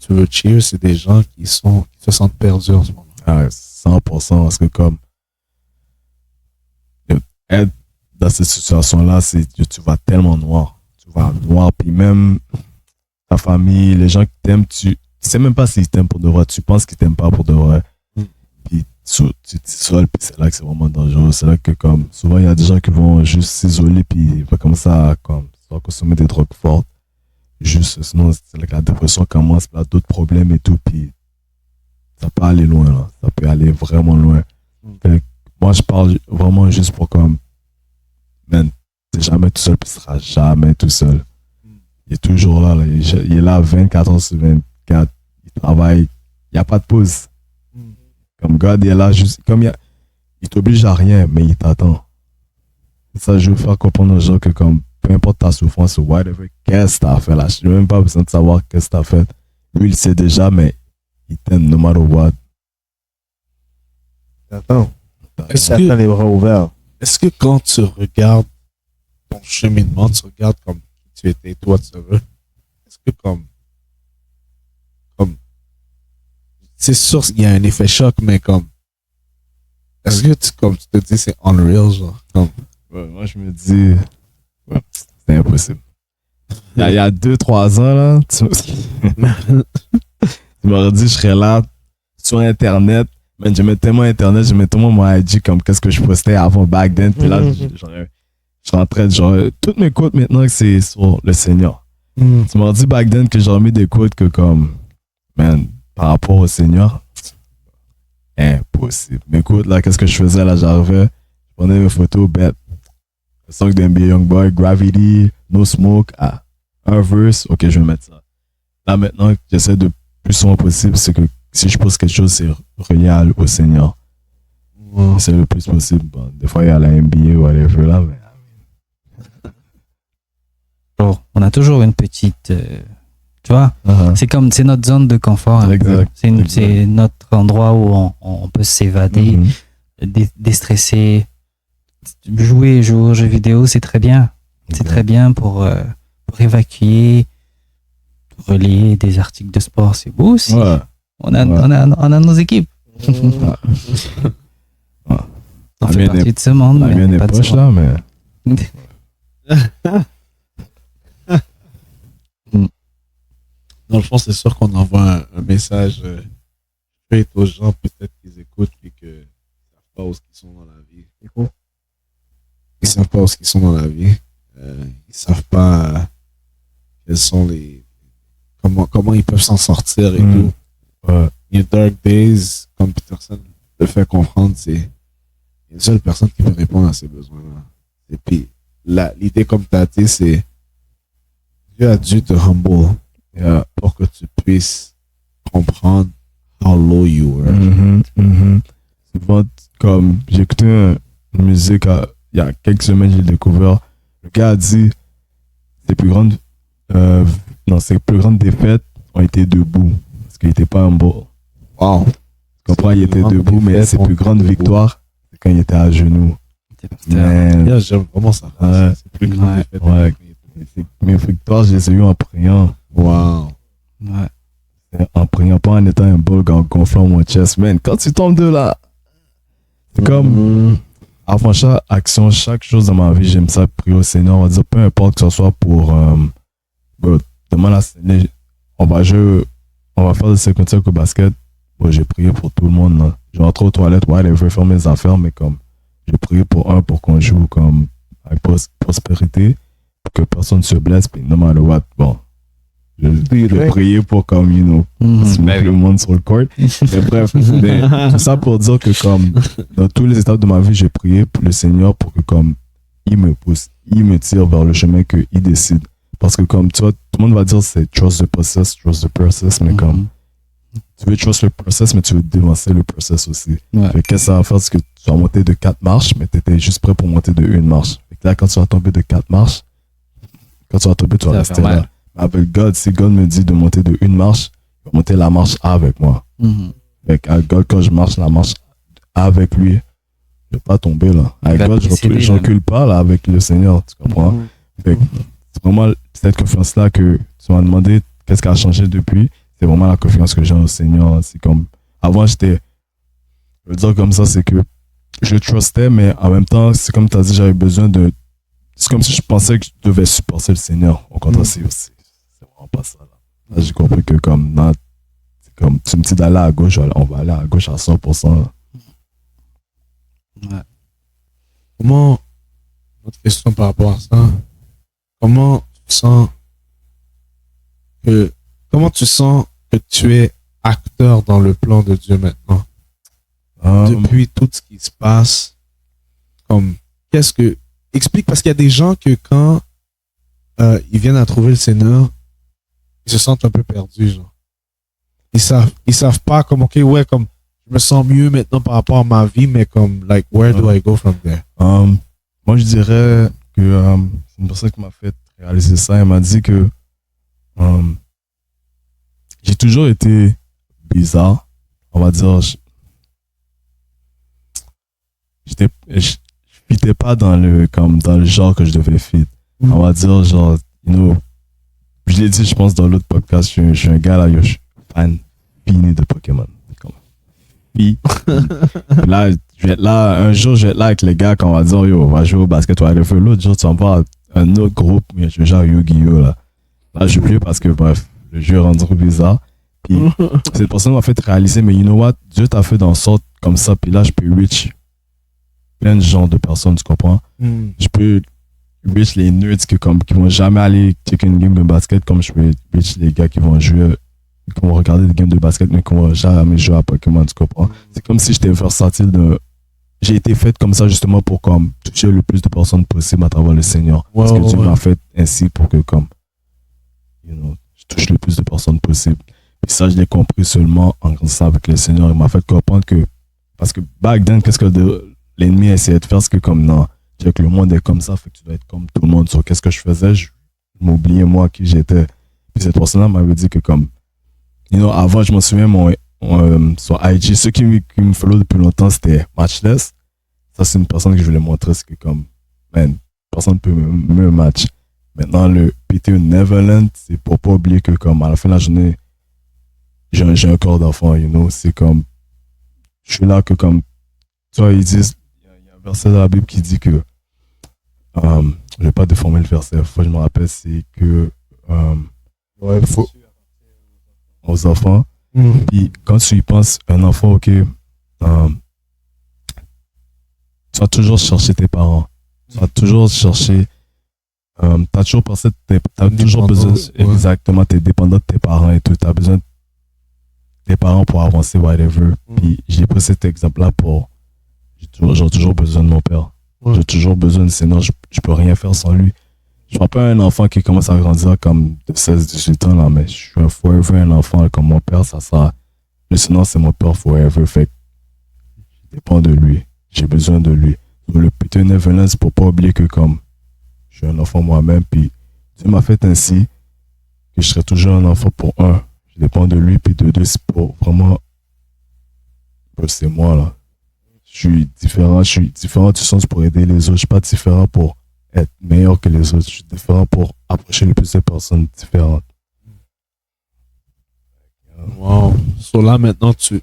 Speaker 3: tu veux cheer, c'est des gens qui se sentent perdus en ce moment.
Speaker 4: Ah, 100%, parce que comme être dans cette situation-là, c'est tu vas tellement noir. Tu vas noir, puis même ta famille, les gens qui t'aiment, tu sais même pas s'ils t'aiment pour de vrai. Tu penses qu'ils t'aiment pas pour de vrai. Puis tu t'isoles, puis c'est là que c'est vraiment dangereux. C'est là que comme souvent il y a des gens qui vont juste s'isoler, puis ils vont commencer à consommer des drogues fortes. Juste, sinon c'est là que la dépression commence, puis là d'autres problèmes et tout, puis ça peut aller loin là. Ça peut aller vraiment loin. Fait que moi je parle vraiment juste pour comme, man, t'es jamais tout seul, puis tu seras jamais tout seul. Il est toujours là. Il est là 24 heures sur 24. Il travaille. Il n'y a pas de pause. Comme God, il est là juste. Comme il t'oblige à rien, mais il t'attend. Ça, je veux faire comprendre aux gens que comme, peu importe ta souffrance ou whatever, qu'est-ce que tu as fait là. Je n'ai même pas besoin de savoir qu'est-ce que tu as fait. Lui, il sait déjà, mais il t'aime no matter what.
Speaker 1: Attends.
Speaker 3: Est-ce
Speaker 1: Attends les bras ouverts.
Speaker 3: que quand tu regardes ton cheminement, tu regardes comme tu étais toi, tu veux, est-ce que comme c'est sûr qu'il y a un effet choc, mais comme est-ce que tu te dis c'est unreal, genre comme
Speaker 4: Ouais, moi, je me dis, ouais, c'est impossible. Il y a 2-3 ans, là, tu m'aurais dit, je serais là sur Internet. Man, j'aimais tellement Internet, j'aimais tellement mon IG comme qu'est-ce que je postais avant back then. Puis là, je rentrais, genre, toutes mes quotes maintenant, c'est sur le Seigneur. Tu m'aurais dit back then que j'aurais mis des quotes que comme, man, par rapport au Seigneur, impossible. Mes quotes, là, qu'est-ce que je faisais, là, j'arrivais, je prenais mes photos, bête. Le song d'NBA Youngboy, Gravity, No Smoke, un verse, ok, je vais mettre ça. Là, maintenant, j'essaie de plus souvent possible, c'est que si je pose quelque chose, c'est relié au Seigneur. C'est le plus possible. Bon, des fois, il y a la NBA ou whatever là, mais.
Speaker 2: On a toujours une petite. Tu vois, c'est notre zone de confort.
Speaker 4: Exact.
Speaker 2: C'est notre endroit où on peut s'évader, déstresser. Jouer aux jeux vidéo, c'est très bien. C'est très bien pour évacuer, relayer des articles de sport, c'est beau aussi.
Speaker 4: Ouais.
Speaker 2: On a nos équipes. On fait partie de ce monde.
Speaker 4: On a bien des poches là, mais.
Speaker 3: dans le fond, c'est sûr qu'on envoie un message straight aux gens, peut-être qu'ils écoutent et qu'ils ne savent pas où ils sont dans la vie. Ils savent pas où ils sont dans la vie. Ils savent pas quels sont les comment ils peuvent s'en sortir et tout. Les dark days, comme Peterson le fait comprendre, c'est une seule personne qui peut répondre à ces besoins-là. Et puis l'idée, comme tu as dit, c'est Dieu a dû te humble pour que tu puisses comprendre how low you were.
Speaker 4: Souvent, comme j'ai écouté une musique il y a quelques semaines, j'ai découvert. Le gars a dit ses plus grandes défaites ont été debout parce qu'il n'était pas humble.
Speaker 3: Wow.
Speaker 4: Tu comprends, il était debout, mais ses plus grandes victoires, c'est quand il était à genoux.
Speaker 3: J'aime vraiment ça.
Speaker 4: Ouais.
Speaker 3: C'est plus grand défaite.
Speaker 4: Ouais. Mes victoires, je les ai eues en priant.
Speaker 3: Wow.
Speaker 2: Ouais.
Speaker 4: En priant, pas en étant un bug, en gonflant mon chest. Man, quand tu tombes de là, c'est comme, avant chaque action, chaque chose dans ma vie, j'aime ça prier au Seigneur. On va dire, peu importe que ce soit pour, demain la Seigneur, on va faire des 55 au basket. J'ai prié pour tout le monde. Là. Je rentre aux toilettes, je vais faire mes affaires, mais comme, j'ai prié pour qu'on joue comme avec prospérité, pour que personne ne se blesse, puis no matter what, bon. J'ai prié pour comme, you know, mettre le monde sur le court. Mais bref, tout ça pour dire que comme, dans toutes les étapes de ma vie, j'ai prié pour le Seigneur pour que comme, il me pousse, il me tire vers le chemin qu'il décide. Parce que comme, tu vois, tout le monde va dire c'est trust the process, mais comme, tu veux trust le process, mais tu veux dévancer le process aussi.
Speaker 2: Ouais.
Speaker 4: Fait que qu'est-ce que ça va faire, c'est que tu vas monter de 4 marches, mais tu étais juste prêt pour monter de 1 marche. Fait que là, quand tu vas tomber de 4 marches, tu vas rester là. Avec God, si God me dit de monter de 1 marche, il va monter la marche A avec moi. Avec God, quand je marche la marche A avec lui, je vais pas tomber là. Avec God, je recule pas là avec le Seigneur, tu comprends? Fait que c'est vraiment cette confiance-là que tu m'as demandé qu'est-ce qui a changé depuis. C'est vraiment la confiance que j'ai au Seigneur. C'est comme, avant je veux dire comme ça, c'est que je trustais, mais en même temps, c'est comme tu as dit, j'avais besoin de, c'est comme si je pensais que je devais supporter le Seigneur. Au contraire, c'est vraiment pas ça. Là, j'ai compris que comme, non, c'est comme, tu me dis d'aller à gauche, on va aller à gauche à 100%.
Speaker 2: Ouais.
Speaker 3: Comment, autre question par rapport à ça, comment tu sens que tu es acteur dans le plan de Dieu maintenant? Depuis tout ce qui se passe, comme, explique, parce qu'il y a des gens que quand ils viennent à trouver le Seigneur, ils se sentent un peu perdus, genre. Ils savent pas comme, ok, ouais, comme, je me sens mieux maintenant par rapport à ma vie, mais comme, like, where do I go from there?
Speaker 4: Moi, je dirais que c'est une personne qui m'a fait réaliser ça. Elle m'a dit que j'ai toujours été bizarre. On va dire, je fitais pas dans le genre que je devais fit. On va dire, genre, you know, je l'ai dit, je pense, dans l'autre podcast, je suis un gars là, je suis fan fini de Pokémon. Puis, là, je vais être là, un jour, je vais être là avec les gars quand on va dire, yo, on va jouer au basket ou à l'autre. L'autre jour, tu vas voir un autre groupe, mais je vais jouer à Yu-Gi-Oh! Là, je joue plus parce que, bref, le jeu est rendu bizarre. Puis, cette personne m'a fait réaliser, mais you know what? Dieu t'a fait dans sorte comme ça, puis là, je peux reach plein de genres de personnes, tu comprends? Je peux reach les nerds qui vont jamais aller checker une game de basket, comme je peux reach les gars qui vont jouer, qui vont regarder des games de basket, mais qui vont jamais jouer à Pokémon, tu comprends? C'est comme si j'étais versatile j'ai été fait comme ça justement pour comme toucher le plus de personnes possible à travers le Seigneur. Parce que Dieu m'a fait ainsi pour que comme, you know, je touche le plus de personnes possible. Et ça, je l'ai compris seulement en grandissant avec le Seigneur. Il m'a fait comprendre que, parce que back then, qu'est-ce que l'ennemi essayait de faire, c'est que comme, non, que le monde est comme ça, fait que tu dois être comme tout le monde. So, qu'est-ce que je faisais? Je m'oubliais moi qui j'étais. Puis cette personne-là m'avait dit que comme, you know, avant, je me souviens, sur IG, ceux qui me follow depuis longtemps, c'était Matchless. Ça, c'est une personne que je voulais montrer, c'est que comme, man, personne ne peut me match. Maintenant, le PTU Neverland, c'est pour pas oublier que comme, à la fin de la journée, j'ai un corps d'enfant, you know, c'est comme, je suis là que comme, tu vois, ils disent, il y a un verset dans la Bible qui dit que, je vais pas déformer le verset, faut que je me rappelle, c'est que, faut, aux enfants, puis quand tu y penses, un enfant, ok, tu vas toujours chercher tes parents, tu vas toujours chercher, t'as toujours pensé, t'as toujours besoin, exactement, t'es dépendant de tes parents et tout, t'as besoin de tes parents pour avancer, whatever. Puis j'ai pris cet exemple-là j'ai toujours besoin de mon père. J'ai toujours besoin de Seigneur, je peux rien faire sans lui. Je vois pas un enfant qui commence à grandir comme de 16-18 ans, là, mais je suis un forever un enfant comme mon père, ça sera. Le Seigneur, c'est mon père forever, fait que je dépends de lui. J'ai besoin de lui. Donc, le putain Neverland, c'est pour pas oublier que comme je suis un enfant moi-même, puis Dieu m'a fait ainsi que je serai toujours un enfant pour un. Je dépends de lui, puis de deux, c'est pour vraiment. C'est moi, là. Je suis différent du sens pour aider les autres. Je suis pas différent pour être meilleur que les autres. Je suis différent pour approcher le plus de personnes différentes.
Speaker 3: Wow. So là, maintenant, tu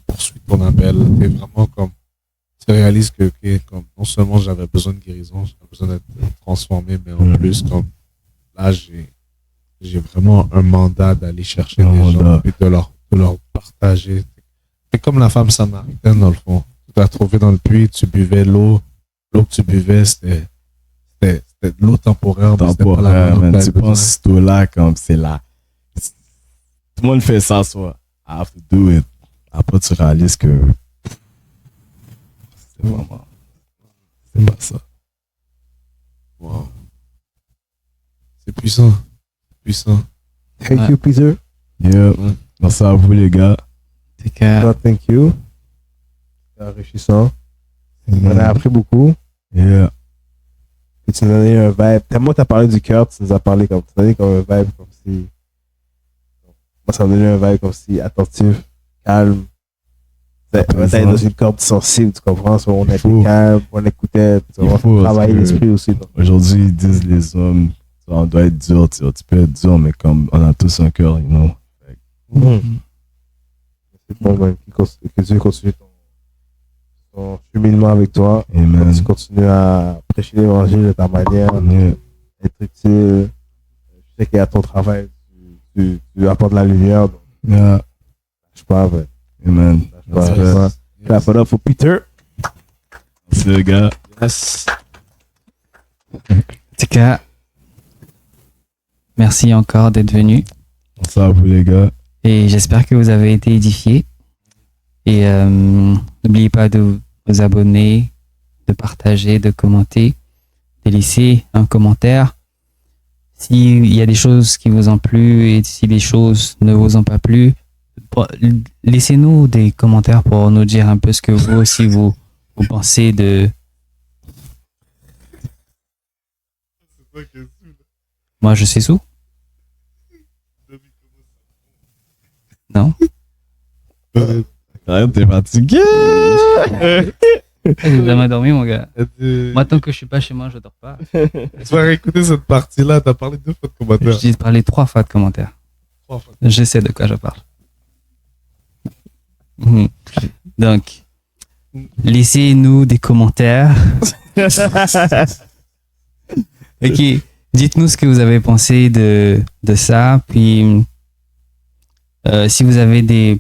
Speaker 3: poursuis ton appel. T'es vraiment comme, tu réalises que, ok, comme, non seulement j'avais besoin de guérison, j'avais besoin d'être transformé, mais en plus, comme, là, j'ai vraiment un mandat d'aller chercher des gens et de leur partager. C'est comme la femme samaritaine, dans le fond. Tu t'as trouvé dans le puits, tu buvais l'eau, l'eau que tu buvais, c'était de l'eau temporaire. mais c'était pas la
Speaker 4: Temporaire,
Speaker 3: même eau
Speaker 4: man.
Speaker 3: que
Speaker 4: Tu
Speaker 3: t'avais besoin.
Speaker 4: penses tout là comme c'est là. Tout le monde fait ça, soit. I have to do it. Après, tu réalises que c'est vraiment. C'est pas ça.
Speaker 3: Wow. C'est puissant. Puissant.
Speaker 1: Thank
Speaker 2: Ouais.
Speaker 1: you, Peter.
Speaker 4: Yeah. Merci à vous, les gars.
Speaker 2: C'est que,
Speaker 1: No, thank you. C'est enrichissant. On a appris beaucoup.
Speaker 4: Yeah.
Speaker 1: Puis tu nous as donné un vibe. Tellement t'as parlé du cœur, tu nous as parlé comme, tu nous as donné comme un vibe comme si. Moi, ça m'a donné un vibe comme si attentif, calme. On était dans une corde sensible, tu comprends? So, on était
Speaker 4: faut.
Speaker 1: calme, on écoutait, tu
Speaker 4: Il
Speaker 1: vois,
Speaker 4: faut,
Speaker 1: travailler
Speaker 4: parce que-
Speaker 1: l'esprit aussi. Donc.
Speaker 4: Aujourd'hui, ils disent les hommes, on doit être dur, tu peux être dur, mais comme on a tous un cœur, you know.
Speaker 1: C'est bon, man, que Dieu continue ton cheminement avec toi.
Speaker 4: Amen.
Speaker 1: Que tu continues à prêcher l'évangile de ta manière,
Speaker 4: Yeah.
Speaker 1: être utile. Je sais qu'à ton travail, tu apportes la lumière. Donc,
Speaker 4: Yeah.
Speaker 1: je sais pas, mais.
Speaker 4: Amen.
Speaker 1: Ouais, ouais. Clap it up for Peter.
Speaker 4: Merci, les gars.
Speaker 3: Yes.
Speaker 2: en tout cas, merci encore d'être venu.
Speaker 4: Merci à vous, les gars.
Speaker 2: Et j'espère que vous avez été édifiés. Et n'oubliez pas de vous abonner, de partager, de commenter, de laisser un commentaire. S'il y a des choses qui vous ont plu et si des choses ne vous ont pas plu, laissez-nous des commentaires pour nous dire un peu ce que vous aussi vous pensez de... Moi, je suis sous? Non?
Speaker 4: Arrête, t'es fatigué.
Speaker 2: Vous avez dormi, mon gars.
Speaker 3: Tu
Speaker 2: Moi, tant que je suis pas chez moi, je dors pas.
Speaker 3: vas réécouter cette partie-là. T'as parlé 2 fois de commentaires.
Speaker 2: J'ai parlé 3 fois de commentaires.
Speaker 3: 3 fois.
Speaker 2: Je sais de quoi je parle. Mhm. Donc, laissez-nous des commentaires. Ok, dites-nous ce que vous avez pensé de ça. Puis, si vous avez des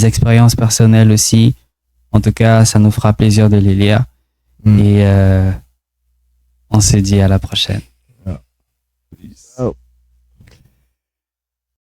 Speaker 2: expériences personnelles aussi, en tout cas, ça nous fera plaisir de les lire. Et on se dit à la prochaine.